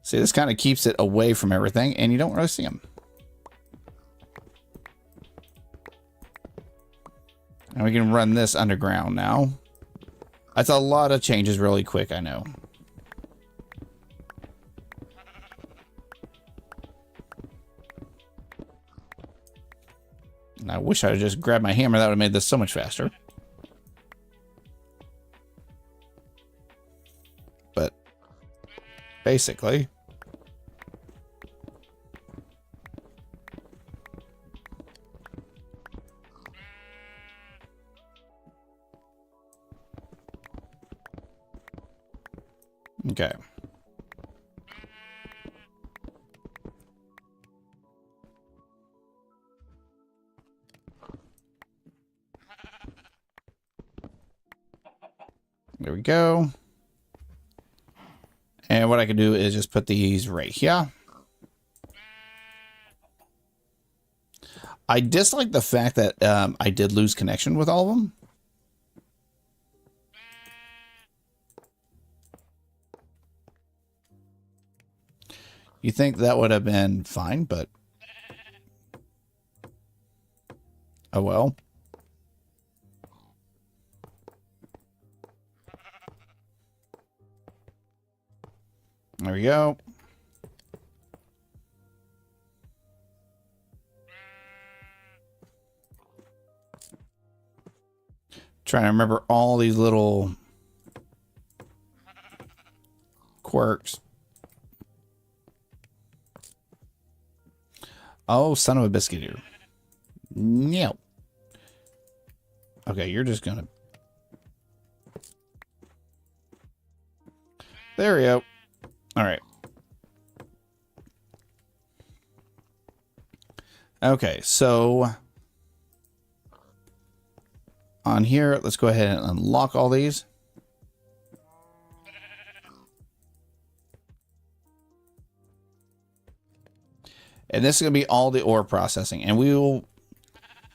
See, this kind of keeps it away from everything, and you don't really see them. And we can run this underground now. That's a lot of changes really quick, I know. And I wish I had just grabbed my hammer. That would have made this so much faster. But basically, okay. There we go. And what I can do is just put these right here. I dislike the fact that I did lose connection with all of them. You think that would have been fine, but oh well. There we go. Trying to remember all these little quirks. Oh, son of a biscuit eater. No. Okay, you're just gonna... There we go. All right. Okay, so on here, let's go ahead and unlock all these. And this is going to be all the ore processing. And we will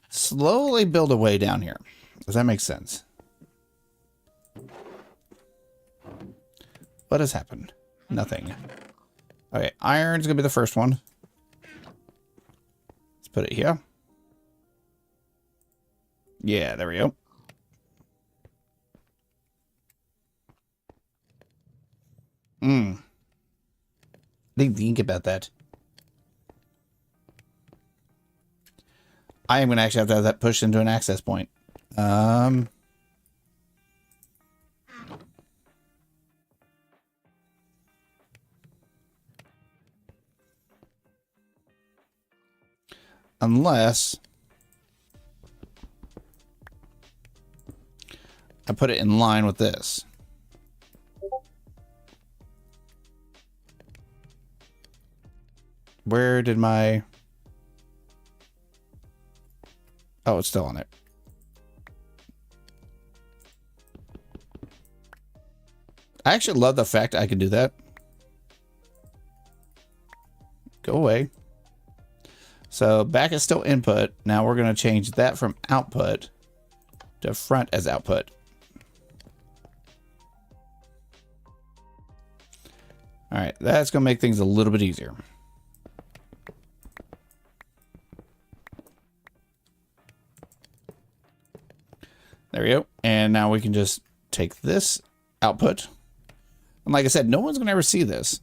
slowly build a way down here. Does that make sense? What has happened? Nothing. Okay, iron's going to be the first one. Let's put it here. Yeah, there we go. Didn't think about that. I am going to actually have to have that pushed into an access point. Unless I put it in line with this. Where did my... Oh, it's still on it. I actually love the fact I can do that. Go away. So back is still input. Now we're going to change that from output to front as output. All right, that's going to make things a little bit easier. There we go. And now we can just take this output. And like I said, no one's going to ever see this.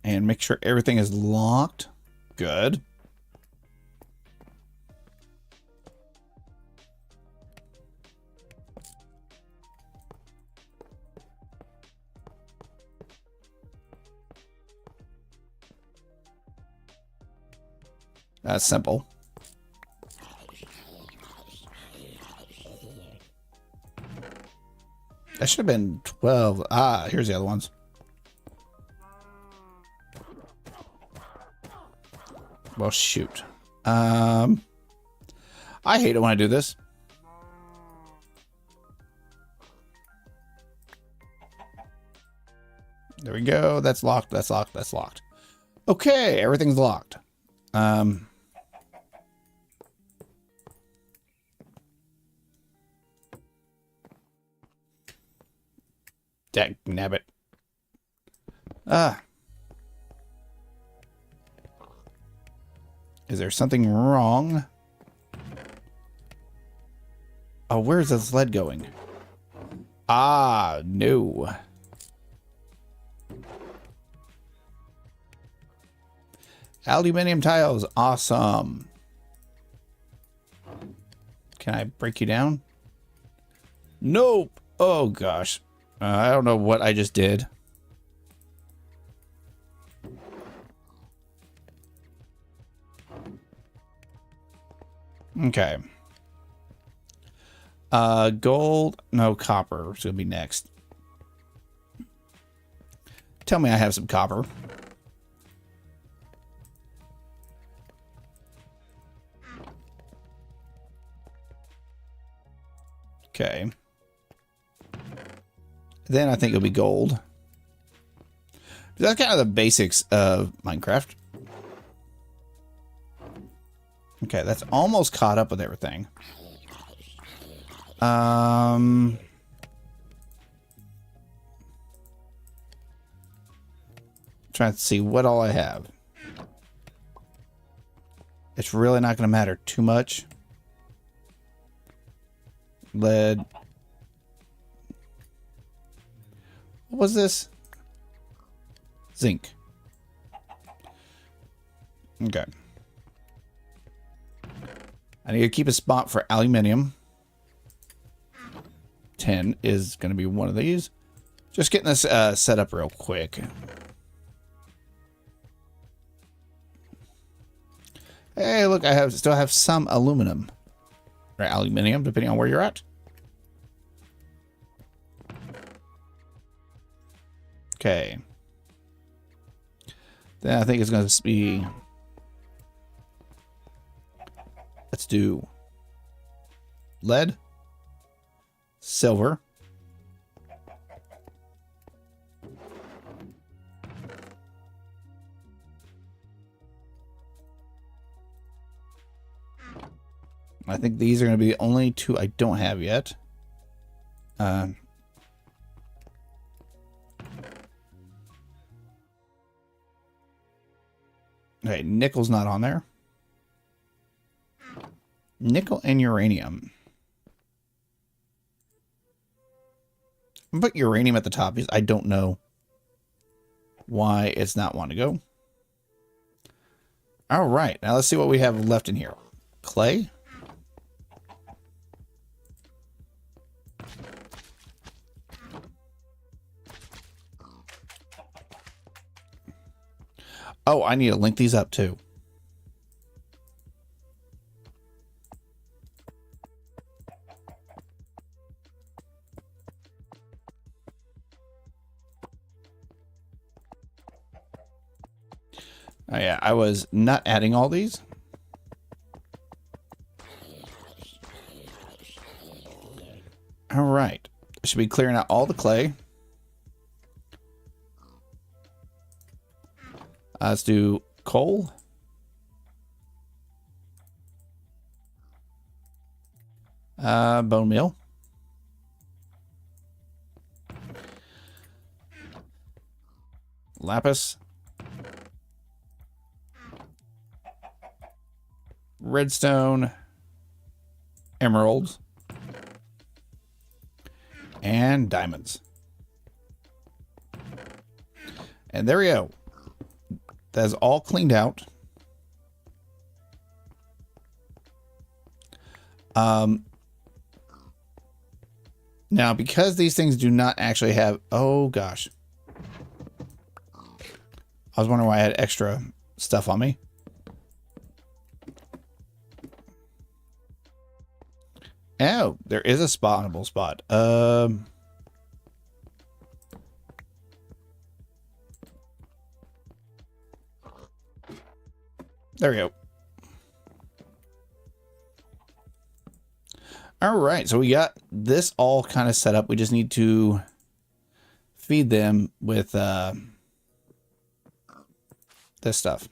And make sure everything is locked. Good. That's simple. That should have been 12. Ah, here's the other ones. Well, shoot. I hate it when I do this. There we go. That's locked. That's locked. That's locked. Okay, everything's locked. Dag nabbit. Ah. Is there something wrong? Oh, where's this lead going? Ah, no. Aluminium tiles, awesome. Can I break you down? Nope. Oh, gosh. I don't know what I just did. Okay. Gold, no, copper. It's gonna be next. Tell me I have some copper. Okay. Then I think it'll be gold. That's kind of the basics of Minecraft. Okay, that's almost caught up with everything. Trying to see what all I have. It's really not going to matter too much. Lead. What was this? Zinc. Okay. I need to keep a spot for aluminium. 10 is going to be one of these. Just getting this set up real quick. Hey, look, I still have some aluminum. Or aluminium, depending on where you're at. Okay. Then I think it's going to be... Let's do lead, silver, I think these are going to be the only two I don't have yet. Okay, nickel's not on there. Nickel and uranium. I'll put uranium at the top because I don't know why it's not wanting to go. All right, now let's see what we have left in here. Clay. Oh, I need to link these up too. Oh yeah, I was not adding all these. All right, I should be clearing out all the clay. Let's do coal. Bone meal. Lapis. Redstone. Emeralds. And diamonds. And there we go. That is all cleaned out. Now, because these things do not actually have... Oh, gosh. I was wondering why I had extra stuff on me. Oh, there is a spawnable spot. There we go. All right, so we got this all kind of set up. We just need to feed them with this stuff.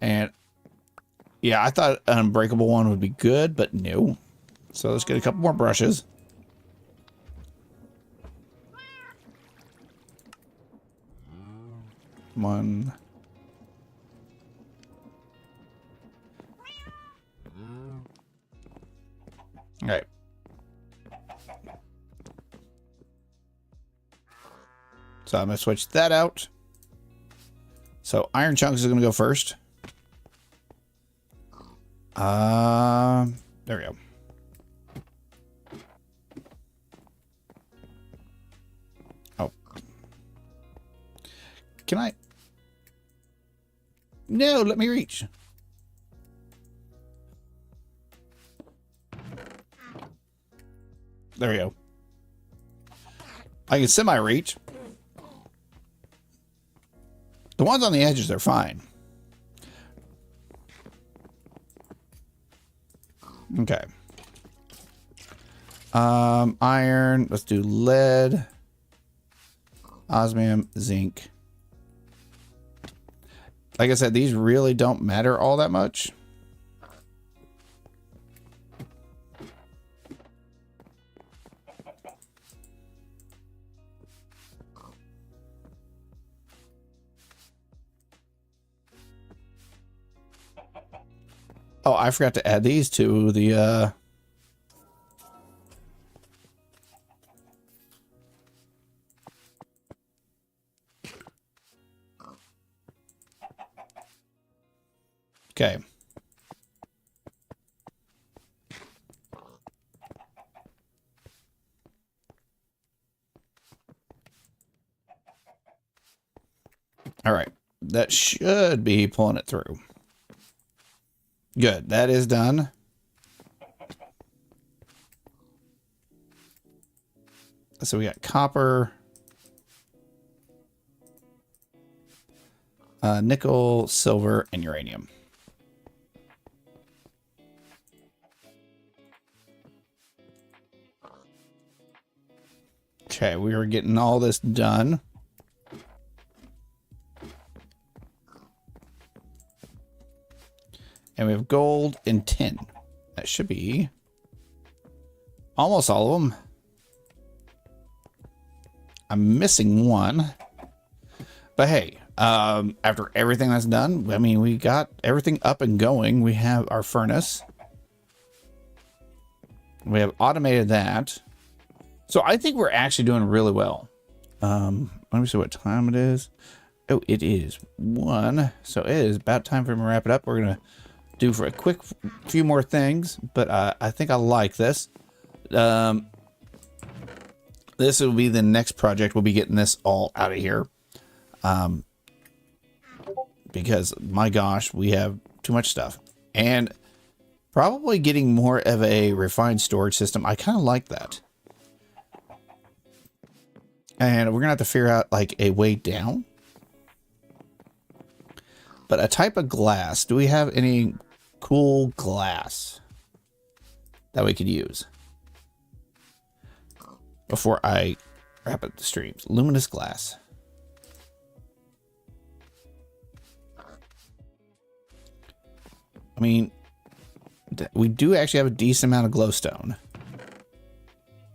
And yeah, I thought an unbreakable one would be good, but no. So let's get a couple more brushes. One. All right. So I'm going to switch that out. So iron chunks is going to go first. There we go. Oh. Can I? No, let me reach. There we go. I can semi-reach. The ones on the edges are fine. Okay. Iron. Let's do lead. Osmium, zinc. Like I said, these really don't matter all that much. Oh, I forgot to add these to the, okay. All right. That should be pulling it through. Good. That is done. So we got copper, nickel, silver, and uranium. Okay, we are getting all this done. And we have gold and tin. That should be almost all of them. I'm missing one. But hey, after everything that's done, I mean, we got everything up and going. We have our furnace. We have automated that. So I think we're actually doing really well. Let me see what time it is. Oh, it is 1. So it is about time for me to wrap it up. We're going to do for a quick few more things, but I think I like this. This will be the next project. We'll be getting this all out of here. Because my gosh, we have too much stuff, and probably getting more of a refined storage system. I kind of like that. And we're gonna have to figure out like a way down. But a type of glass. Do we have any cool glass that we could use before I wrap up the streams? Luminous glass. I mean, we do actually have a decent amount of glowstone,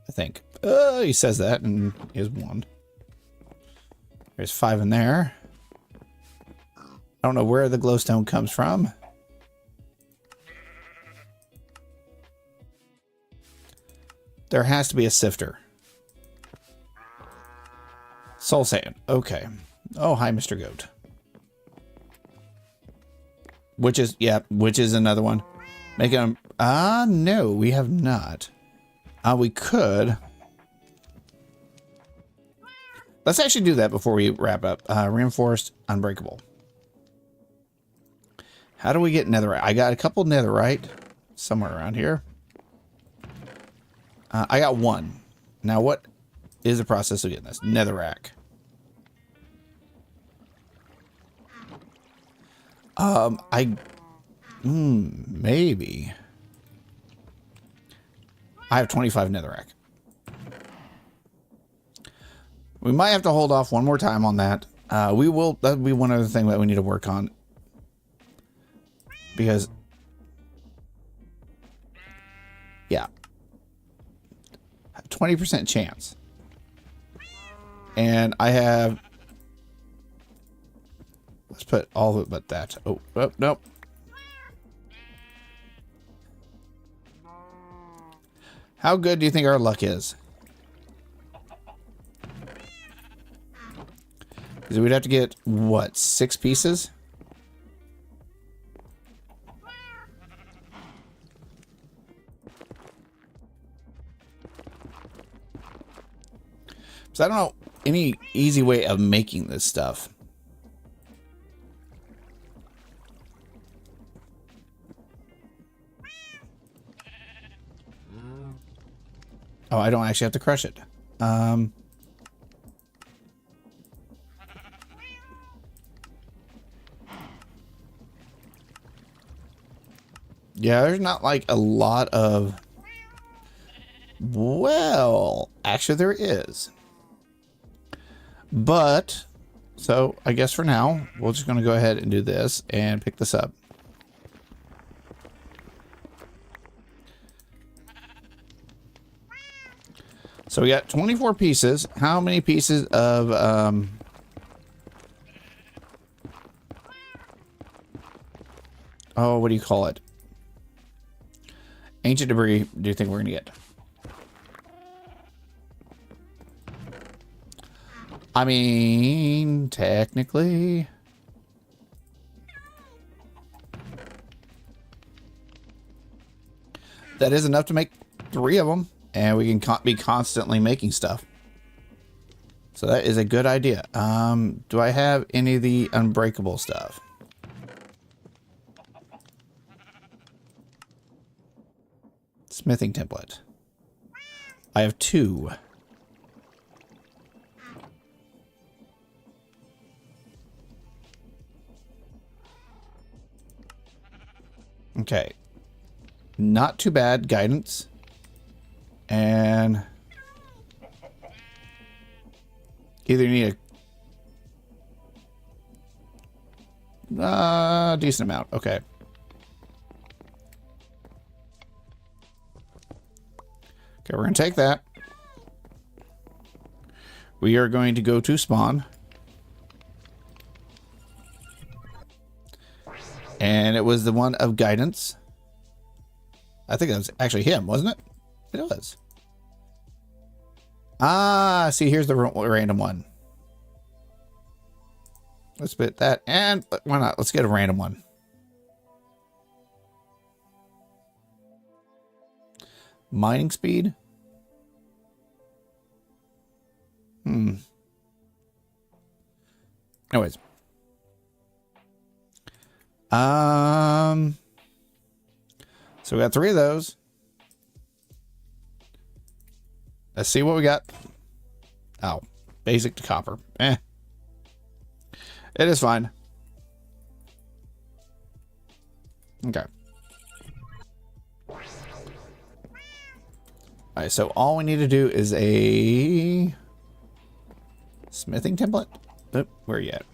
I think. He says that, and here's 1. There's 5 in there. I don't know where the glowstone comes from. There has to be a sifter. Soul sand. Okay. Oh, hi, Mr. Goat. Which is, yeah, which is another one. Make them. No, we have not. We could. Let's actually do that before we wrap up. Reinforced, unbreakable. How do we get netherite? I got a couple netherite somewhere around here. I got 1. Now, what is the process of getting this? Netherrack. Maybe. I have 25 netherrack. We might have to hold off one more time on that. We will. That'll be one other thing that we need to work on. Because, yeah, 20% chance. And I have Let's put all of it but that. Oh, oh, nope. How good do you think our luck is? Because we'd have to get, what, 6 pieces? So I don't know any easy way of making this stuff. Oh, I don't actually have to crush it. Yeah, there's not like a lot of... Well, actually there is. But, so I guess for now, we're just going to go ahead and do this and pick this up. So we got 24 pieces. How many pieces of, oh, what do you call it? Ancient debris do you think we're going to get? I mean, technically... that is enough to make 3 of them. And we can be constantly making stuff. So that is a good idea. Do I have any of the unbreakable stuff? Smithing template. I have 2. Okay. Not too bad. Guidance. And either you need a decent amount. Okay. Okay, we're going to take that. We are going to go to spawn. And it was the one of guidance. I think that was actually him, wasn't it? It was. Ah, see, here's the random one. Let's put that, and why not? Let's get a random one. Mining speed. Anyways. So we got 3 of those. Let's see what we got. Oh, basic to copper. Eh. It is fine. Okay. Alright, so all we need to do is a smithing template. Oh, where are you at?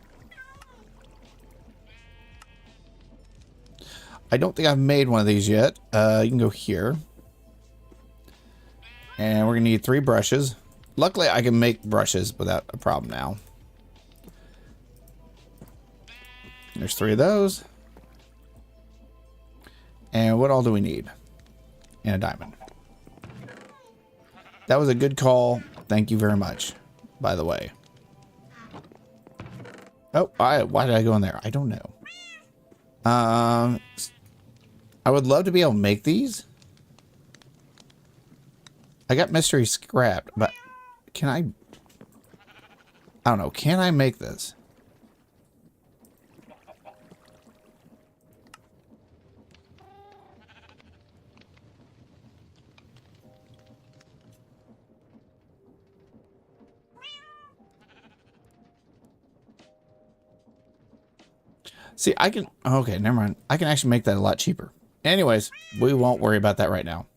I don't think I've made one of these yet. You can go here. And we're going to need 3 brushes. Luckily, I can make brushes without a problem now. There's 3 of those. And what all do we need? And a diamond. That was a good call. Thank you very much, by the way. Oh, why did I go in there? I don't know. I would love to be able to make these. I got mystery scrapped, but can I don't know. Can I make this? See, I can... Okay, never mind. I can actually make that a lot cheaper. Anyways, we won't worry about that right now.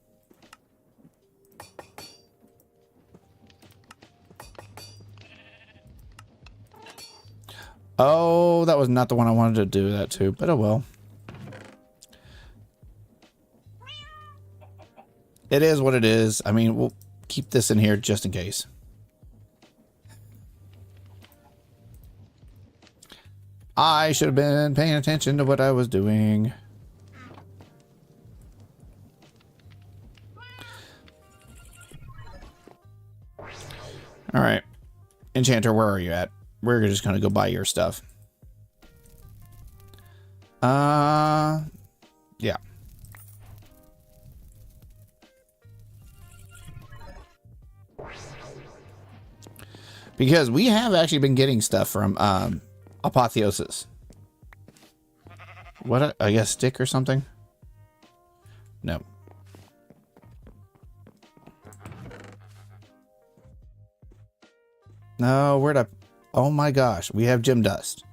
Oh, that was not the one I wanted to do that to, but oh well. It is what it is. I mean, we'll keep this in here just in case. I should have been paying attention to what I was doing. All right. Enchanter, where are you at? We're just going to go buy your stuff. Yeah. Because we have actually been getting stuff from Apotheosis. What, I guess stick or something? No. No, where'd I... Oh my gosh, we have gem dust.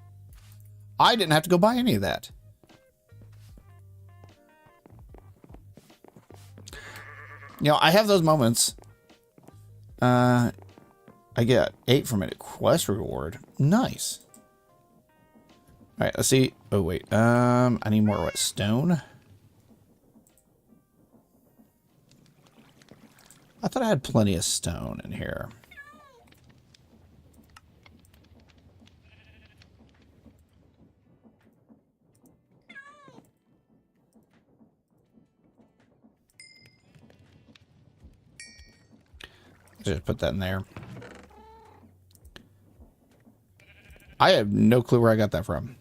I didn't have to go buy any of that. You know, I have those moments. I get 8 from it. Quest reward. Nice. All right, let's see. Oh, wait. I need more what? Stone? I thought I had plenty of stone in here. Just put that in there. I have no clue where I got that from.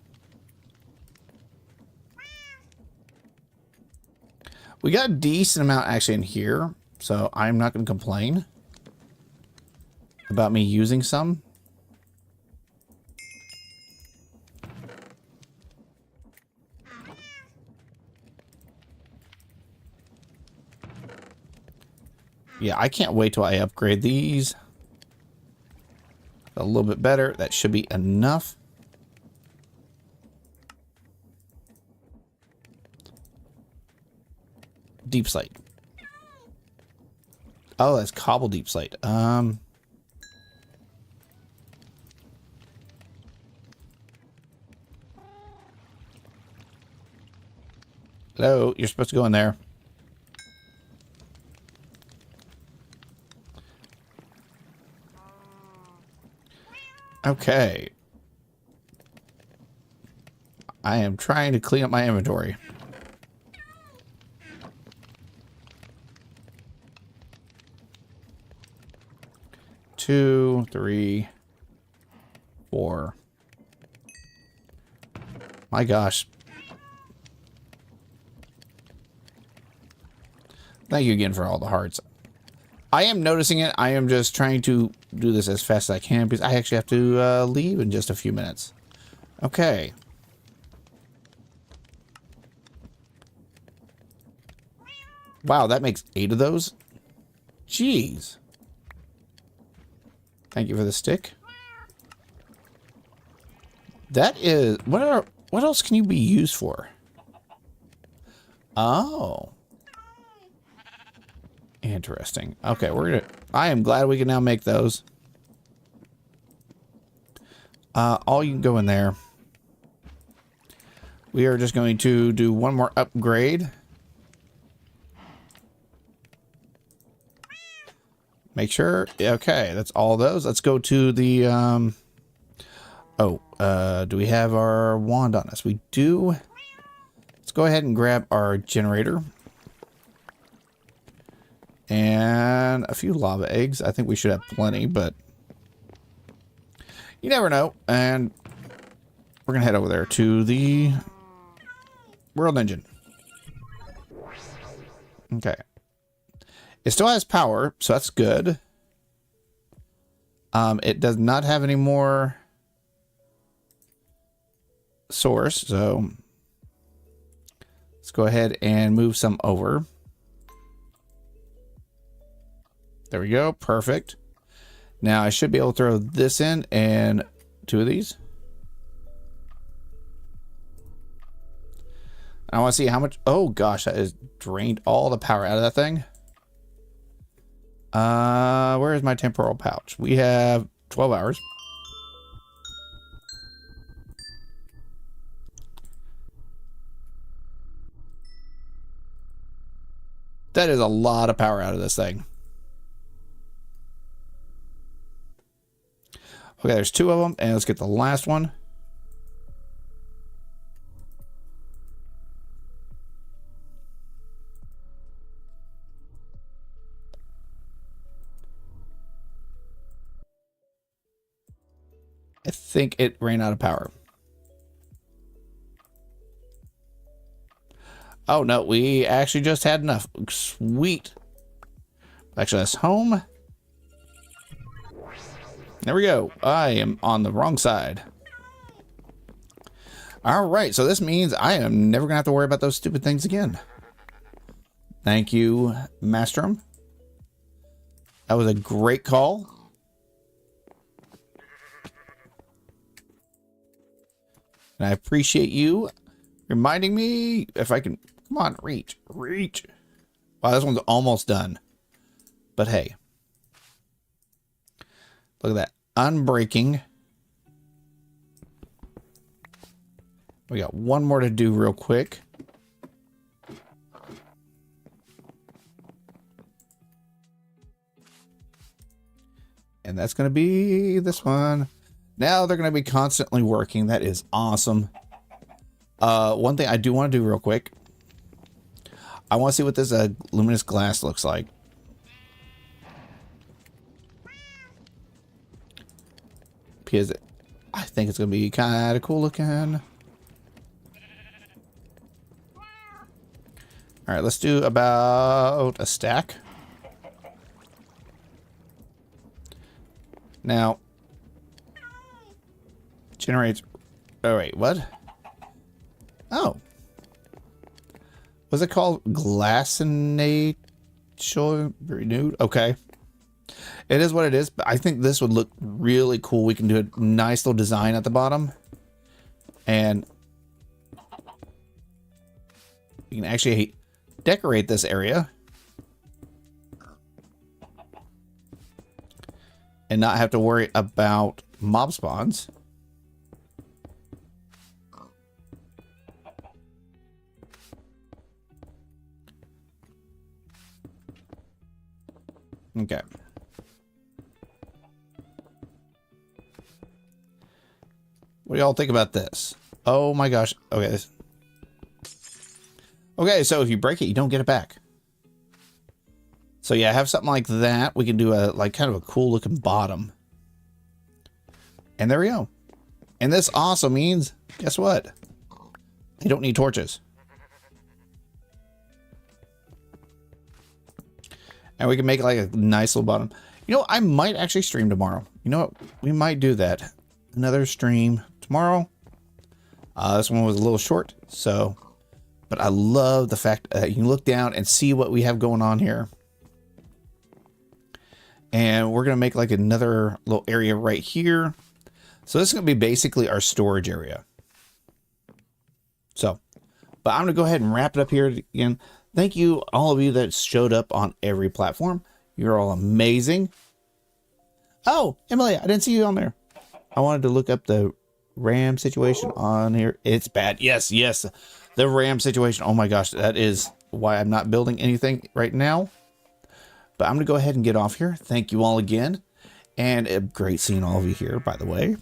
We got a decent amount actually in here, so I'm not going to complain about me using some. Yeah, I can't wait till I upgrade these. A little bit better. That should be enough. Deep slate. Oh, that's cobble deep slate. Hello, you're supposed to go in there. Okay. I am trying to clean up my inventory. Two, three, four. My gosh. Thank you again for all the hearts. I am noticing it. I am just trying to do this as fast as I can because I actually have to leave in just a few minutes. Okay. Wow, that makes 8 of those. Jeez. Thank you for the stick. That is... What else can you be used for? Oh. Interesting. Okay, we're gonna... I am glad we can now make those. All you can go in there. We are just going to do one more upgrade. Make sure. Okay, that's all those. Let's go to the... do we have our wand on us? We do. Let's go ahead and grab our generator. And a few lava eggs. I think we should have plenty, but you never know. And we're going to head over there to the world engine. Okay. It still has power, so that's good. It does not have any more source, so let's go ahead and move some over. There we go. Perfect. Now I should be able to throw this in and 2 of these. I want to see how much. Oh gosh, that has drained all the power out of that thing. Where is my temporal pouch? We have 12 hours. That is a lot of power out of this thing. Okay, there's 2 of them, and let's get the last one. I think it ran out of power. Oh, no, we actually just had enough. Sweet. Actually, that's home. There we go. I am on the wrong side. All right, so this means I am never going to have to worry about those stupid things again. Thank you, Mastrom. That was a great call. And I appreciate you reminding me if I can. Come on, reach. Wow, this one's almost done. But hey. Look at that. Unbreaking. We got one more to do real quick. And that's going to be this one. Now they're going to be constantly working. That is awesome. One thing I do want to do real quick. I want to see what this luminous glass looks like. Because I think it's going to be kind of cool looking. All right, let's do about a stack. Now, generates. Oh, wait, what? Oh. Was it called Glassinate Renewed? Okay. It is what it is, but I think this would look really cool. We can do a nice little design at the bottom. And you can actually decorate this area. And not have to worry about mob spawns. Okay. What do y'all think about this? Oh my gosh. Okay. Okay, so if you break it, you don't get it back. So yeah, have something like that. We can do a kind of a cool looking bottom. And there we go. And this also means, guess what? You don't need torches. And we can make like a nice little bottom. You know, I might actually stream tomorrow. You know what? We might do that. Another stream tomorrow. This one was a little short, so. But I love the fact that you can look down and see what we have going on here. And we're going to make like another little area right here. So this is going to be basically our storage area. So, but I'm going to go ahead and wrap it up here again. Thank you, all of you that showed up on every platform. You're all amazing. Oh, Emily, I didn't see you on there. I wanted to look up the RAM situation on here. It's bad. Yes, yes. The RAM situation. Oh my gosh, that is why I'm not building anything right now. But I'm going to go ahead and get off here. Thank you all again. And great seeing all of you here, by the way.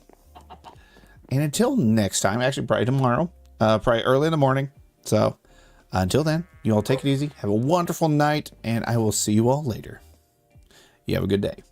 And until next time, actually probably tomorrow, probably early in the morning. So until then, you all take it easy. Have a wonderful night, and I will see you all later. You have a good day.